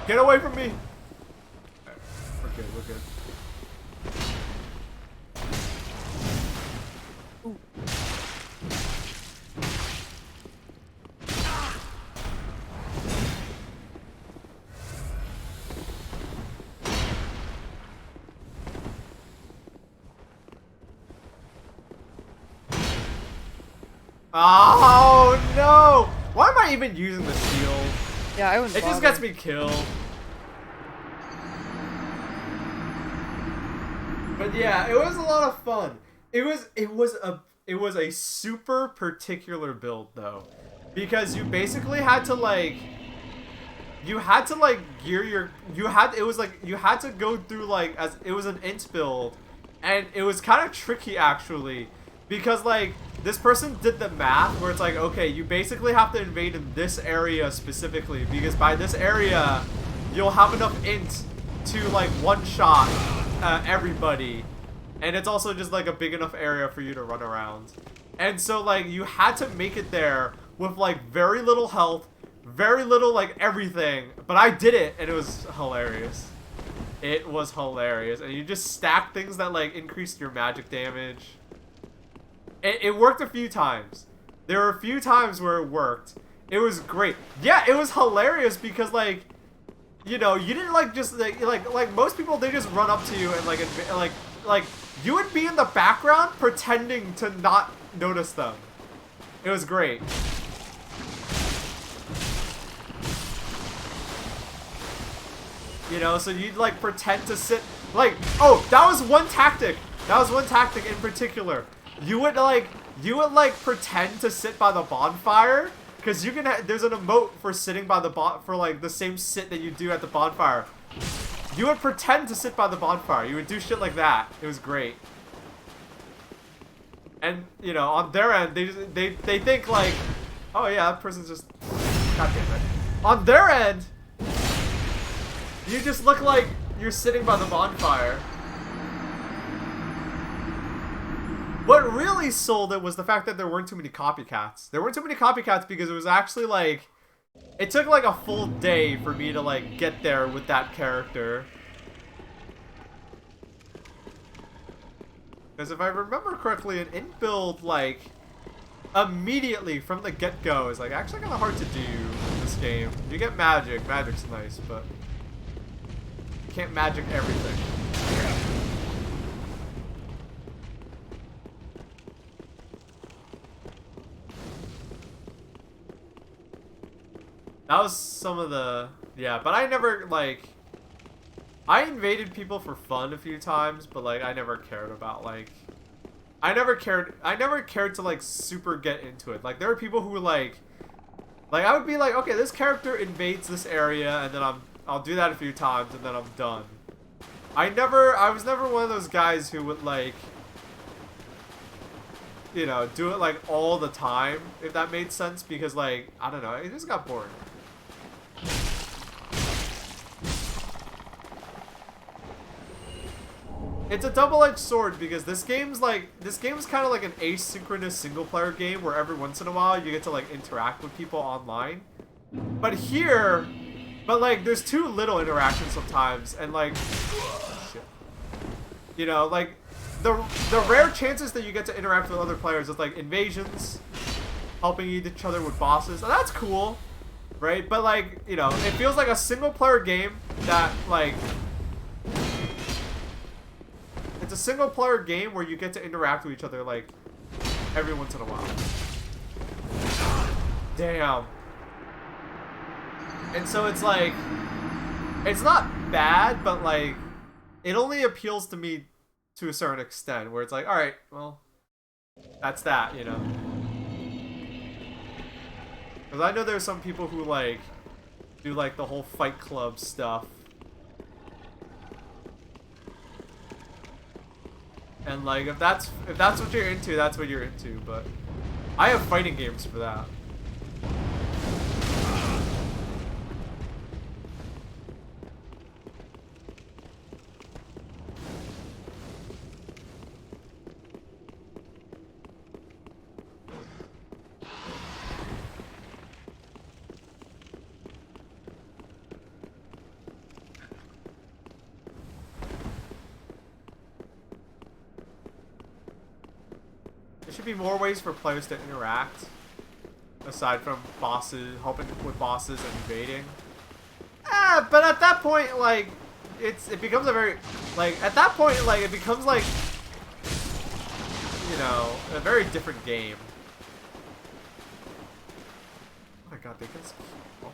Get away from me! We're good, we're good. Oh no! Why am I even using the shield? Yeah, I wouldn't It just bother. gets me killed. But yeah, it was a lot of fun. It was a super particular build though, because you basically had to like gear your you had to go through like, as it was an int build, and it was kind of tricky actually, because like this person did the math where it's like, okay, you basically have to invade in this area specifically, because by this area you'll have enough int to like one-shot everybody, and it's also just like a big enough area for you to run around. And so like you had to make it there with like very little health, very little like everything, but I did it and it was hilarious. It was hilarious. And you just stack things that like increased your magic damage. It worked a few times. There were a few times where it worked. It was great. Yeah, it was hilarious because like, you know, you didn't like just like most people, they just run up to you and like you would be in the background pretending to not notice them. It was great. You know, so you'd like pretend to sit Like, oh, that was one tactic. That was one tactic in particular. You would like pretend to sit by the bonfire, because you can. There's an emote for sitting by the for like the same sit that you do at the bonfire. You would pretend to sit by the bonfire. You would do shit like that. It was great. And you know, on their end, they think like, oh yeah, that person's just. God damn it. On their end, you just look like you're sitting by the bonfire. What really sold it was the fact that there weren't too many copycats. There weren't too many copycats because it was actually like, it took like a full day for me to like get there with that character. Because if I remember correctly, an in-build like immediately from the get-go is like actually kind of hard to do in this game. You get magic. Magic's nice, but you can't magic everything. That was some of the... Yeah, but I never, like... I invaded people for fun a few times, but, like, I never cared about, like... I never cared to, like, super get into it. Like, there were people who were, like... Like, I would be like, okay, this character invades this area, and then I'll do that a few times, and then I'm done. I was never one of those guys who would, like... You know, do it, like, all the time, if that made sense, because, like, I don't know, it just got boring. It's a double-edged sword because this game's kind of like an asynchronous single-player game where every once in a while you get to like interact with people online. But like there's too little interaction sometimes, and like, shit. You know, like the rare chances that you get to interact with other players is like invasions, helping each other with bosses, and that's cool, right? But like, you know, it feels like a single-player game that like. It's a single-player game where you get to interact with each other, like, every once in a while. Damn. And so it's like, it's not bad, but like, it only appeals to me to a certain extent, where it's like, alright, well, that's that, you know? Because I know there's some people who, like, do, like, the whole Fight Club stuff. And like, if that's what you're into, that's what you're into. But I have fighting games for that. There should be more ways for players to interact, aside from bosses, helping with bosses and invading. But at that point, like, it becomes a very, like, at that point, like, it becomes like, you know, a very different game. Oh my god, they can. Oh.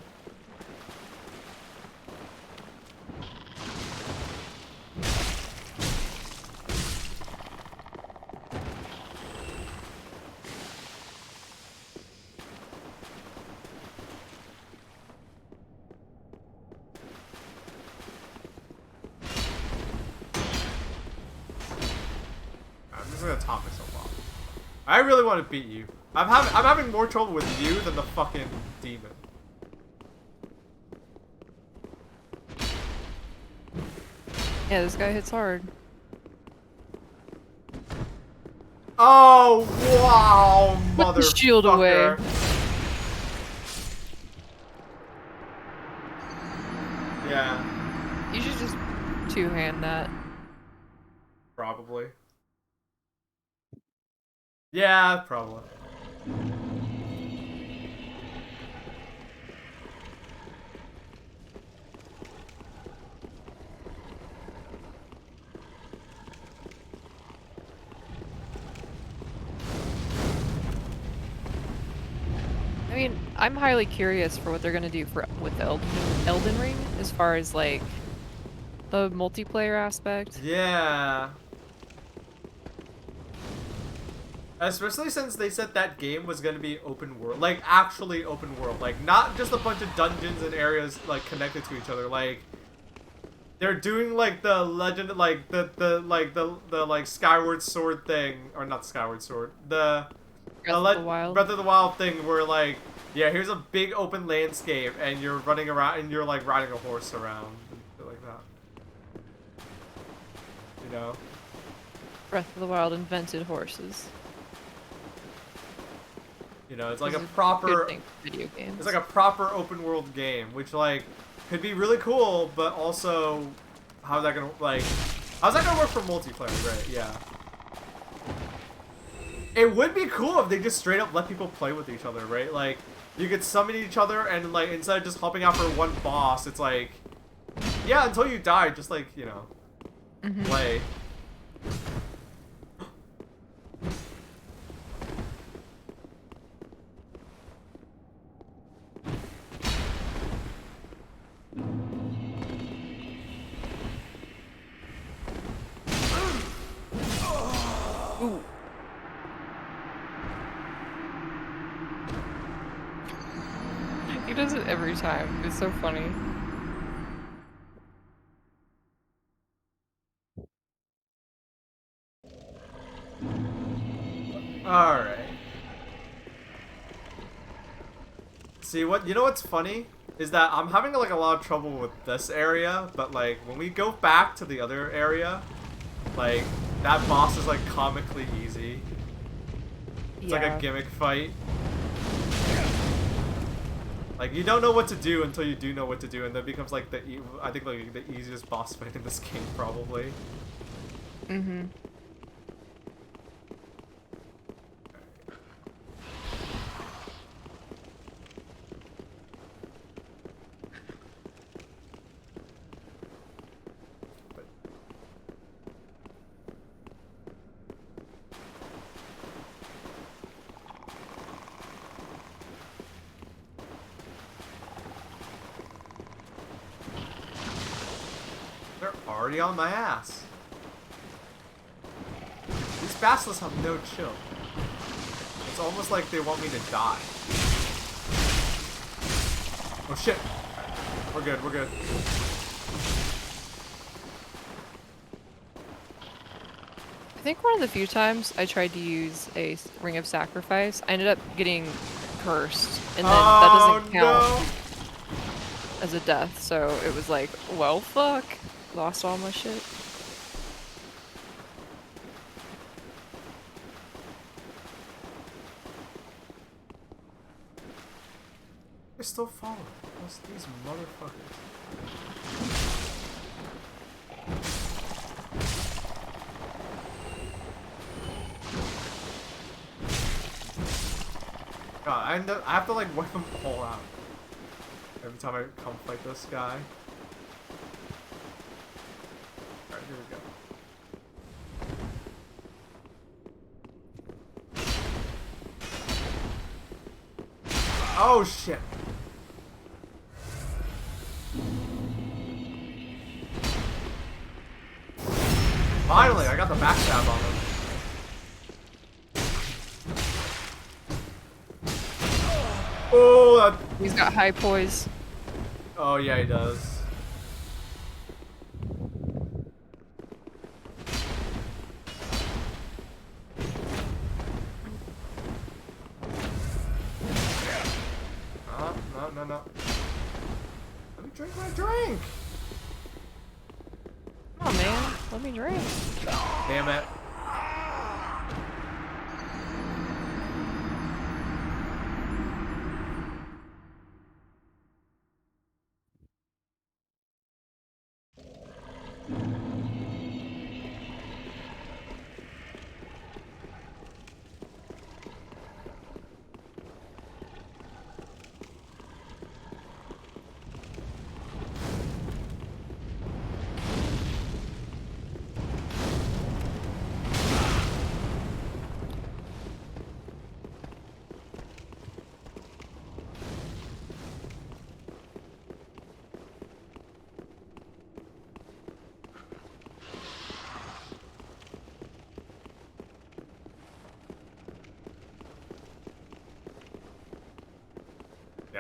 Gonna top myself off. I really want to beat you. I'm having more trouble with you than the fucking demon. Yeah, this guy hits hard. Oh wow, Put the shield away. Yeah. You should just two-hand that. Probably. Yeah, probably. I mean, I'm highly curious for what they're gonna do with Elden Ring, as far as like the multiplayer aspect. Yeah. Especially since they said that game was gonna be open world, like actually open world, like not just a bunch of dungeons and areas like connected to each other. Like they're doing like the legend, like the like Skyward Sword thing, or not Skyward Sword, Breath of the Wild. Breath of the Wild thing, where like yeah, here's a big open landscape and you're running around and you're like riding a horse around and shit like that. You know. Breath of the Wild invented horses. You know, it's like This a is proper good thing for video games. It's like a proper open world game, which like could be really cool, but also how's that gonna work for multiplayer, right? Yeah. It would be cool if they just straight up let people play with each other, right? Like you could summon each other and like instead of just hopping out for one boss, it's like yeah, until you die, just like, you know, play. Ooh. He does it every time. It's so funny. Alright. See, you know what's funny? Is that I'm having like a lot of trouble with this area, but like when we go back to the other area, like that boss is like comically easy. It's like a gimmick fight. Like you don't know what to do until you do know what to do, and then it becomes like I think like the easiest boss fight in this game probably. Mm-hmm. They're already on my ass. These bastards have no chill. It's almost like they want me to die. Oh shit. We're good, we're good. I think one of the few times I tried to use a Ring of Sacrifice, I ended up getting cursed, and then that doesn't count as a death, so it was like, well, fuck. Lost all my shit. They're still following. What's these motherfuckers? God, I have to like wipe them all out every time I come fight this guy. Alright, here we go. Oh shit! Finally, I got the backstab on him. Oh, He's got high poise. Oh yeah, he does. No. Let me drink my drink. Come on, man. Let me drink. Damn it.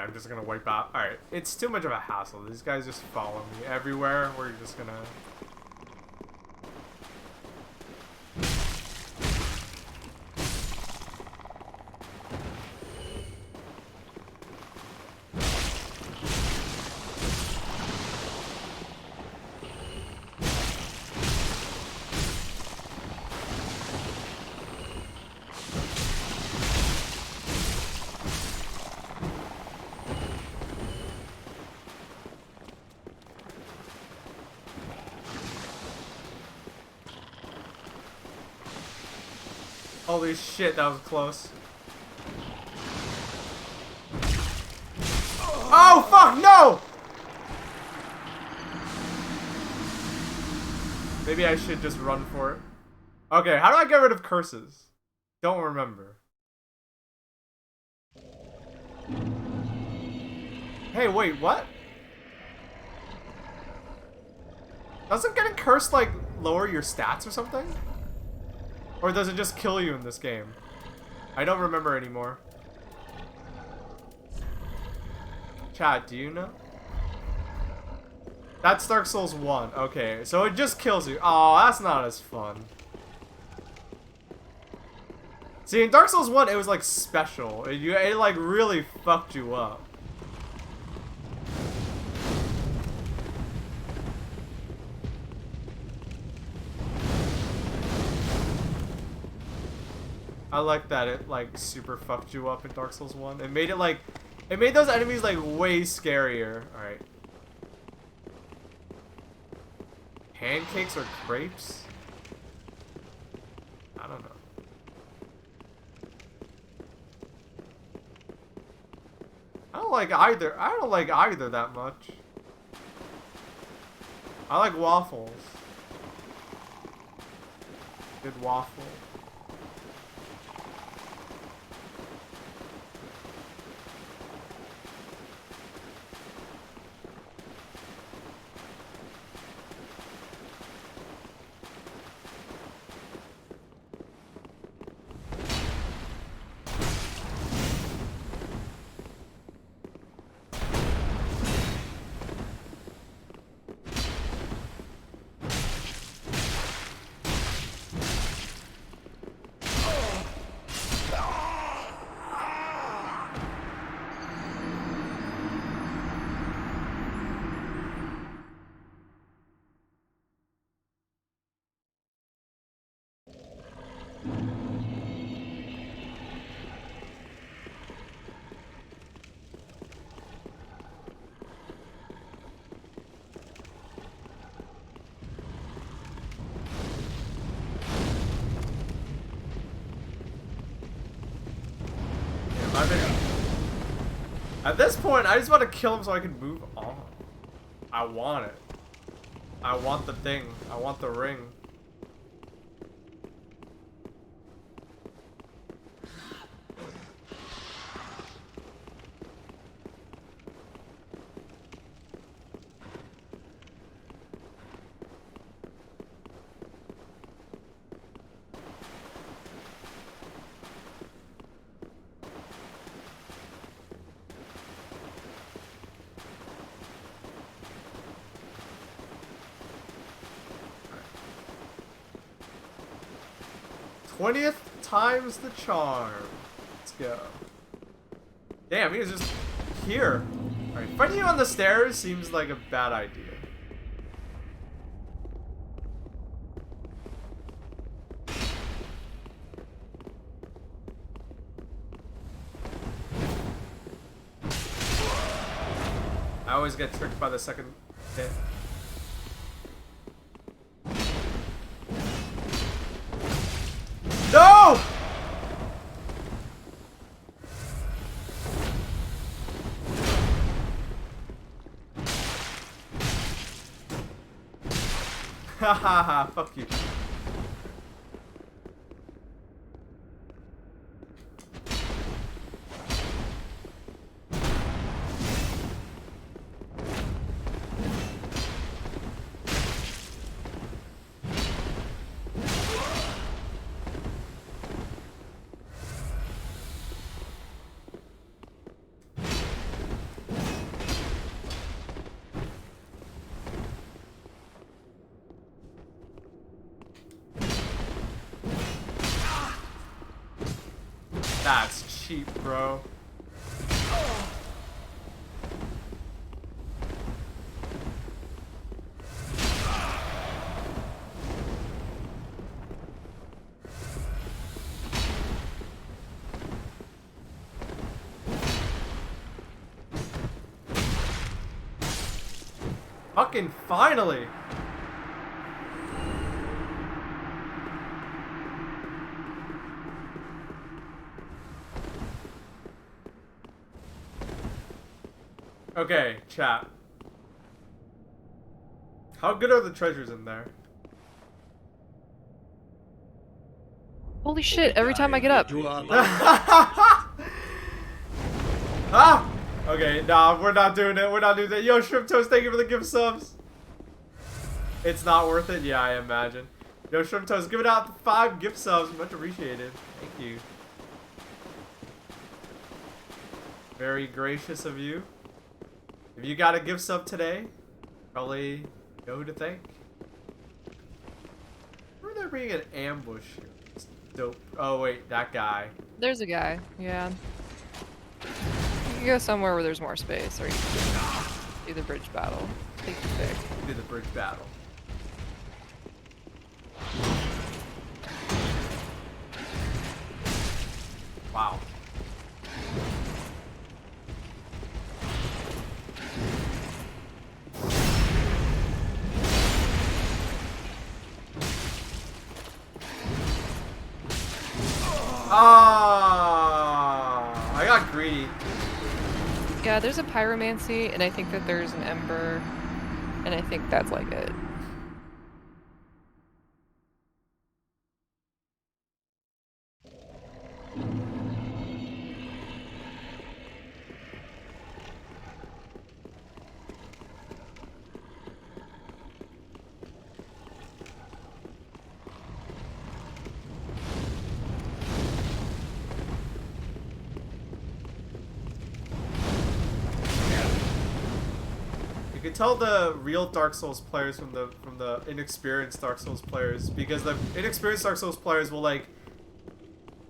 I'm just gonna wipe out. Alright, it's too much of a hassle. These guys just follow me everywhere. We're just gonna... Holy shit, that was close. Oh, fuck, no! Maybe I should just run for it. Okay, how do I get rid of curses? Don't remember. Hey, wait, what? Doesn't getting cursed, like, lower your stats or something? Or does it just kill you in this game? I don't remember anymore. Chat, do you know? That's Dark Souls 1. Okay, so it just kills you. Oh, that's not as fun. See, in Dark Souls 1, it was like special. It like really fucked you up. I like that it like super fucked you up in Dark Souls 1. It made it like, it made those enemies like way scarier. Alright. Pancakes or crepes? I don't know. I don't like either. I don't like either that much. I like waffles. Good waffle. At this point, I just want to kill him so I can move on. I want it. I want the thing. I want the ring. '20th times the charm. Let's go. Damn, he was just here. Alright, fighting you on the stairs seems like a bad idea. I always get tricked by the second hit. No! Hahaha, fuck you. That's cheap, bro. Fucking finally! Okay, chat. How good are the treasures in there? Holy shit, every time I get up. Ah! Okay, nah, we're not doing it. We're not doing it. Yo, Shrimp Toast, thank you for the gift subs. It's not worth it? Yeah, I imagine. Yo, Shrimp Toast, give it out to 5 gift subs. Much appreciated. Thank you. Very gracious of you. If you got a gift sub today, probably know who to thank. Where there being an ambush here? It's dope. Oh, wait, that guy. There's a guy, yeah. You can go somewhere where there's more space, or you can do the bridge battle. Take your pick. Do the bridge battle. Wow. Ah, I got greedy. Yeah, there's a pyromancy, and I think that there's an ember, and I think that's like it. You can tell the real Dark Souls players from the inexperienced Dark Souls players, because the inexperienced Dark Souls players will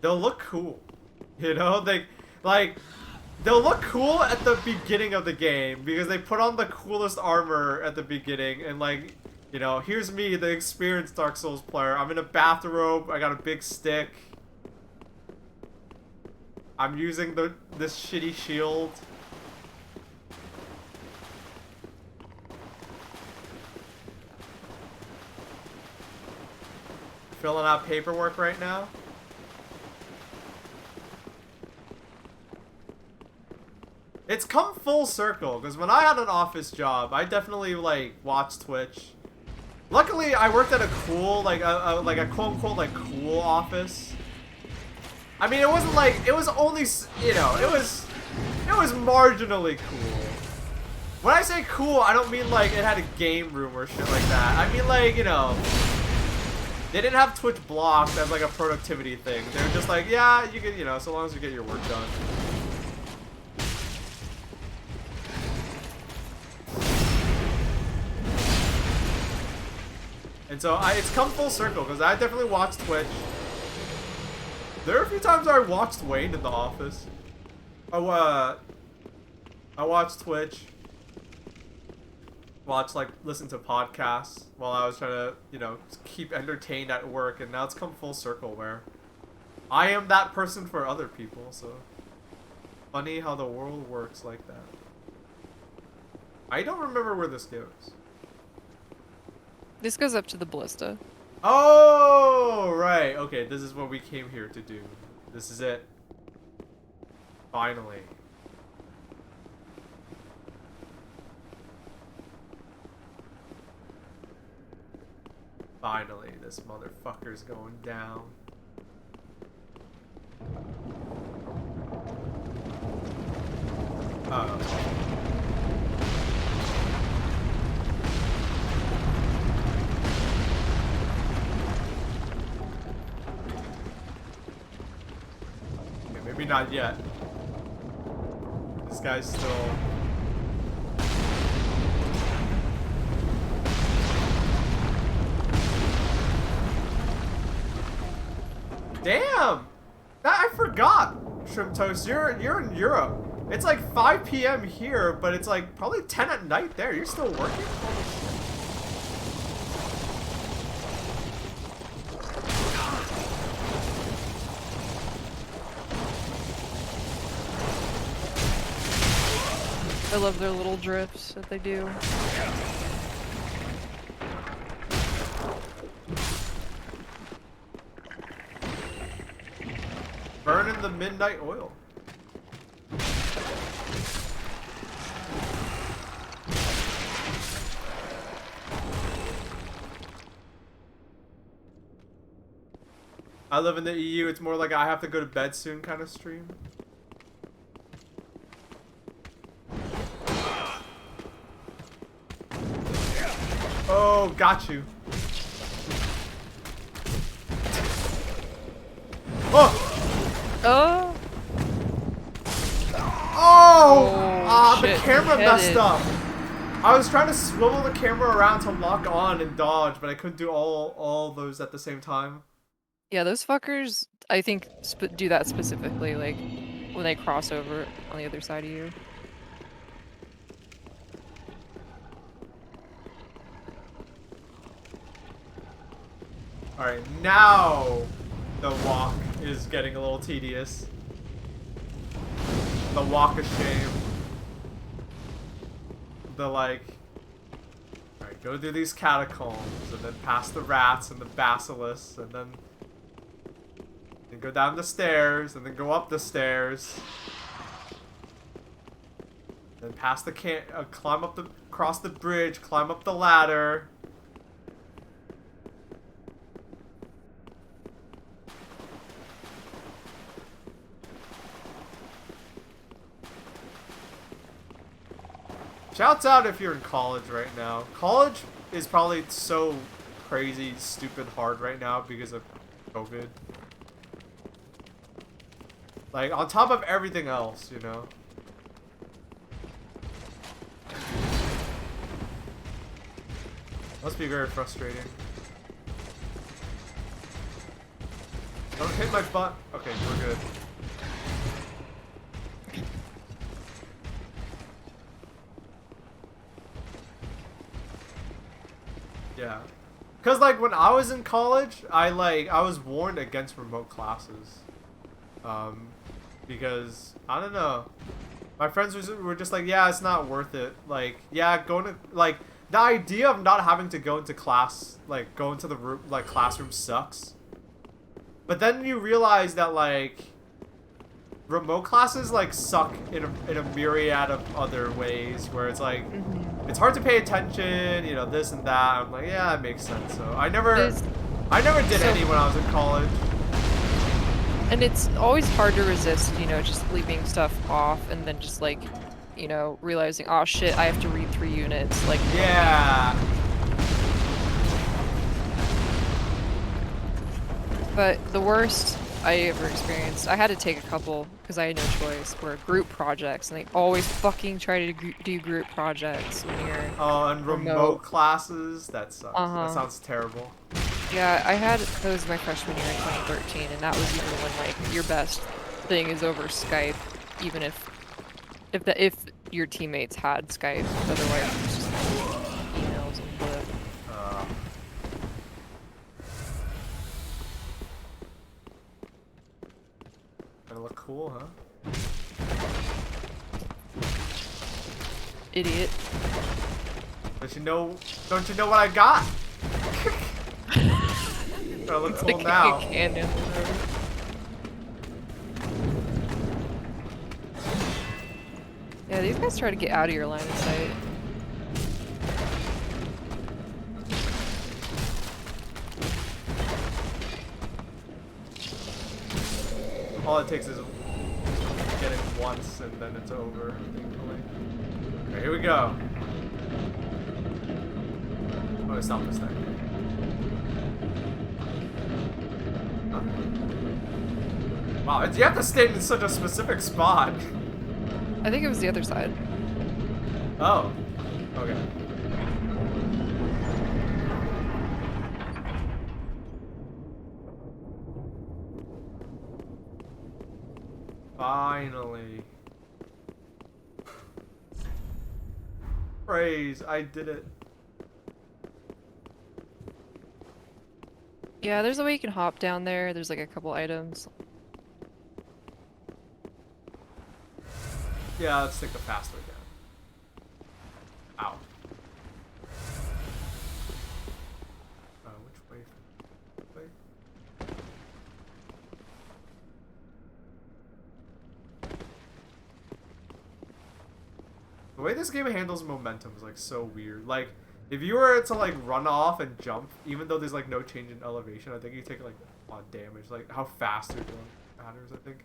they'll look cool, you know, they'll look cool at the beginning of the game because they put on the coolest armor at the beginning, and you know, here's me, the experienced Dark Souls player. I'm in a bathrobe. I got a big stick. I'm using this shitty shield. Filling out paperwork right now. It's come full circle, because when I had an office job, I definitely watched Twitch. Luckily, I worked at a cool, like a quote-unquote cool office. I mean, it wasn't it was only, you know, it was marginally cool. When I say cool, I don't mean it had a game room or shit like that. I mean you know, they didn't have Twitch blocked as a productivity thing. They were just yeah, you can, you know, so long as you get your work done. And so it's come full circle, because I definitely watched Twitch. There are a few times I watched Wayne in the office. I watched Twitch. Listen to podcasts while I was trying to, you know, keep entertained at work, and now it's come full circle where I am that person for other people, so funny how the world works like that. I don't remember where this goes. This goes up to the ballista. Oh, right. Okay, this is what we came here to do. This is it. Finally. Finally, this motherfucker's going down. Uh-oh. Maybe not yet. This guy's still... Damn! I forgot! Shrimp Toast, you're in Europe. It's like 5 p.m. here, but it's like probably 10 at night there. You're still working? Holy shit. I love their little drifts that they do. Burning the midnight oil. I live in the EU, it's more like I have to go to bed soon kind of stream. Oh, got you. Oh! Oh! Oh! The shit, camera he messed headed. up. I was trying to swivel the camera around to lock on and dodge, but I couldn't do all those at the same time. Yeah, those fuckers, I think, do that specifically, like, when they cross over on the other side of you. Alright, now the walk is getting a little tedious. The walk of shame. The like... Alright, go through these catacombs, and then past the rats and the basilisks, and then go down the stairs, and then go up the stairs. Then past the climb up the... cross the bridge, climb up the ladder. Shouts out if you're in college right now. College is probably so crazy, stupid hard right now because of COVID. Like, on top of everything else, you know? Must be very frustrating. Don't hit my butt. Okay, we're good. Yeah. Cause like when I was in college, I was warned against remote classes. Because I don't know. My friends were just like, yeah, it's not worth it. Like, yeah, going to like the idea of not having to go into class, like go into the room, like classroom sucks. But then you realize that like remote classes like suck in a myriad of other ways where it's like it's hard to pay attention, you know, this and that. I'm like, yeah, that makes sense. So I never did any when I was in college. And it's always hard to resist, you know, just leaving stuff off and then just like, you know, realizing, oh shit, I have to read 3 units. Like, yeah. But the worst I ever experienced, I had to take a couple because I had no choice, were group projects, and they always fucking try to do group projects when you're and remote classes, that sucks. That sounds terrible. Yeah, I had those my freshman year in 2013, and that was even when like your best thing is over Skype, even if your teammates had Skype. Otherwise, it's just emails and blip. Gonna look cool, huh? Idiot. Don't you know what I got? I look cool now. Cannon. Yeah, these guys try to get out of your line of sight. All it takes is get it once and then it's over, thankfully. Okay, here we go. I'm gonna stop this thing. Huh? Wow, you have to stay in such a specific spot. I think it was the other side. Oh. Okay. Finally. Praise, I did it. Yeah, there's a way you can hop down there. There's like a couple items. Yeah, let's take the fast way down. Ow. Which way? Which way? The way this game handles momentum is like so weird. Like, if you were to like run off and jump, even though there's like no change in elevation, I think you take like a lot of damage. Like how fast you're going matters, I think.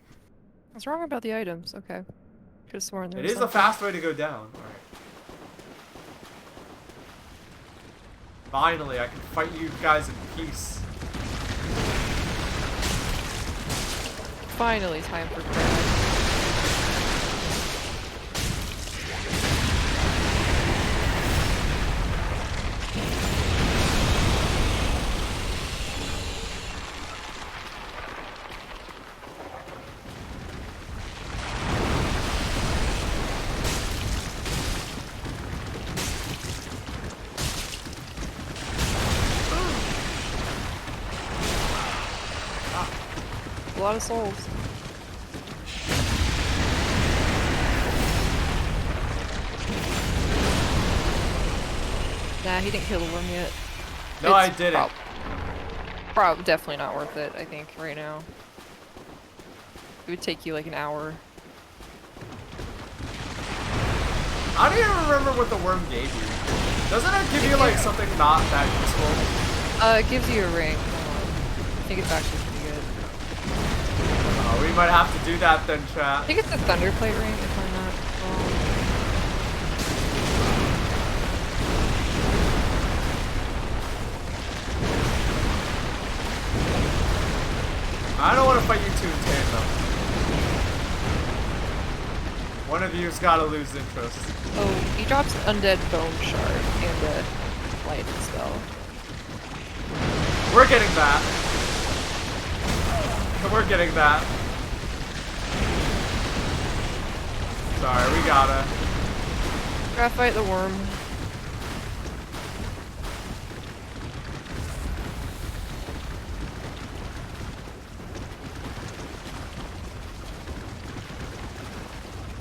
What's wrong about the items? Okay. Could've sworn there It was is a something. fast way to go down. Alright. Finally, I can fight you guys in peace. Finally, time for prayer. A lot of souls. Nah, he didn't kill the worm yet. No, I didn't. Definitely not worth it, I think, right now. It would take you like an hour. I don't even remember what the worm gave you. Doesn't it give you like something not that useful? It gives you a ring. I think it's actually pretty good. We might have to do that then, I chat. think it's the Thunderplate ring, if I'm not wrong. I don't want to fight you two in tandem. One of you's got to lose interest. Oh, he drops Undead Bone Shard and a Lightning Spell. We're getting that. We're getting that. Sorry, we gotta. Gotta fight the worm.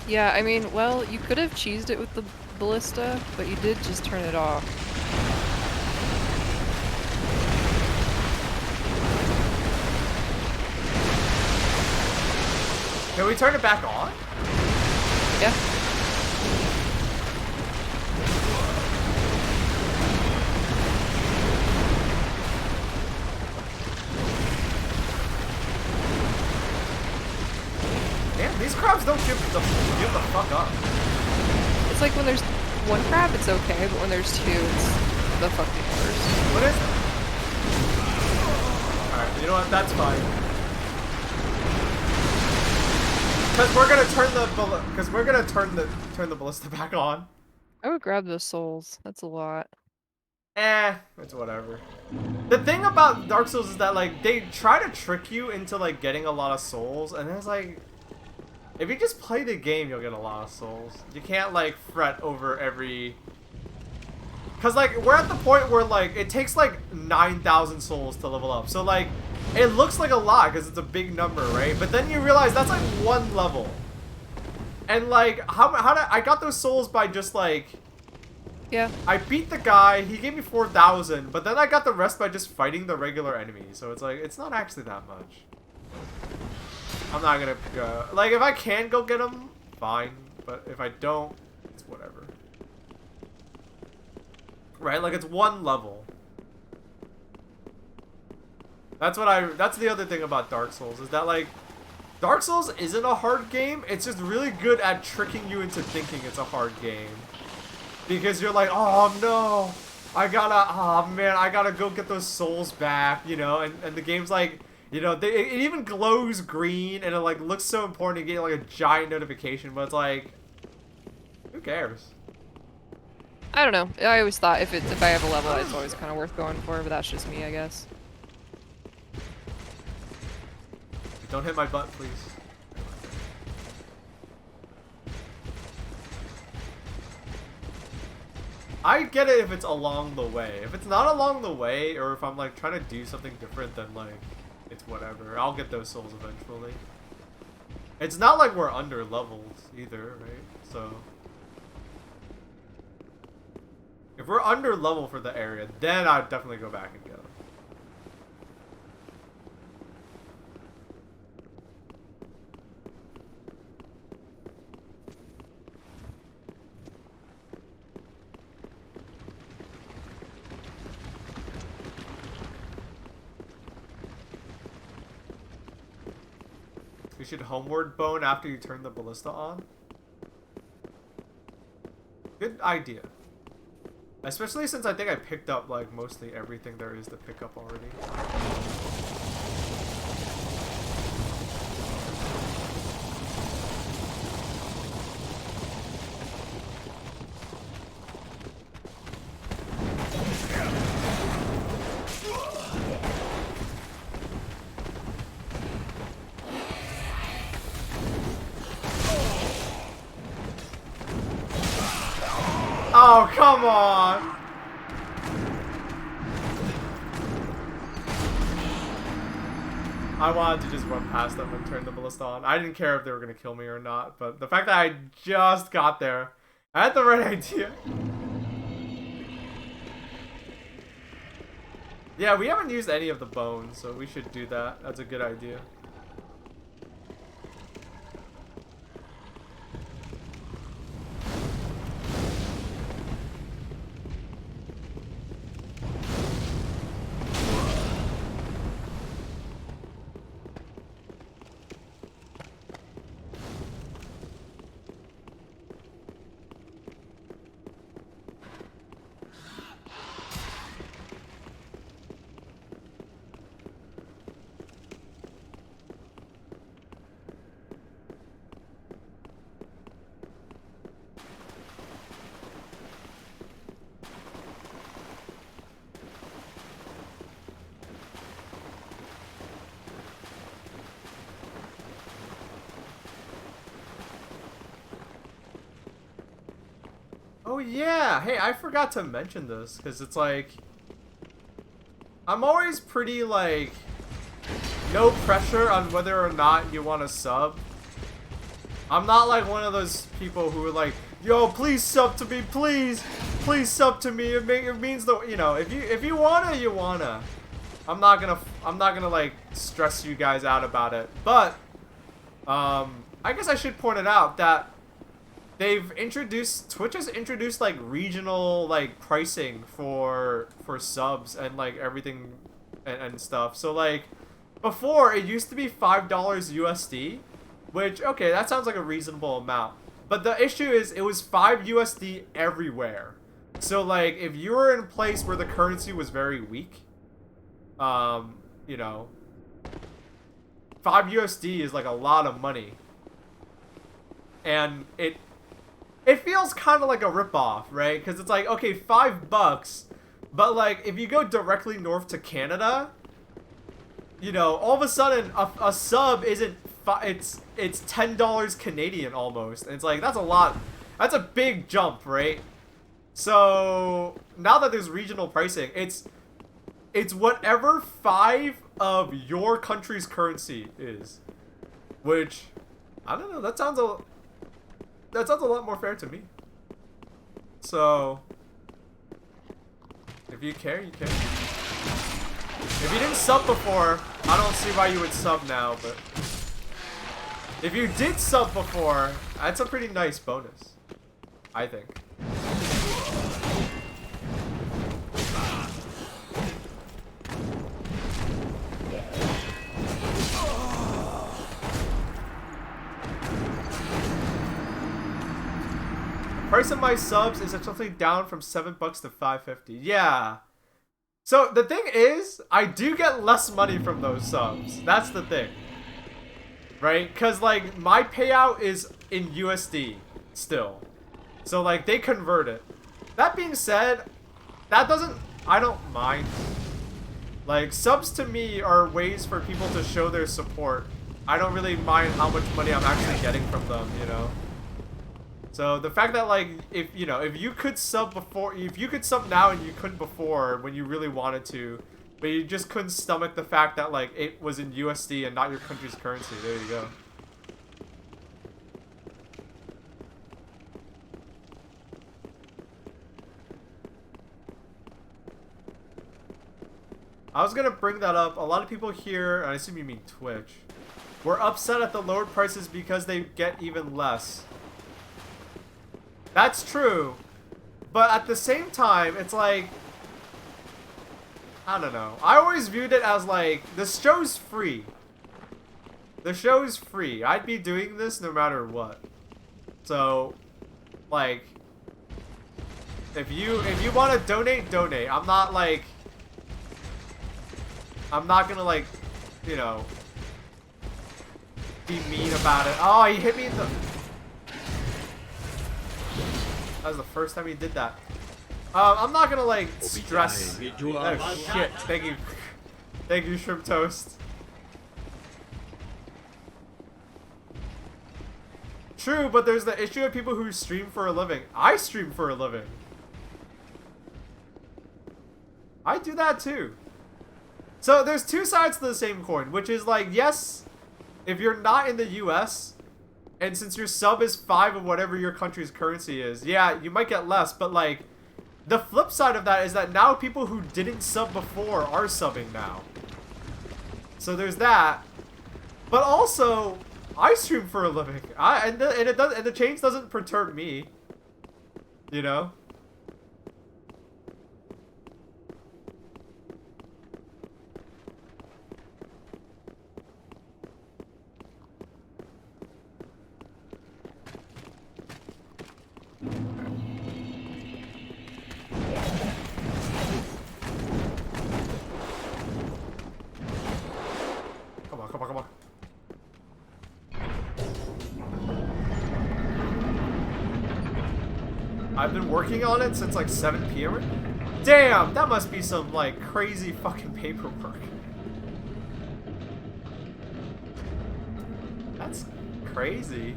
Yeah, I mean, well, you could have cheesed it with the ballista, but you did just turn it off. Can we turn it back on? Yeah. Damn, these crabs don't give the fuck up. It's like when there's one crab, it's okay, but when there's two, it's the fucking worst. What is it? Alright, you know what? That's fine. Because we're gonna turn the ballista back on. I would grab those souls. That's a lot. It's whatever. The thing about Dark Souls is that like they try to trick you into like getting a lot of souls, and it's like if you just play the game, you'll get a lot of souls. You can't like fret over every. Cause like we're at the point where like it takes like 9,000 souls to level up, so like it looks like a lot because it's a big number, right? But then you realize that's like one level, and like how did I got those souls by just like. Yeah. I beat the guy, he gave me 4,000, but then I got the rest by just fighting the regular enemies, so it's like, it's not actually that much. I'm not gonna go, like, if I can go get them, fine, but if I don't, it's whatever. Right, like, it's one level. That's the other thing about Dark Souls, is that, like, Dark Souls isn't a hard game, it's just really good at tricking you into thinking it's a hard game. Because you're like, oh no, I gotta go get those souls back, you know, and the game's like, you know, it even glows green, and it like looks so important to get like a giant notification, but it's like, who cares? I don't know. I always thought if I have a level, it's always kind of worth going for, but that's just me, I guess. Don't hit my butt, please. I get it if it's along the way. If it's not along the way, or if I'm like trying to do something different, then like it's whatever. I'll get those souls eventually. It's not like we're under leveled either, right? So if we're under level for the area, then I'd definitely go back and get them. You should homeward bone after you turn the ballista on. Good idea. Especially since I think I picked up like mostly everything there is to pick up already. Oh, come on! I wanted to just run past them and turn the ballista on. I didn't care if they were going to kill me or not, but the fact that I just got there, I had the right idea. Yeah, we haven't used any of the bones, so we should do that. That's a good idea. Oh yeah, hey, I forgot to mention this, because it's like, I'm always pretty like, no pressure on whether or not you want to sub. I'm not like one of those people who are like, yo, please sub to me, please sub to me, it means the, you know, if you wanna, you wanna. I'm not gonna like stress you guys out about it, but, I guess I should point it out that Twitch has introduced like regional like pricing for subs and like everything and stuff. So like before it used to be $5 USD, which okay, that sounds like a reasonable amount. But the issue is it was $5 USD everywhere. So like if you were in a place where the currency was very weak, you know, $5 USD is like a lot of money. And it feels kind of like a ripoff, right? Because it's like, okay, $5, but like if you go directly north to Canada, you know, all of a sudden a sub isn't it's $10 Canadian almost, and it's like that's a lot, that's a big jump, right? So now that there's regional pricing, it's whatever 5 of your country's currency is, which I don't know, that sounds a lot more fair to me. So, if you care, you care. If you didn't sub before, I don't see why you would sub now, but if you did sub before, that's a pretty nice bonus, I think. Price of my subs is essentially down from $7 to $5.50. Yeah. So the thing is, I do get less money from those subs. That's the thing. Right? Because like my payout is in USD still. So like they convert it. That being said, I don't mind. Like subs to me are ways for people to show their support. I don't really mind how much money I'm actually getting from them, you know. So the fact that like if you could sub before, if you could sub now and you couldn't before when you really wanted to, but you just couldn't stomach the fact that like it was in USD and not your country's currency. There you go. I was gonna bring that up. A lot of people here, I assume you mean Twitch, were upset at the lowered prices because they get even less. That's true. But at the same time, it's like, I don't know. I always viewed it as like, the show's free. The show is free. I'd be doing this no matter what. So, like, if you want to donate, donate. I'm not like, I'm not gonna like, you know, be mean about it. Oh, he hit me in the... That was the first time he did that. I'm not gonna like stress. Oh shit! Thank you, Shrimp Toast. True, but there's the issue of people who stream for a living. I stream for a living. I do that too. So there's two sides to the same coin, which is like, yes, if you're not in the US, and since your sub is 5 of whatever your country's currency is, yeah, you might get less, but like, the flip side of that is that now people who didn't sub before are subbing now. So there's that. But also, I stream for a living. And the change doesn't perturb me. You know? Come on. I've been working on it since like 7 p.m. Damn, that must be some like crazy fucking paperwork. That's crazy.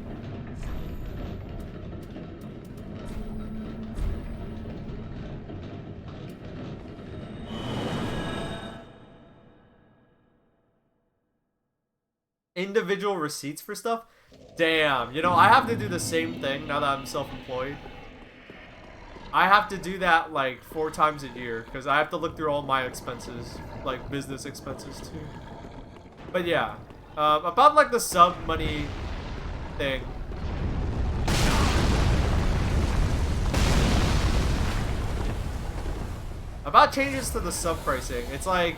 Individual receipts for stuff? Damn, you know, I have to do the same thing now that I'm self-employed. I have to do that like 4 times a year because I have to look through all my expenses, like business expenses too. But yeah, about like the sub money thing. About changes to the sub pricing, it's like,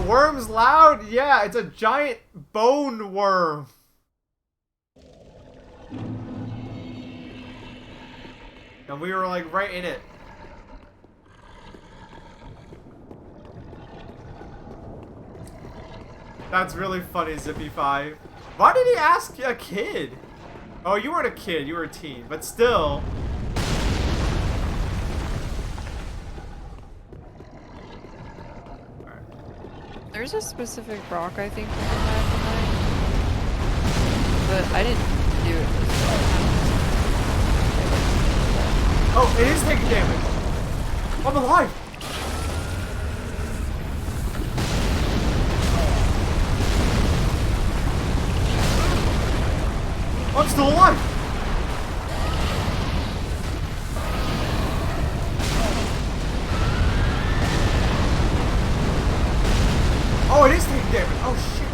worm's loud? Yeah, it's a giant bone worm. And we were like right in it. That's really funny, Zippy5. Why did he ask a kid? Oh, you weren't a kid, you were a teen, but still. There's a specific rock I think we can have tonight, but I didn't do it this time. Oh, it is taking damage. I'm alive. I'm still alive. Oh, it is taking damage. Oh, shit.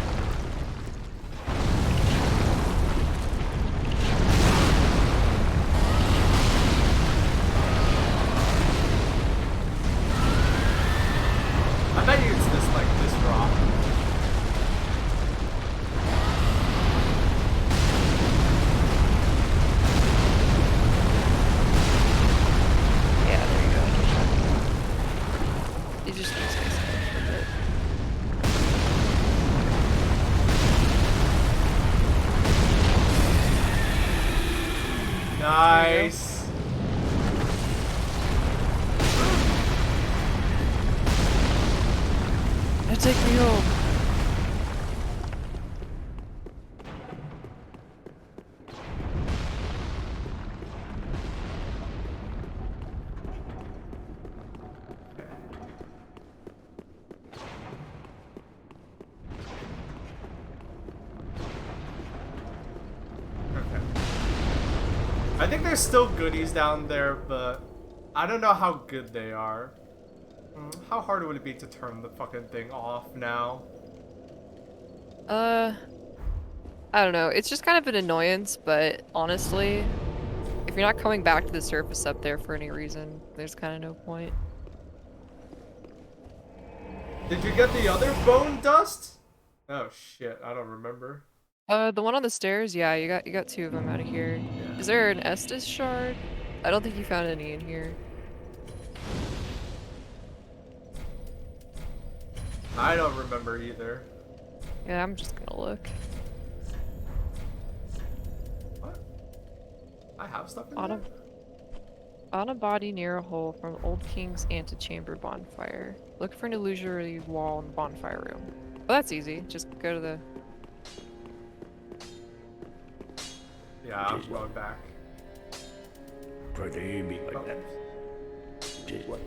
I bet you it's this, like, this rock. Yeah, just gonna say something for a bit. Nice. Now take me home. I think there's still goodies down there, but I don't know how good they are. How hard would it be to turn the fucking thing off now? I don't know. It's just kind of an annoyance, but honestly, if you're not coming back to the surface up there for any reason, there's kind of no point. Did you get the other bone dust? Oh shit, I don't remember. The one on the stairs, yeah, you got 2 of them out of here. Yeah. Is there an Estus shard? I don't think you found any in here. I don't remember either. Yeah, I'm just gonna look. What? I have stuff in On there? on a body near a hole from Old King's antechamber bonfire. Look for an illusory wall in the bonfire room. Well, that's easy. Just go to the... Yeah, I'm going back. Pretty big like Oh. that. Just what?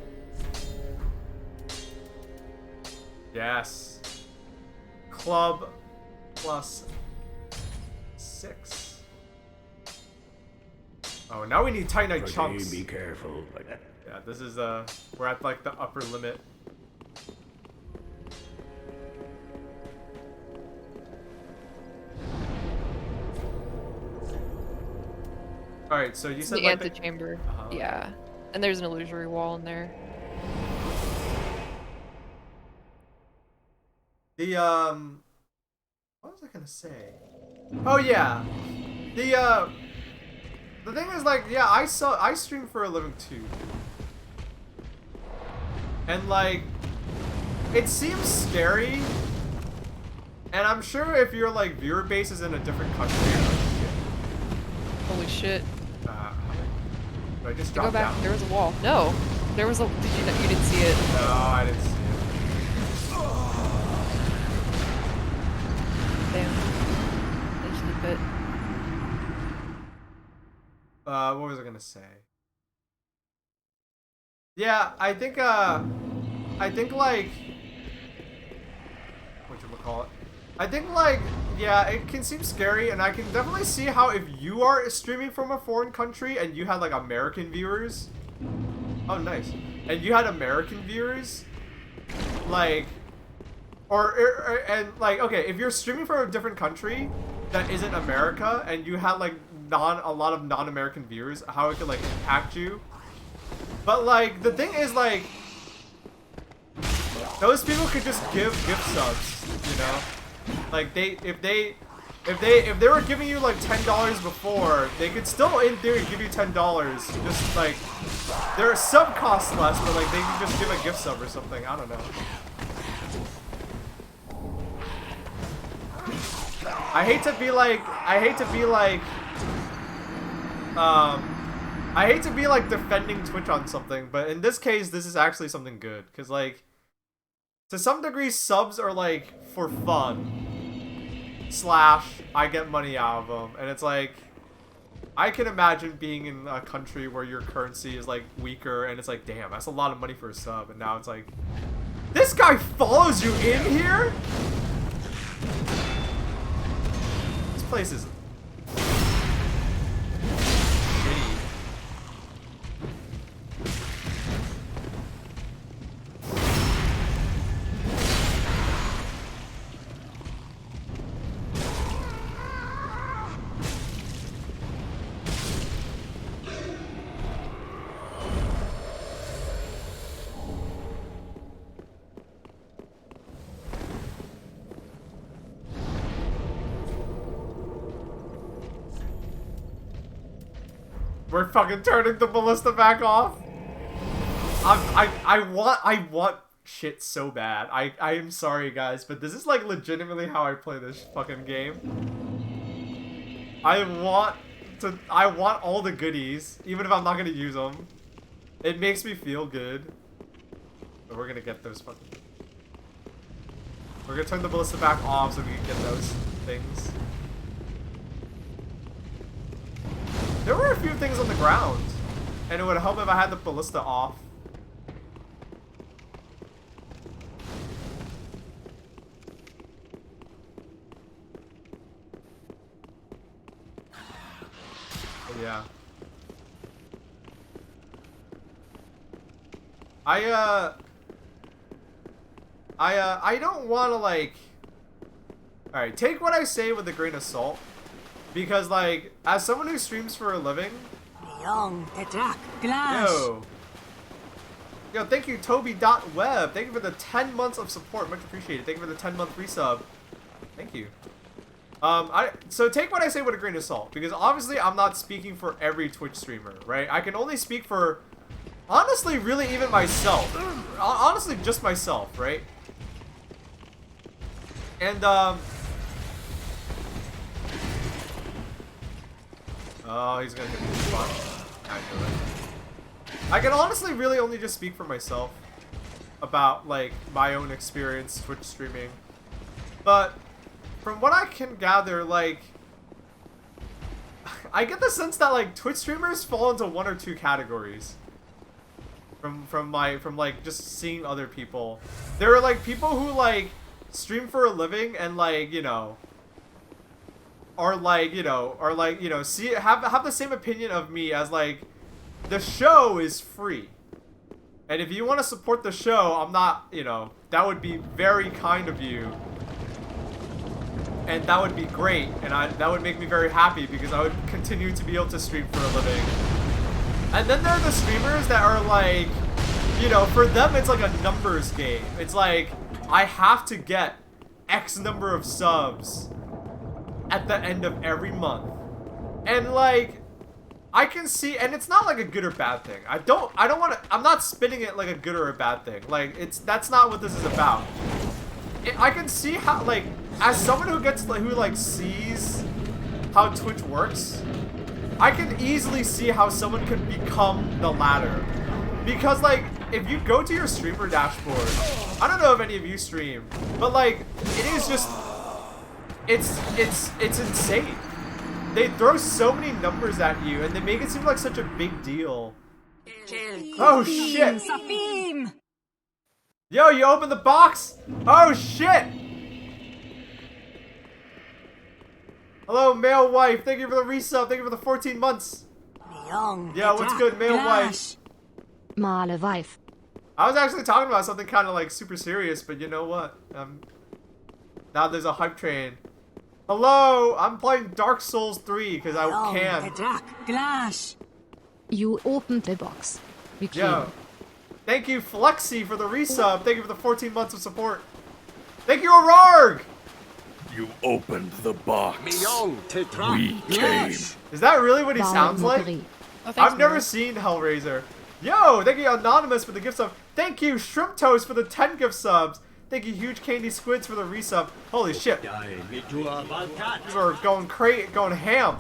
Yes. Club plus 6. Oh, now we need Titanite Pretty chunks. be careful like that. Yeah, this is we're at like the upper limit. All right, so you said the like antechamber. Uh-huh. Yeah. And there's an illusory wall in there. what was I gonna say? Oh yeah, the thing is like, yeah, I stream for a living too, and like, it seems scary, and I'm sure if your like viewer base is in a different country, Holy shit. I just Go dropped back. down. There was a wall. No. There was a... you didn't see it. No, I didn't see it. Damn. Thank you, bit. What was I gonna say? Yeah, I think like, whatchamacallit? I think like, yeah, it can seem scary, and I can definitely see how if you are streaming from a foreign country and you had like American viewers, oh nice, and you had American viewers, like, and like, okay, if you're streaming from a different country that isn't America and you had like a lot of non-American viewers, how it could like impact you. But like, the thing is like, those people could just give gift subs, you know? Like if they were giving you like $10 before, they could still in theory give you $10. Just like, their sub costs less, but like they could just give a gift sub or something. I don't know. I hate to be like defending Twitch on something, but in this case, this is actually something good, because like, to some degree, subs are like for fun. / I get money out of them, and it's like, I can imagine being in a country where your currency is like weaker, and it's like, damn, that's a lot of money for a sub, and now it's like, this guy follows you in here? This place is shitty. We're fucking turning the ballista back off. I want shit so bad. I am sorry, guys, but this is like legitimately how I play this fucking game. I want all the goodies, even if I'm not gonna use them. It makes me feel good. But we're gonna get those fucking... We're gonna turn the ballista back off so we can get those things. There were a few things on the ground, and it would help if I had the ballista off. Oh, yeah. I don't want to, like... Alright, take what I say with a grain of salt. Because, like, as someone who streams for a living... Young, Tetrak, Glash. Yo, thank you, Toby.web. Thank you for the 10 months of support. Much appreciated. Thank you for the 10-month resub. Thank you. So take what I say with a grain of salt. Because obviously I'm not speaking for every Twitch streamer, right? I can only speak for... Honestly, really even myself. Honestly, just myself, right? And, oh, he's gonna hit me with a bunch. I knew it. I can honestly really only just speak for myself about, like, my own experience Twitch streaming. But, from what I can gather, like, I get the sense that, like, Twitch streamers fall into one or two categories. From like, just seeing other people. There are, like, people who, like, stream for a living and, like, you know... have the same opinion of me as, like, the show is free. And if you want to support the show, I'm not, you know, that would be very kind of you. And that would be great, and that would make me very happy because I would continue to be able to stream for a living. And then there are the streamers that are like, you know, for them it's like a numbers game. It's like, I have to get X number of subs at the end of every month. And like, I can see, and it's not like a good or bad thing. I'm not spinning it like a good or a bad thing. Like, that's not what this is about. I can see how, like, as someone who sees how Twitch works, I can easily see how someone could become the latter. Because, like, if you go to your streamer dashboard, I don't know if any of you stream, but, like, it is just, it's insane. They throw so many numbers at you, and they make it seem like such a big deal. Oh, shit! Safim! Yo, you opened the box? Oh, shit! Hello, male wife. Thank you for the resub. Thank you for the 14 months. Yeah, what's good, male wife? Male wife. I was actually talking about something kind of like super serious, but you know what? Now there's a hype train. Hello, I'm playing Dark Souls 3 because I can. You opened the box. Yo. Thank you, Flexi, for the resub. Thank you for the 14 months of support. Thank you, Ararg! You opened the box. We came. Is that really what he sounds like? Oh, thanks, I've never Mira. seen Hellraiser. Yo, thank you, Anonymous, for the gift sub. Thank you, Shrimp Toast, for the 10 gift subs. Thank you, Huge Candy Squids, for the resub. Holy shit. You are going ham.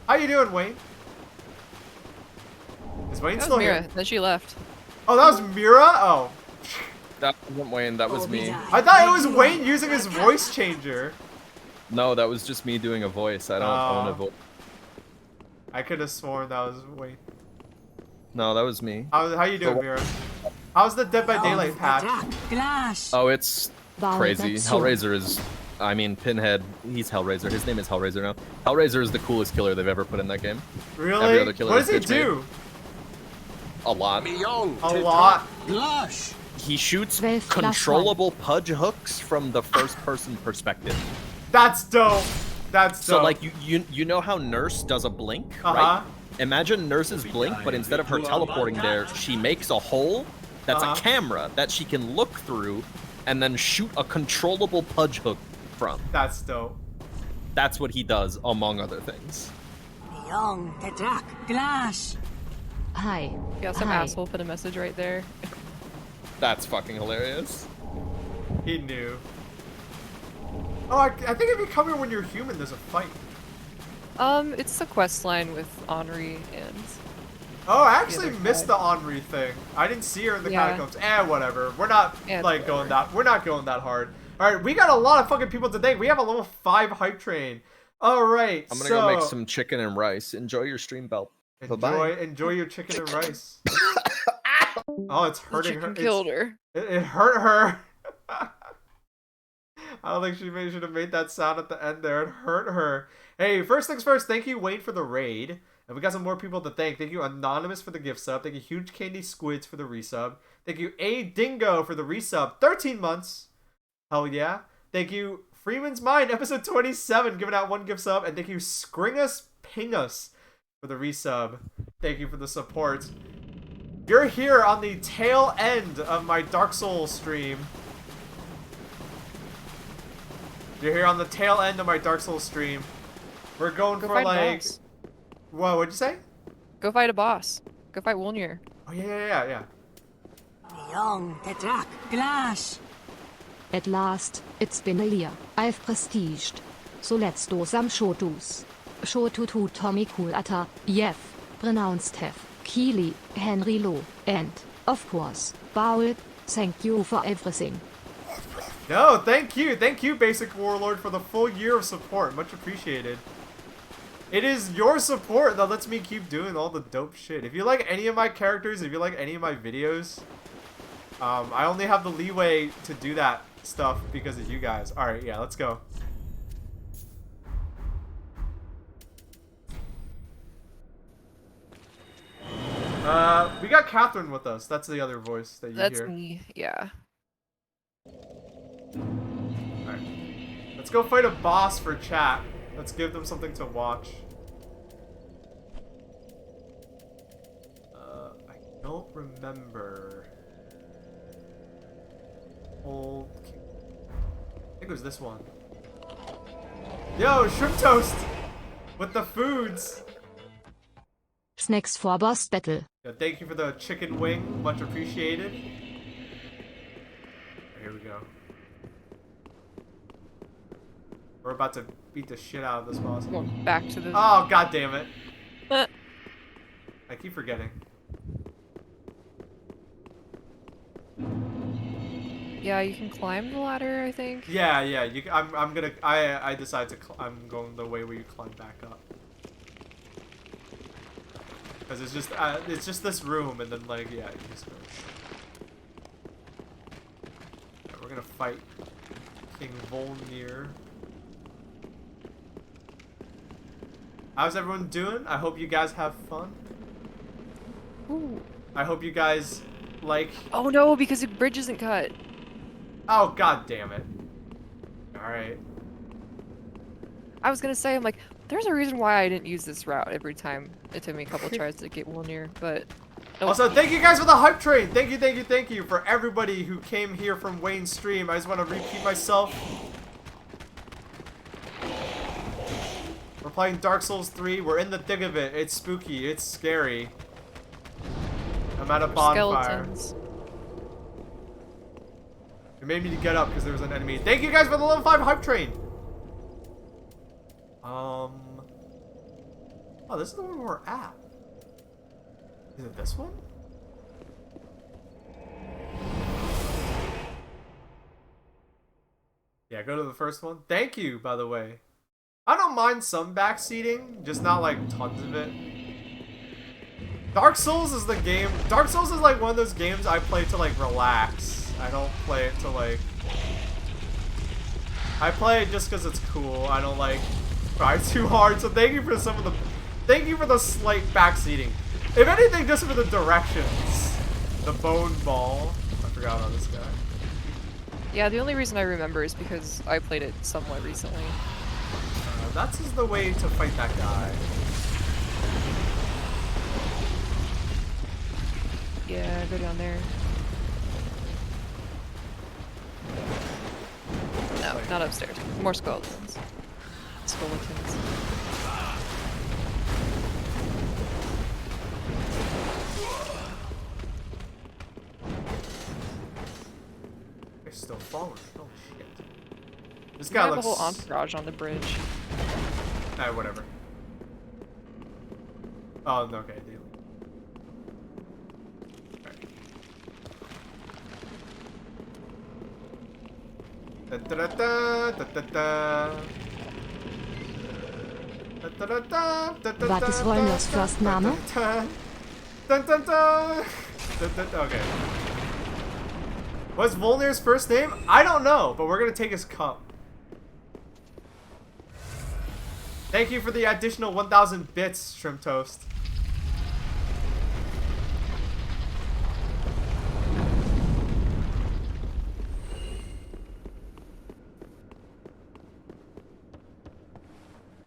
How you doing, Wayne? Is Wayne That still was Mira. here? Then she left. Oh, that was Mira? Oh. That wasn't Wayne, that was me. I thought it was Wayne using his voice changer. No, that was just me doing a voice. I don't own a voice. I could have sworn that was Wayne. No, that was me. How you doing, Mira? How's the Dead by Daylight patch? Oh, it's Baaulp, crazy. that's so- Hellraiser is... I mean, Pinhead, he's Hellraiser. His name is Hellraiser now. Hellraiser is the coolest killer they've ever put in that game. Really? Every other killer What does he is bitch do? made. A lot. A lot. He shoots 12 plus controllable pudge hooks from the first-person perspective. That's dope. That's dope. So, like, you know how Nurse does a blink, right? Imagine Nurse's blink, but instead of her teleporting there, she makes a hole that's a camera that she can look through and then shoot a controllable pudge hook from. That's dope. That's what he does, among other things. Hi. Yeah, some Hi. asshole put a message right there. That's fucking hilarious. He knew. Oh, I think if you come here when you're human, there's a fight. It's the quest line with Henri and... Oh, I actually missed the Henri thing. I didn't see her in the catacombs. Whatever. We're not going that. We're not going that hard. All right, we got a lot of fucking people to thank. We have a level 5 hype train. All right, I'm gonna go make some chicken and rice. Enjoy your stream, Baaulp. Enjoy your chicken and rice. Oh, it's hurting her. Killed her. It hurt her. I don't think she should have made that sound at the end there. It hurt her. Hey, first things first, thank you, Wayne, for the raid. And we got some more people to thank. Thank you, Anonymous, for the gift sub. Thank you, Huge Candy Squids, for the resub. Thank you, A Dingo, for the resub. 13 months. Hell yeah. Thank you, Freeman's Mind, episode 27, giving out 1 gift sub. And thank you, Scringus Pingus, for the resub. Thank you for the support. You're here on the tail end of my Dark Souls stream. You're here on the tail end of my Dark Souls stream. We're going for like... Whoa, what'd you say? Go fight a boss. Go fight Wolnir. Oh, yeah. Young Edrak Glash. At last, it's been a year. I've prestiged. So let's do some shotus. Shotu to Tommy Cool Atta, Yef, pronounced Hef, Keely, Henry Low, and, of course, Baaulp. Thank you for everything. No, thank you, Basic Warlord, for the full year of support. Much appreciated. It is your support that lets me keep doing all the dope shit. If you like any of my characters, if you like any of my videos, I only have the leeway to do that stuff because of you guys. Alright, yeah, let's go. We got Catherine with us. That's the other voice that you hear. That's me, yeah. Alright. Let's go fight a boss for chat. Let's give them something to watch. I don't remember. I think it was this one. Yo, Shrimp Toast! With the foods! Snacks for boss battle. Yeah, thank you for the chicken wing. Much appreciated. Here we go. We're about to beat the shit out of this boss. Going back to the... Oh, god damn it. I keep forgetting. Yeah, you can climb the ladder, I think. Yeah. I decide to. I'm going the way where you climb back up. Because it's just this room, and then like you just go. Right, we're gonna fight King Volnir. How's everyone doing? I hope you guys have fun. Ooh. I hope you guys like. Oh no, because the bridge isn't cut. Oh god damn it! All right. I was gonna say, I'm like, there's a reason why I didn't use this route every time. It took me a couple tries to get Wolnir, but... Nope. Also, thank you guys for the hype train! Thank you for everybody who came here from Wayne's stream. I just want to repeat myself. We're playing Dark Souls 3. We're in the thick of it. It's spooky. It's scary. I'm at a bonfire. Skeletons. It made me to get up because there was an enemy. Thank you guys for the level 5 hype train! Oh, this is the one we're at. Is it this one? Yeah, go to the first one. Thank you, by the way. I don't mind some backseating, just not like tons of it. Dark Souls is the game. Dark Souls is like one of those games I play to like relax. I don't play it to like... I play it just because it's cool. I don't like try too hard. So thank you for some of the... Thank you for the slight backseating. If anything, just for the directions. The bone ball. I forgot about this guy. Yeah, the only reason I remember is because I played it somewhat recently. That's just the way to fight that guy. Yeah, go down there. No, not upstairs. More skeletons. Skeletons. still following me. Oh shit. This We guy have a looks. whole entourage on the bridge. Nah, whatever. Oh, no, okay. They... Right. Da, da, da, da, da, da. Da, da, da, da, da, Was ist Wolners first Name? Dun, dun, dun. Dun, dun, okay. What's Volnir's first name? I don't know, but we're gonna take his cup. Thank you for the additional 1,000 bits, Shrimp Toast.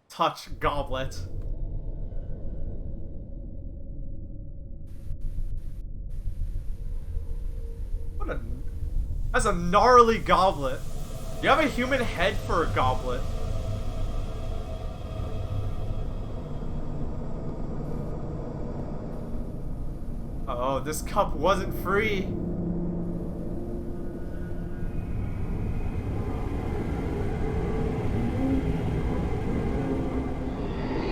Touch goblet. What a... That's a gnarly goblet. You have a human head for a goblet. Oh, this cup wasn't free.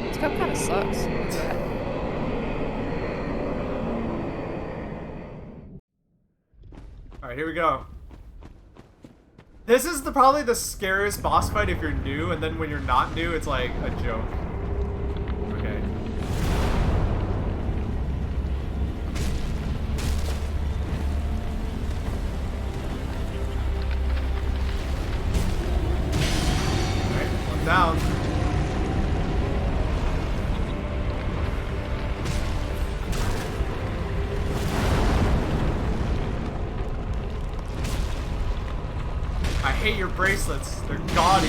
This cup kind of sucks. Alright, here we go. This is probably the scariest boss fight if you're new, and then when you're not new, it's like a joke. Okay. Alright, one down. I hate your bracelets. They're gaudy.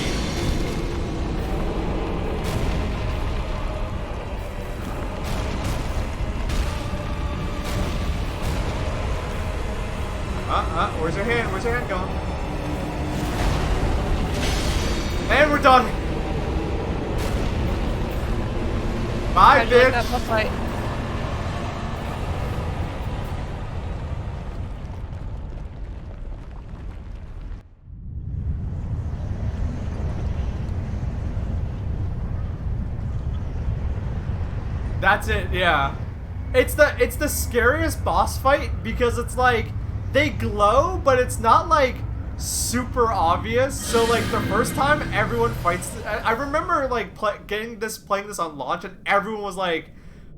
Where's her hand? Where's her hand going? And we're done. Bye, bitch. That's it, yeah. It's the scariest boss fight because it's like they glow, but it's not like super obvious. So like the first time everyone fights, I remember like playing this on launch, and everyone was like,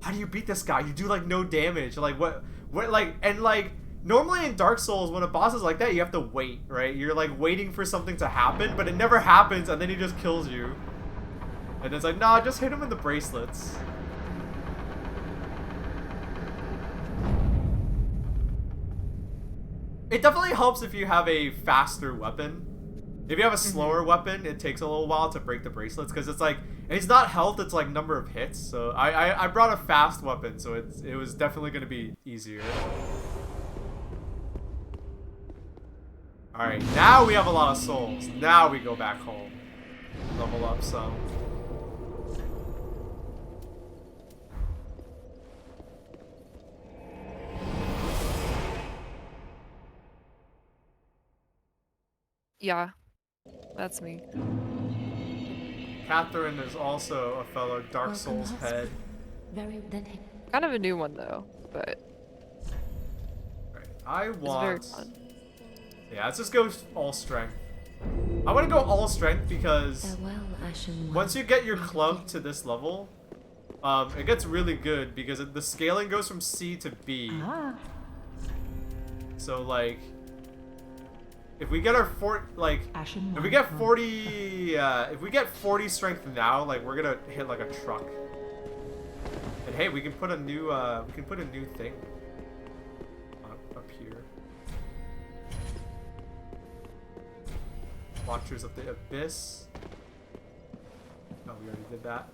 "How do you beat this guy? You do like no damage. Like what like and like." Normally in Dark Souls, when a boss is like that, you have to wait, right? You're like waiting for something to happen, but it never happens, and then he just kills you. And it's like, nah, just hit him in the bracelets. It definitely helps if you have a faster weapon. If you have a slower weapon, it takes a little while to break the bracelets, because it's like, it's not health, it's like number of hits. So I brought a fast weapon, so it was definitely going to be easier. Alright, now we have a lot of souls. Now we go back home. Level up some. Yeah, that's me. Catherine is also a fellow Dark Souls head. Kind of a new one though, but right. I it's want. very fun. Yeah, let's just go all strength. I want to go all strength because once you get your club to this level, it gets really good because the scaling goes from C to B. So like, if we get our if we get 40 strength now, like we're gonna hit like a truck. And hey, we can put a new thing up here. Watchers of the Abyss. Oh, we already did that.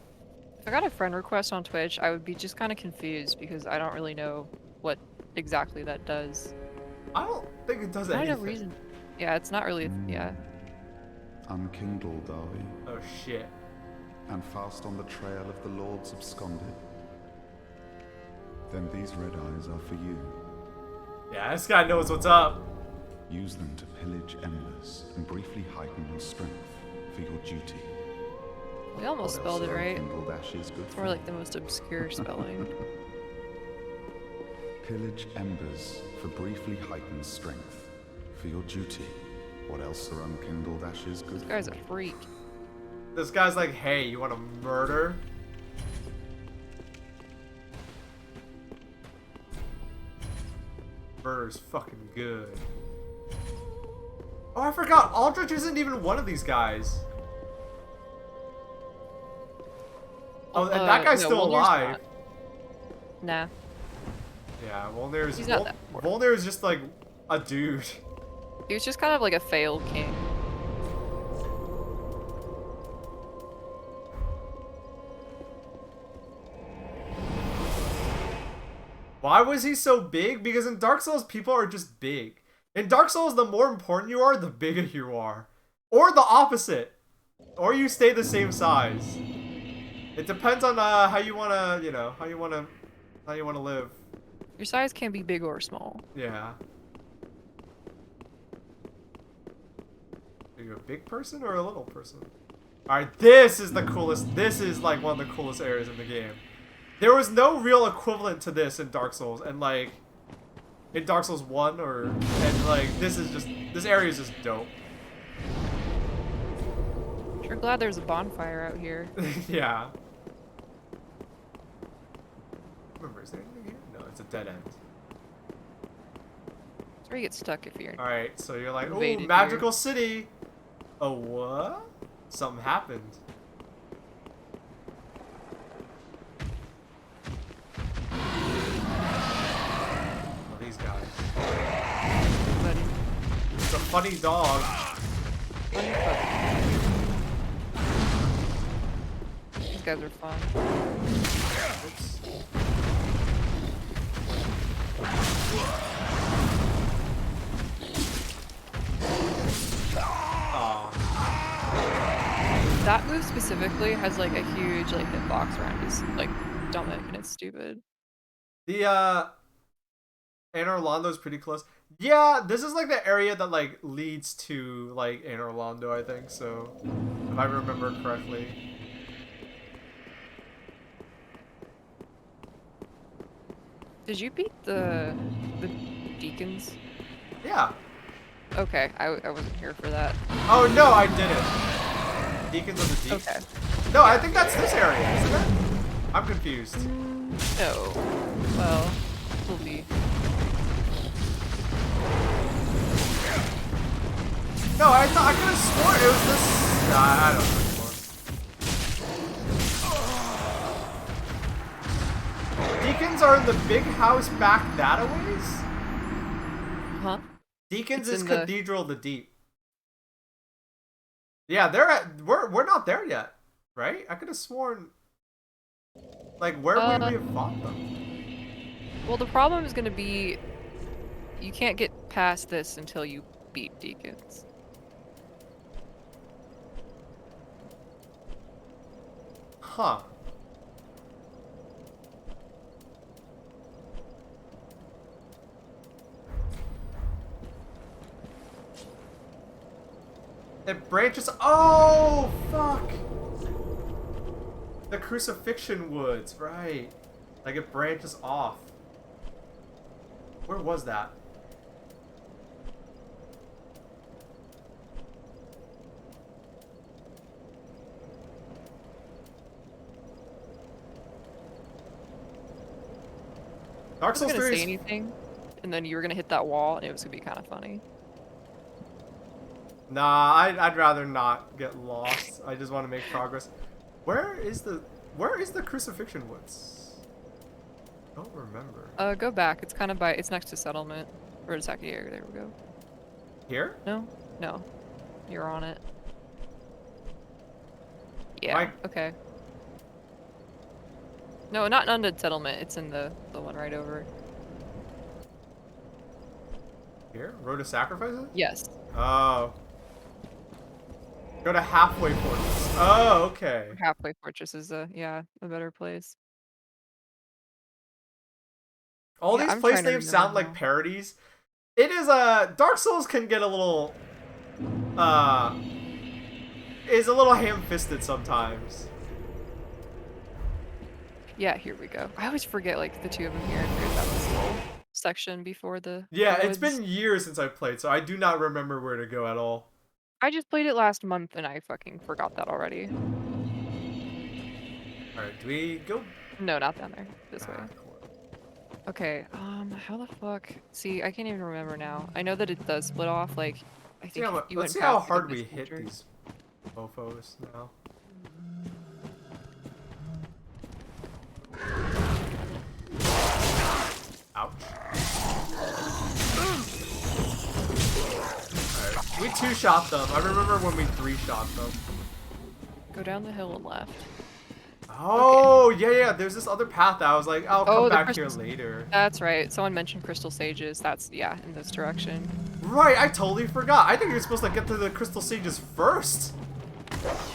If I got a friend request on Twitch, I would be just kind of confused because I don't really know what exactly that does. I don't think it does I anything. don't know reason. Yeah, it's not really. Yeah. Unkindled are we? Oh shit. And fast on the trail of the lords absconded. Then these red eyes are for you. Yeah, this guy knows what's up. Use them to pillage embers and briefly heighten your strength for your duty. We almost What spelled else it are right. unkindled ashes good It's for? more like the most obscure spelling. Pillage embers for briefly heightened strength for your duty. What else are unkindled ashes good This guy's for? a freak. This guy's like, hey, you want to murder? Murder's fucking good. Oh, I forgot. Aldrich isn't even one of these guys. Oh, and that guy's no, still Wolnir's alive. Nah. Yeah, Volnir's He's not that Volnir is just like a dude. He was just kind of like a failed king. Why was he so big? Because in Dark Souls, people are just big. In Dark Souls, the more important you are, the bigger you are. Or the opposite. Or you stay the same size. It depends on how you wanna, you know, how you wanna live. Your size can be big or small. Yeah. Are you a big person or a little person? Alright, this is the coolest. This is like one of the coolest areas in the game. There was no real equivalent to this in Dark Souls, and like in Dark Souls 1 and like this area is just dope. Sure glad there's a bonfire out here. Yeah. Remember, is there anything here? No, it's a dead end. That's where you get stuck if you're Alright, so you're like, ooh, invaded magical city! Oh, what? Something happened. Oh, these guys. Buddy. It's a funny dog. Funny puppy. These guys are fun. Oops. That move specifically has like a huge like hitbox around his like stomach, and it's stupid. The Anor Londo's pretty close. Yeah, this is like the area that like leads to like Anor Londo, I think, so if I remember correctly. Did you beat the deacons? Yeah. Okay, I wasn't here for that. Oh no, I didn't. Deacons of the Deep? Okay. No, I think that's this area, isn't it? I'm confused. No. Well, will be. No, I thought I could have sworn it was this. Nah, I don't know anymore. Deacons are in the big house back that a ways? Huh? Deacons It's is in the- Cathedral of the Deep. Yeah, we're not there yet, right? I could have sworn. Like, where would we have fought them? Well, the problem is going to be you can't get past this until you beat deacons. Huh. It branches. Oh, fuck. The Crucifixion Woods, right. Like it branches off. Where was that? Dark I Souls was gonna 3 say is... anything, and then you were gonna hit that wall, and it was gonna be kind of funny. Nah, I'd rather not get lost. I just want to make progress. Where is the Crucifixion Woods? I don't remember. Go back. It's kind of by. It's next to settlement. Or it's actually here. There we go. Here? No, no, you're on it. Yeah. Mike. Okay. No, not an undead settlement. It's in the one right over. Here? Road to Sacrifices? Yes. Oh. Go to Halfway Fortress. Oh, okay. Halfway Fortress is a better place. All Yeah, these I'm place trying to names sound remember like now. parodies. It is Dark Souls can get a little is a little ham-fisted sometimes. Yeah, here we go. I always forget like the two of them here. There's that little section before the Yeah, the it's woods. been years since I played, so I do not remember where to go at all. I just played it last month and I fucking forgot that already. Alright, do we go? No, not down there. This way. Cool. Okay, how the fuck? See, I can't even remember now. I know that it does split off, like, I think you Let's went see how past, like, hard a we missile hit tree. these mofos now. Ouch. Alright, we two-shot them. I remember when we three-shot them. Go down the hill and left. Oh, yeah, there's this other path that I was like, I'll come the back here crystals- later. That's right. Someone mentioned crystal sages. That's, yeah, in this direction. Right, I totally forgot. I think you're supposed to get to the crystal sages first.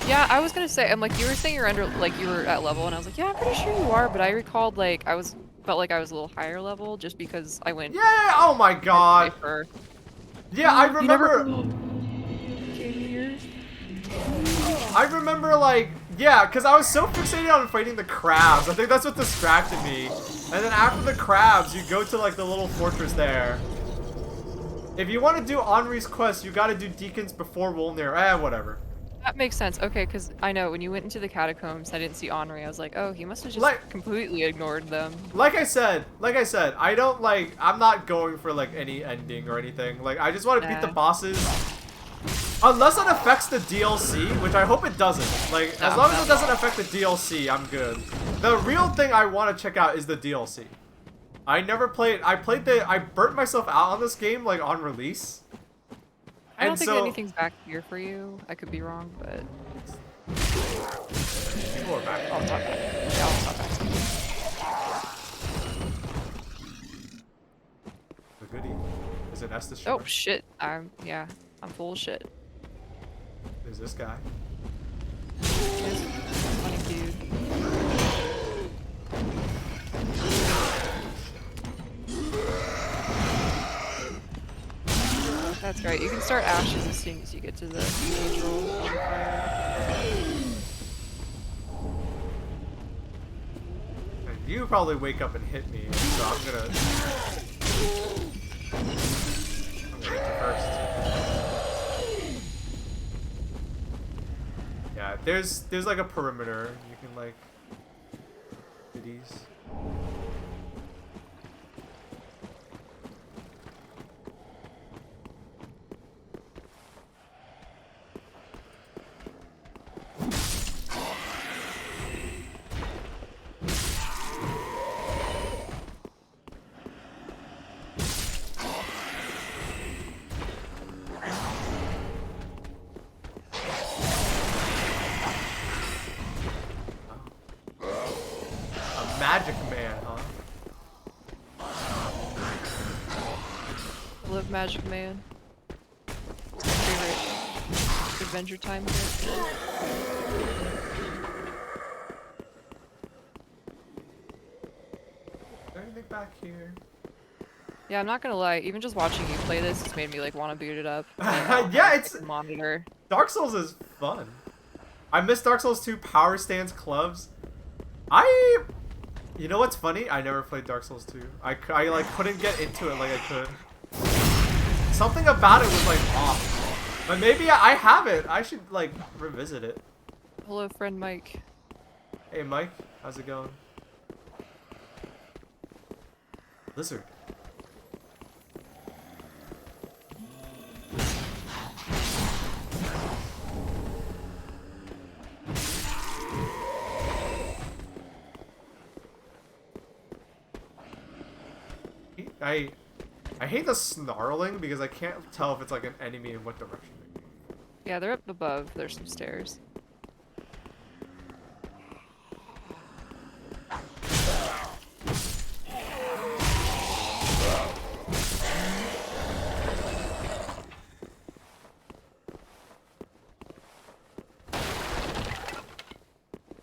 Yeah, I was gonna say, I'm like, you were saying you're under, like, you were at level, and I was like, yeah, I'm pretty sure you are, but I recalled, like, felt like I was a little higher level just because I went. Yeah, oh my god. Yeah, I remember. I remember, like, yeah, because I was so fixated on fighting the crabs. I think that's what distracted me. And then after the crabs, you go to, like, the little fortress there. If you want to do Henri's quest, you gotta do Deacons before Wolnir. Whatever. That makes sense. Okay, because I know when you went into the catacombs, I didn't see Henri. I was like, oh, he must have just completely ignored them. Like I said, I don't, like, I'm not going for, like, any ending or anything. Like, I just want to beat the bosses. Unless it affects the DLC, which I hope it doesn't. Like, as long as it doesn't affect the DLC, I'm good. The real thing I want to check out is the DLC. I never played, I burnt myself out on this game, like, on release. I don't think anything's back here for you. I could be wrong, but... People are back. I'll stop back. Yeah, I'll stop back. The goodie. Is it Estes? Oh, shit. I'm full of shit. There's this guy. Funny dude. That's right. You can start ashes as soon as you get to the angel on fire. And you probably wake up and hit me, so I'm gonna hit you first. Yeah, there's like a perimeter. You can like do these. Magic man, huh? I love Magic Man. It's my favorite Adventure Time character. Is there anything back here? Yeah, I'm not gonna lie. Even just watching you play this has made me like want to boot it up. Yeah, it's monitor. Dark Souls is fun. I miss Dark Souls 2 power stance clubs. You know what's funny? I never played Dark Souls 2. I like couldn't get into it like I could. Something about it was like off. But maybe I have it. I should like revisit it. Hello, friend Mike. Hey Mike, how's it going? Lizard. I hate the snarling because I can't tell if it's like an enemy in what direction. Yeah, they're up above. There's some stairs.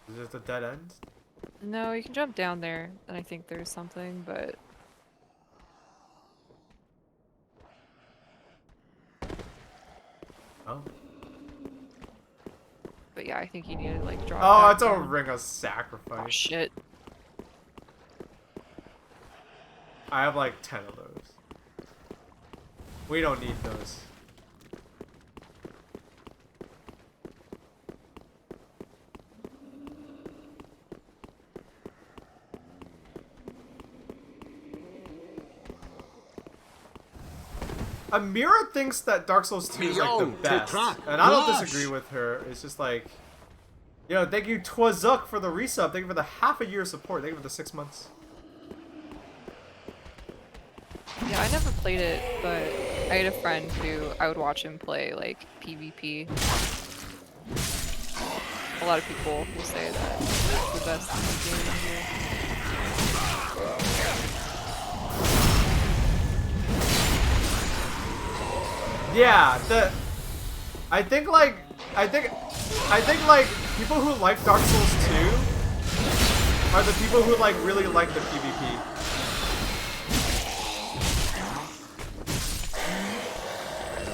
Is it a dead end? No, you can jump down there, and I think there's something, but... Oh. But yeah, I think you need to like drop. Oh, back it's a down. ring of sacrifice. Oh shit. I have like 10 of those. We don't need those. Amira thinks that Dark Souls 2 is like the best, and I don't disagree with her. It's just like, you know, thank you Twazuk for the resub. Thank you for the half a year support. Thank you for the 6 months. Yeah, I never played it, but I had a friend who I would watch him play like PvP. A lot of people will say that it's the best game in here. Yeah, I think like people who like Dark Souls 2 are the people who like really like the PvP.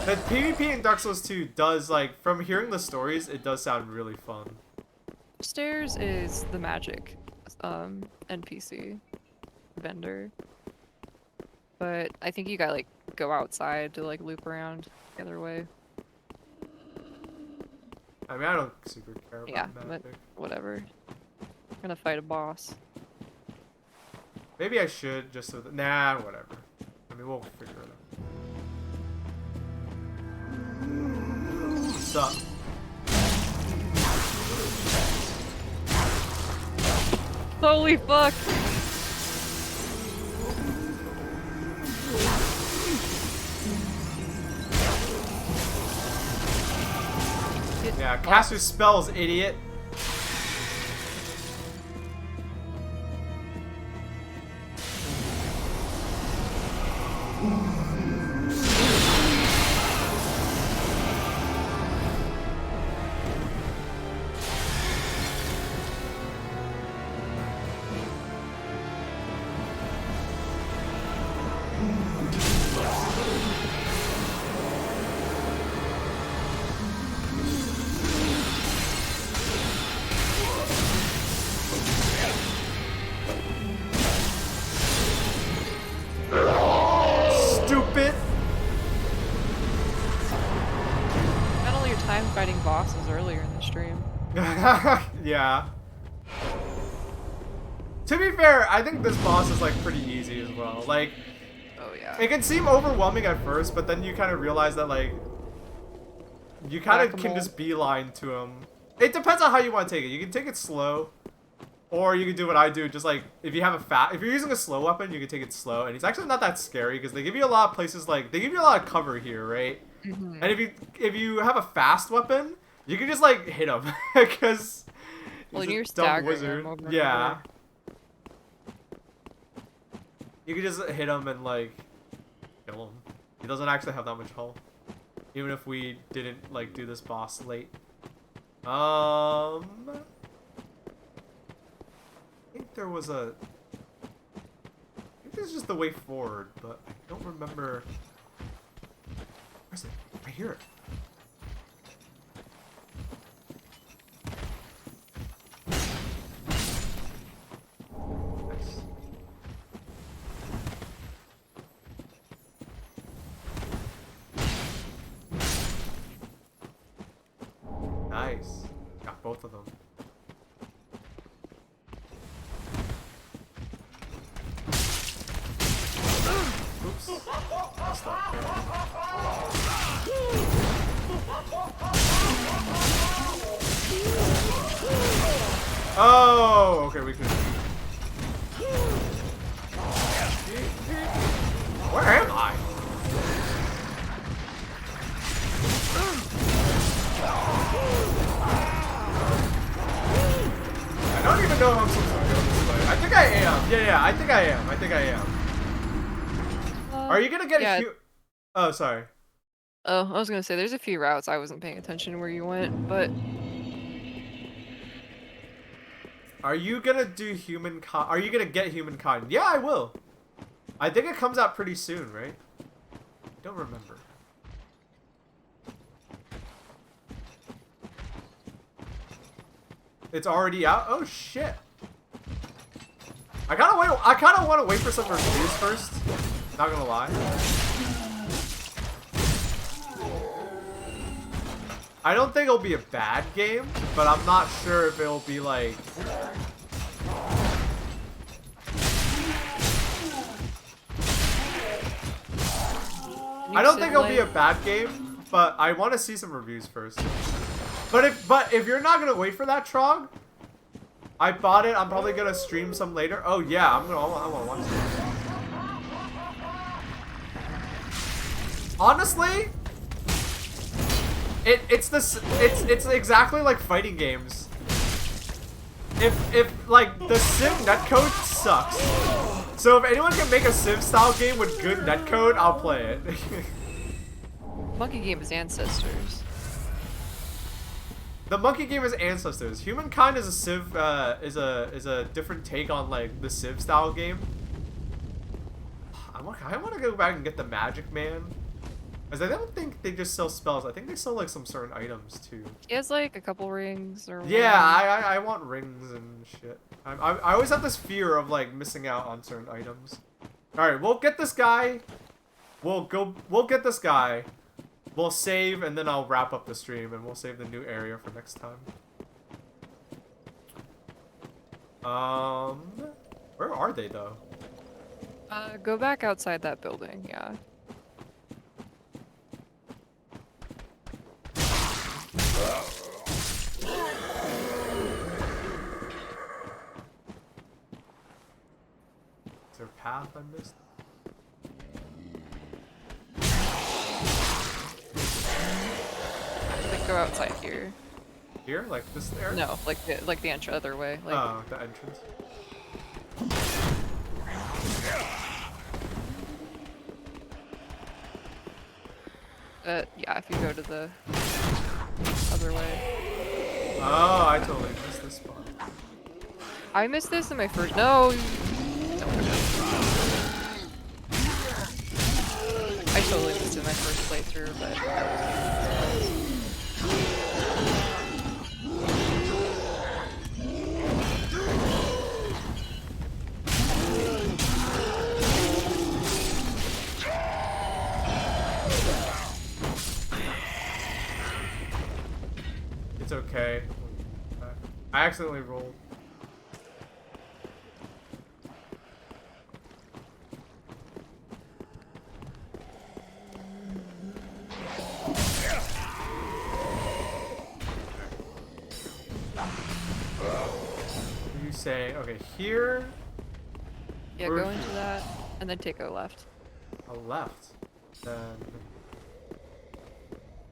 The PvP in Dark Souls 2 does, like, from hearing the stories, it does sound really fun. Upstairs is the magic NPC vendor. But I think you gotta like go outside to like loop around the other way. I mean, I don't super care about Yeah, magic. but whatever. I'm gonna fight a boss. Maybe I should just so that. Nah, whatever. I mean, we'll figure it out. What's up? Holy fuck! Yeah, cast your spells, idiot. Stupid. Spent all your time fighting bosses earlier in the stream. Yeah. To be fair, I think this boss is like pretty easy as well. Like, oh yeah. it can seem overwhelming at first, but then you kind of realize that like you kind of can just beeline to him. It depends on how you want to take it. You can take it slow, or you can do what I do. Just like if you're using a slow weapon, you can take it slow, and it's actually not that scary because they give you a lot of places like they give you a lot of cover here, right? Mm-hmm. And if you have a fast weapon, you can just like hit him because well, he's a you're dumb staggering wizard. him over and Yeah. over. You can just hit him and like kill him. He doesn't actually have that much health. Even if we didn't like do this boss late. I think there was a I think this is just the way forward, but I don't remember. Where's it? I hear it. Nice. Nice. Got both of them. Oops. Messed up there. Oh, okay, we can. Where am I? I don't even know if I'm supposed to go this way. I think I am. Yeah, I think I am. I think I am. Are you gonna get a cute? Oh, sorry. Oh, I was gonna say there's a few routes I wasn't paying attention to where you went, but Are you gonna do humankind? Are you gonna get humankind? Yeah, I will. I think it comes out pretty soon, right? I don't remember. It's already out? Oh shit. I kinda wanna wait for some reviews first. Not gonna lie. I don't think it'll be a bad game, but I'm not sure if it'll be like... I don't think it'll be a bad game, but I want to see some reviews first. But if you're not gonna wait for that, Trog, I bought it. I'm probably gonna stream some later. Oh yeah, I wanna watch it. Honestly, it's exactly like fighting games. If like the Civ netcode sucks, so if anyone can make a Civ style game with good netcode, I'll play it. Monkey Game is Ancestors. The Monkey Game is Ancestors. Humankind is a Civ is a different take on like the Civ style game. I want to go back and get the Magic Man. Because I don't think they just sell spells. I think they sell like some certain items too. He has like a couple rings or. Yeah, I want rings and shit. I always have this fear of like missing out on certain items. All right, we'll get this guy. We'll get this guy. We'll save and then I'll wrap up the stream and we'll save the new area for next time. Where are they though? Go back outside that building. Yeah. Is there a path I missed? Like go outside here. Here, like this area? No, like the entrance other way. Like, oh, the entrance. Yeah, if you go to the other way. Oh, I totally missed this spot. I missed this in my first. No. I totally missed it in my first playthrough, but that was It's okay. I accidentally rolled. What are you saying? Okay, here. Yeah, go into that and then take a left. A left. Then.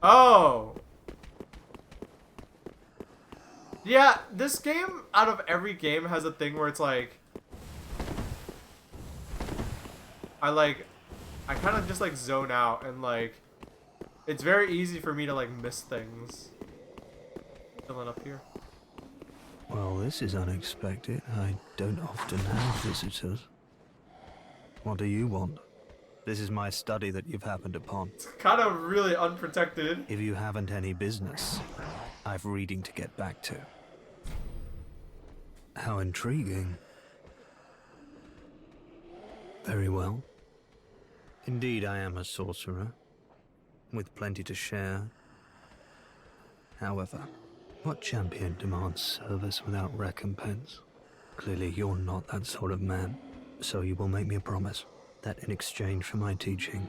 Oh! Yeah, this game, out of every game, has a thing where it's like... I kind of just like zone out and like... It's very easy for me to like miss things. Filling up here. Well, this is unexpected. I don't often have visitors. What do you want? This is my study that you've happened upon. It's kind of really unprotected. If you haven't any business, I've reading to get back to. How intriguing. Very well. Indeed, I am a sorcerer, with plenty to share. However, what champion demands service without recompense? Clearly, you're not that sort of man, so you will make me a promise that in exchange for my teaching,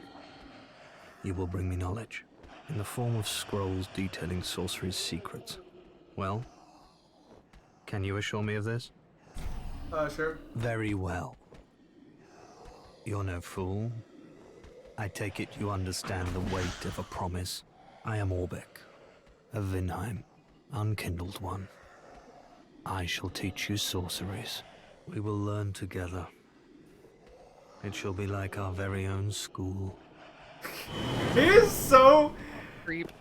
you will bring me knowledge in the form of scrolls detailing sorcery's secrets. Well? Can you assure me of this? Sure. Very well. You're no fool. I take it you understand the weight of a promise. I am Orbeck, a Vinheim, unkindled one. I shall teach you sorceries. We will learn together. It shall be like our very own school. He is so... Creep.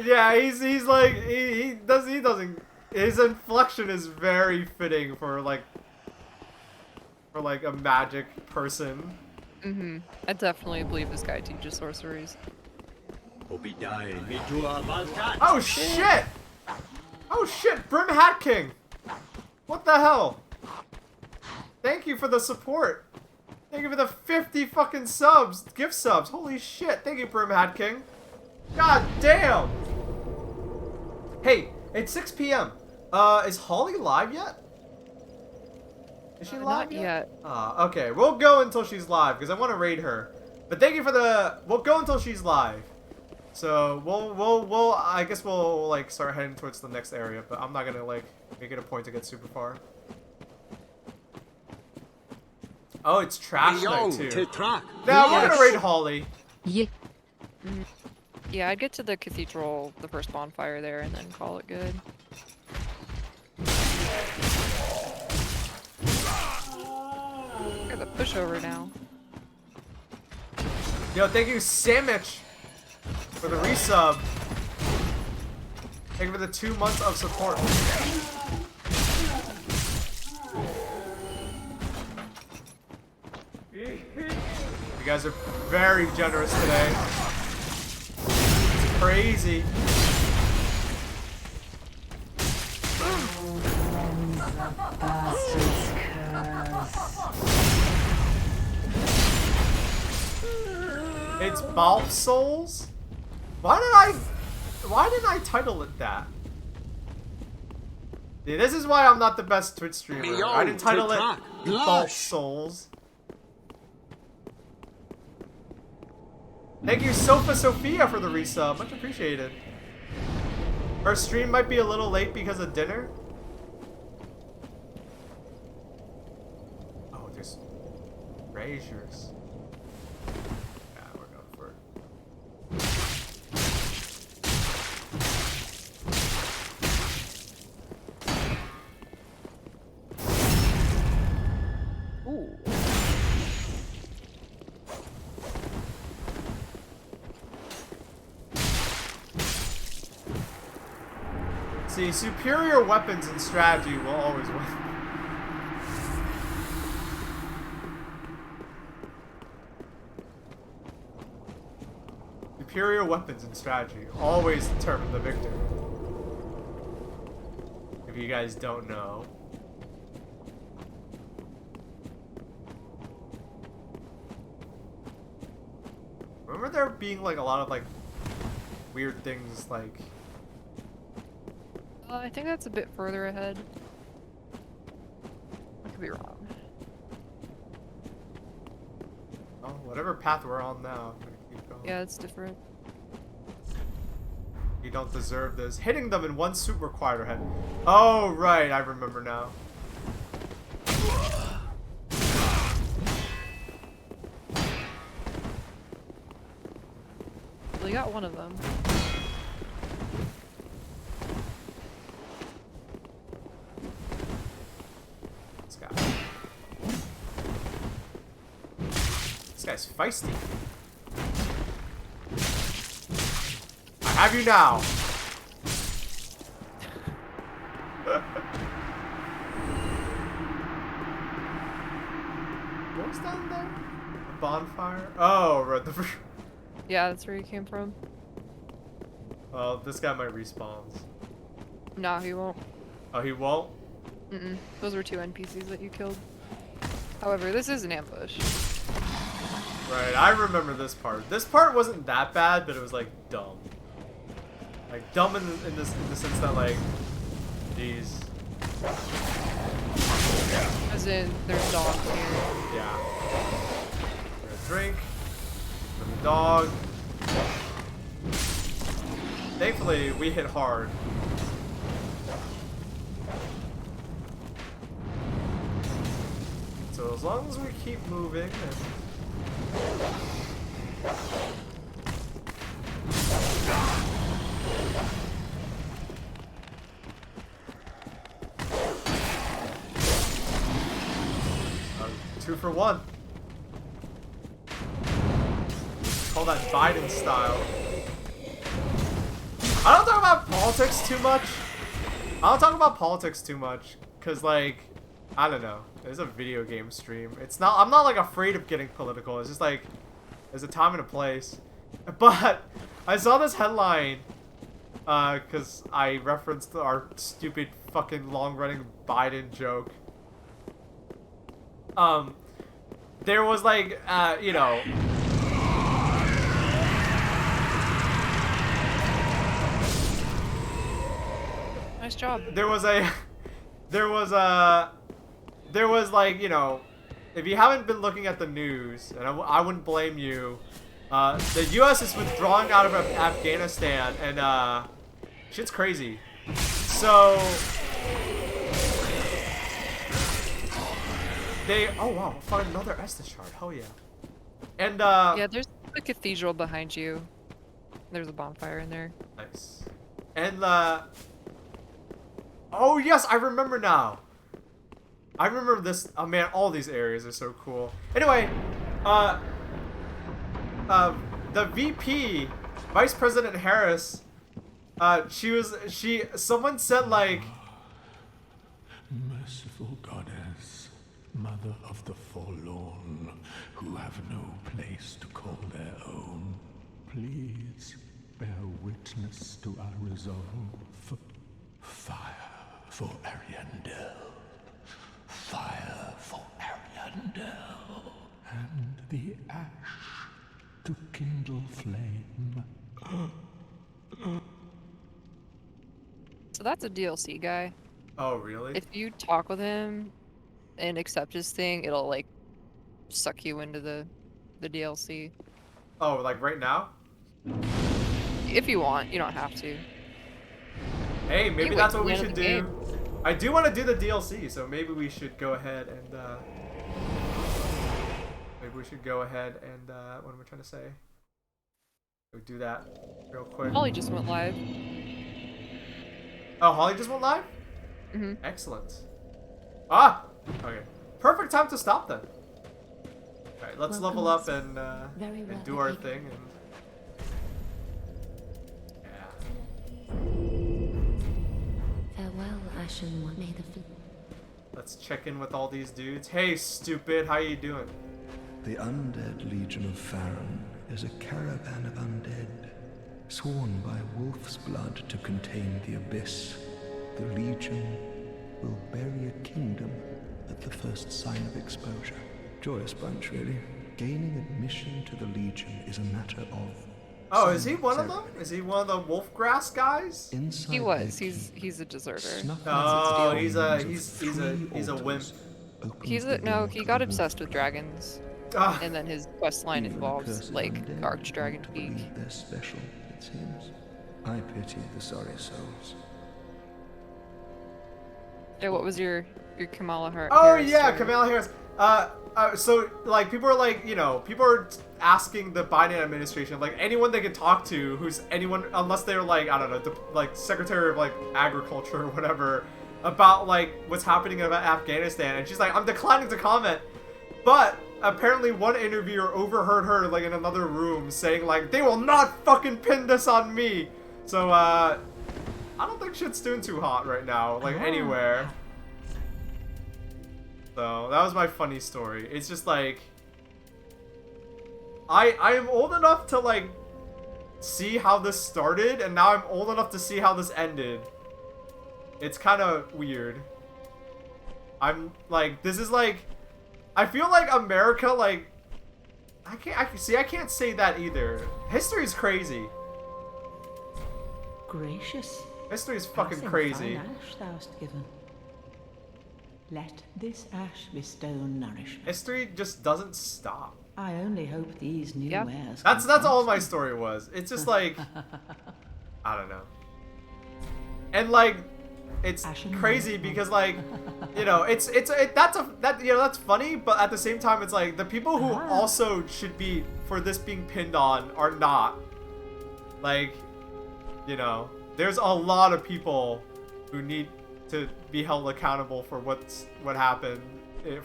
Yeah, he's like, he doesn't... His inflection is very fitting for like a magic person. Mm-hmm. I definitely believe this guy teaches sorceries. Oh shit! Oh Oh shit, Brim Hat King! What the hell? Thank you for the support. Thank you for the 50 fucking subs, gift subs. Holy shit, thank you, Brim Hat King. God damn! Hey, it's 6 p.m. Is Holly live yet? Is she live Not yet. Okay, we'll go until she's live, because I want to raid her. But thank you for the... We'll go until she's live. So, I guess we'll, like, start heading towards the next area, but I'm not gonna, like, make it a point to get super far. Oh, it's trash night, too. Now, we're gonna raid Holly. Yeah. Yeah, I'd get to the cathedral, the first bonfire there, and then call it good. Got the pushover now. Yo, thank you, Sandwich, for the resub. Thank you for the 2 months of support. You guys are very generous today. It's crazy. It's Baaulp Souls? Why didn't I title it that? See, this is why I'm not the best Twitch streamer. I didn't title it Baaulp Souls. Thank you, Sofa Sophia, for the resub. Much appreciated. Her stream might be a little late because of dinner. Oh, there's braziers. Yeah, we're going for it. Ooh. See, superior weapons and strategy will always win. Superior weapons and strategy always determine the victor. If you guys don't know. Remember there being like a lot of like weird things like... I think that's a bit further ahead. I could be wrong. Oh, whatever path we're on now, I'm gonna keep going. Yeah, it's different. You don't deserve this. Hitting them in one soup required ahead. Oh, right, I remember now. Well, you got one of them. This guy's feisty. I have you now. What was down there? A bonfire? Oh, right. Yeah, that's where he came from. Well, this guy might respawn. No, he won't. Oh, he won't? Mm-mm. Those were 2 NPCs that you killed. However, this is an ambush. Right, I remember this part. This part wasn't that bad, but it was like dumb. Like dumb in the sense that like, jeez. As in, there's dogs here. Yeah. We're gonna drink. With the dog. Thankfully, we hit hard. So as long as we keep moving and... Two for one. Call that Biden style. I don't talk about politics too much. Cause like, I don't know. It's a video game stream. It's not. I'm not like afraid of getting political. It's just like, there's a time and a place. But I saw this headline Because I referenced our stupid fucking long-running Biden joke. There was like, you know... Nice job. There was like, you know, if you haven't been looking at the news, and I wouldn't blame you, the U.S. is withdrawing out of Afghanistan, and shit's crazy. So oh wow, I found another Estus shard. Hell yeah. And yeah, there's a cathedral behind you. There's a bonfire in there. Nice. And oh yes, I remember now. I remember this. Oh man, all these areas are so cool. Anyway, the VP, Vice President Harris, someone said like, merciful goddess, mother of the forlorn, who have no place to call their own, please bear witness to our resolve. Fire for Ariandel. Fire for Ariandel. And the ash to kindle flame. So that's a DLC guy. oh really? If you talk with him and accept his thing, it'll like suck you into the DLC. Oh, like right now? If you want, you don't have to. Hey, maybe You that's wait what we till the should end do. of the I do want to do the DLC, so maybe we should go ahead and what am I trying to say? We'll do that real quick. Holly just went live. Oh, Holly just went live? Mm-hmm. Excellent. Ah! Okay. Perfect time to stop then. Alright, let's level up and do our thing. And... Farewell, Ashen One. May the let's check in with all these dudes. Hey, stupid, how you doing? The Undead Legion of Farron is a caravan of undead, sworn by wolf's blood to contain the abyss. The Legion will bury a kingdom at the first sign of exposure. Joyous bunch, really. Gaining admission to the Legion is a matter of... Oh, is he one of them? Is he one of the Wolfgrass guys? Inside He was. He's a deserter. Oh, he's a wimp. He got obsessed with dragons. Ah. And then his quest line involves like Archdragon Peak. They're special, it seems. I pity the sorry souls. Yeah, what was your Kamala Harris? Oh yeah, Kamala Harris. So like people are like, you know, people are asking the Biden administration, like anyone they can talk to, who's anyone, unless they're like, I don't know, like Secretary of like Agriculture or whatever, about like what's happening in Afghanistan, and she's like, I'm declining to comment, but apparently one interviewer overheard her like in another room saying like, they will not fucking pin this on me. So I don't think shit's doing too hot right now, like anywhere. So that was my funny story. It's just like, I am old enough to like see how this started, and now I'm old enough to see how this ended. It's kind of weird. I'm like, this is like, I feel like America, like, I can't say that either. History's crazy. Gracious. History's fucking Passing crazy. fine ash thou hast given. Let this ash bestow nourishment. History just doesn't stop. I only hope these new wares. That's all my story was. It's just like, I don't know. And like, it's crazy because like, you know, that's funny, but at the same time it's like the people who also should be for this being pinned on are not. Like, you know, there's a lot of people who need to be held accountable for what happened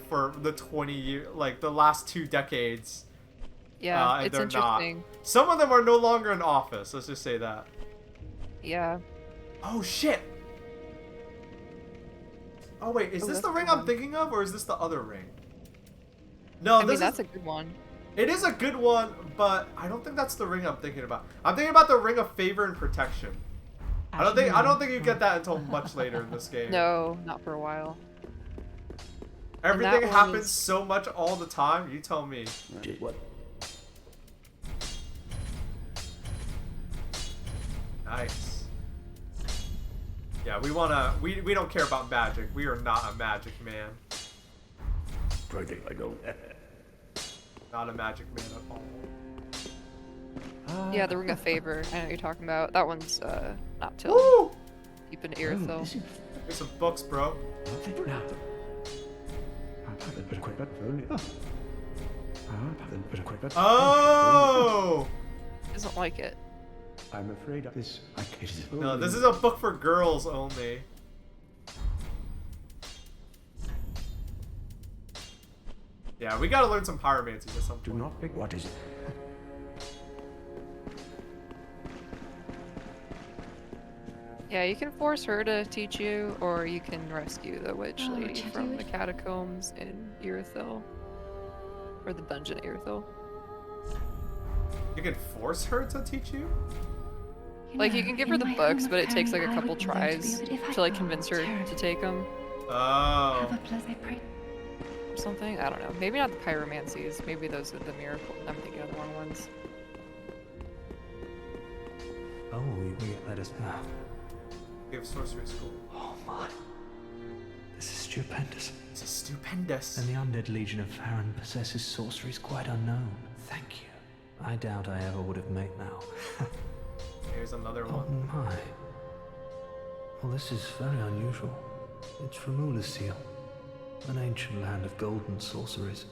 for the 20 years, like the last 2 decades. Yeah, and it's they're interesting. not. Some of them are no longer in office. Let's just say that. Yeah. Oh shit. Oh wait, is this the ring I'm thinking of, or is this the other ring? No, I mean, that's a good one. It is a good one, but I don't think that's the ring I'm thinking about. I'm thinking about the Ring of Favor and Protection. I don't think you get that until much later in this game. No, not for a while. Everything happens so much all the time. You tell me. What? Nice. Yeah, we don't care about magic. We are not a magic man. I don't. Not a magic man at all. Yeah, the Ring of Favor. I know what you're talking about. That one's not till Woo! deep into Irithyll. Here's some books, bro. Oh! Doesn't like it. I'm afraid of this. No, this is a book for girls only. Yeah, we gotta learn some pyromancy at some point. Do not pick. What is it? Yeah, you can force her to teach you, or you can rescue the witch lady from the catacombs in Irithyll. Or the dungeon at Irithyll. You can force her to teach you? Like, you can give her the books, but it takes like a couple tries to like convince her to take them. Oh. Or something? I don't know. Maybe not the pyromancies. Maybe those are the miracle. I'm thinking of the wrong ones. Oh, we let us know. We have sorcery school. Oh my. This is stupendous. This is stupendous. And the undead legion of Farron possesses sorceries quite unknown. Thank you. I doubt I ever would have made now. Here's another one. Oh my. Well, this is very unusual. It's from Ulasil, an ancient land of golden sorceries.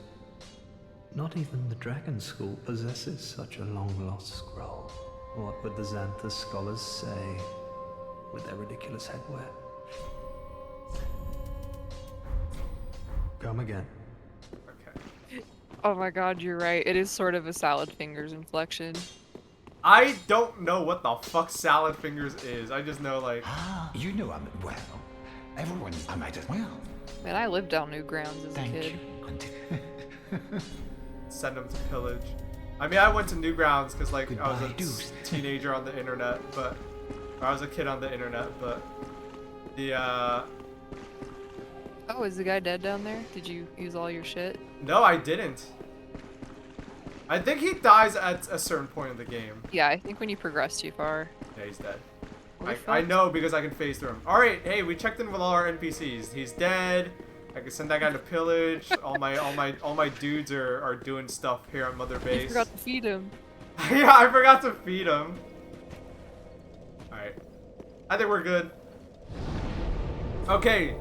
Not even the Dragon School possesses such a long-lost scroll. What would the Xanthus scholars say with their ridiculous headwear? Come again. Okay. Oh my god, you're right. It is sort of a salad fingers inflection. I don't know what the fuck salad fingers is. I just know, like... You know I'm well. I might as well. Man, I lived down Newgrounds as a kid. Send them to pillage. I mean, I went to Newgrounds because, like, I was a teenager on the internet, but... Or I was a kid on the internet, but... The, Oh, is the guy dead down there? Did you use all your shit? No, I didn't. I think he dies at a certain point in the game. Yeah, I think when you progress too far. Yeah, he's dead. I know because I can phase through him. Alright, hey, we checked in with all our NPCs. He's dead. I can send that guy to pillage. all my dudes are doing stuff here on Mother Base. You forgot to feed him. Yeah, I forgot to feed him. Alright. I think we're good. Okay.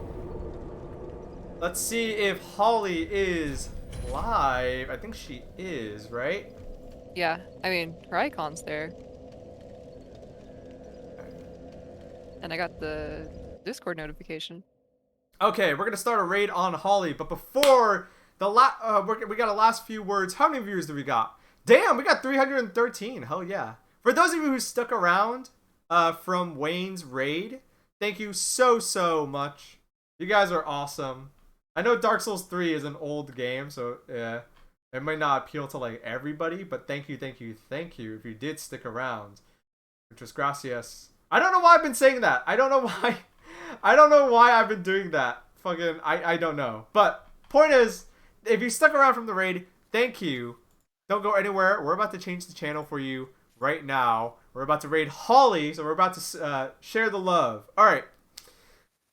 Let's see if Holly is live. I think she is, right? Yeah, I mean, her icon's there. And I got the Discord notification. Okay, we're gonna start a raid on Holly, but before the we got a last few words. How many viewers do we got? Damn, we got 313. Hell yeah! For those of you who stuck around from Wayne's raid, thank you so much. You guys are awesome. I know Dark Souls 3 is an old game, so yeah, it might not appeal to like everybody, but thank you if you did stick around. Muchas gracias. I don't know why I've been saying that. I don't know why. I don't know why I've been doing that. Fucking, I don't know. But point is, if you stuck around from the raid, thank you. Don't go anywhere. We're about to change the channel for you right now. We're about to raid Holly, so we're about to share the love. All right.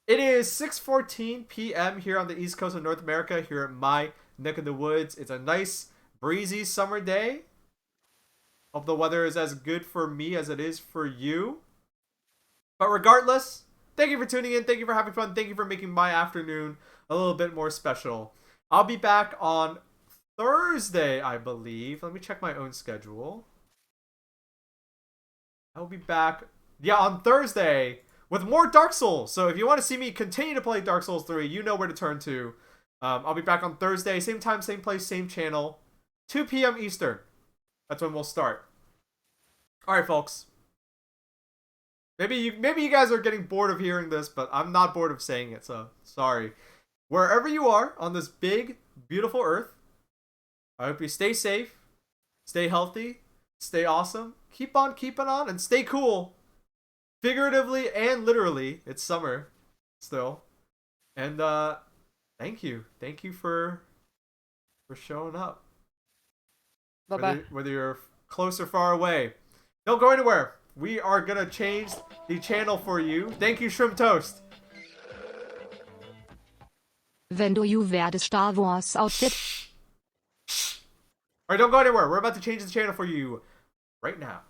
It is 6:14 p.m. here on the East Coast of North America, here at my neck of the woods. It's a nice, breezy summer day. Hope the weather is as good for me as it is for you. But regardless, thank you for tuning in. Thank you for having fun. Thank you for making my afternoon a little bit more special. I'll be back on Thursday, I believe. Let me check my own schedule. I'll be back, on Thursday with more Dark Souls. So if you want to see me continue to play Dark Souls 3, you know where to turn to. I'll be back on Thursday, same time, same place, same channel, 2 p.m. Eastern. That's when we'll start. All right, folks. Maybe you guys are getting bored of hearing this, but I'm not bored of saying it, so sorry. Wherever you are on this big, beautiful earth, I hope you stay safe, stay healthy, stay awesome, keep on keeping on, and stay cool. figuratively and literally. It's summer still. And thank you for showing up. Bye-bye. Whether you're close or far away, don't go anywhere. We are gonna change the channel for you. Thank you, Shrimp Toast. Wenn du wear the Star Wars outfit. Alright, don't go anywhere. We're about to change the channel for you right now.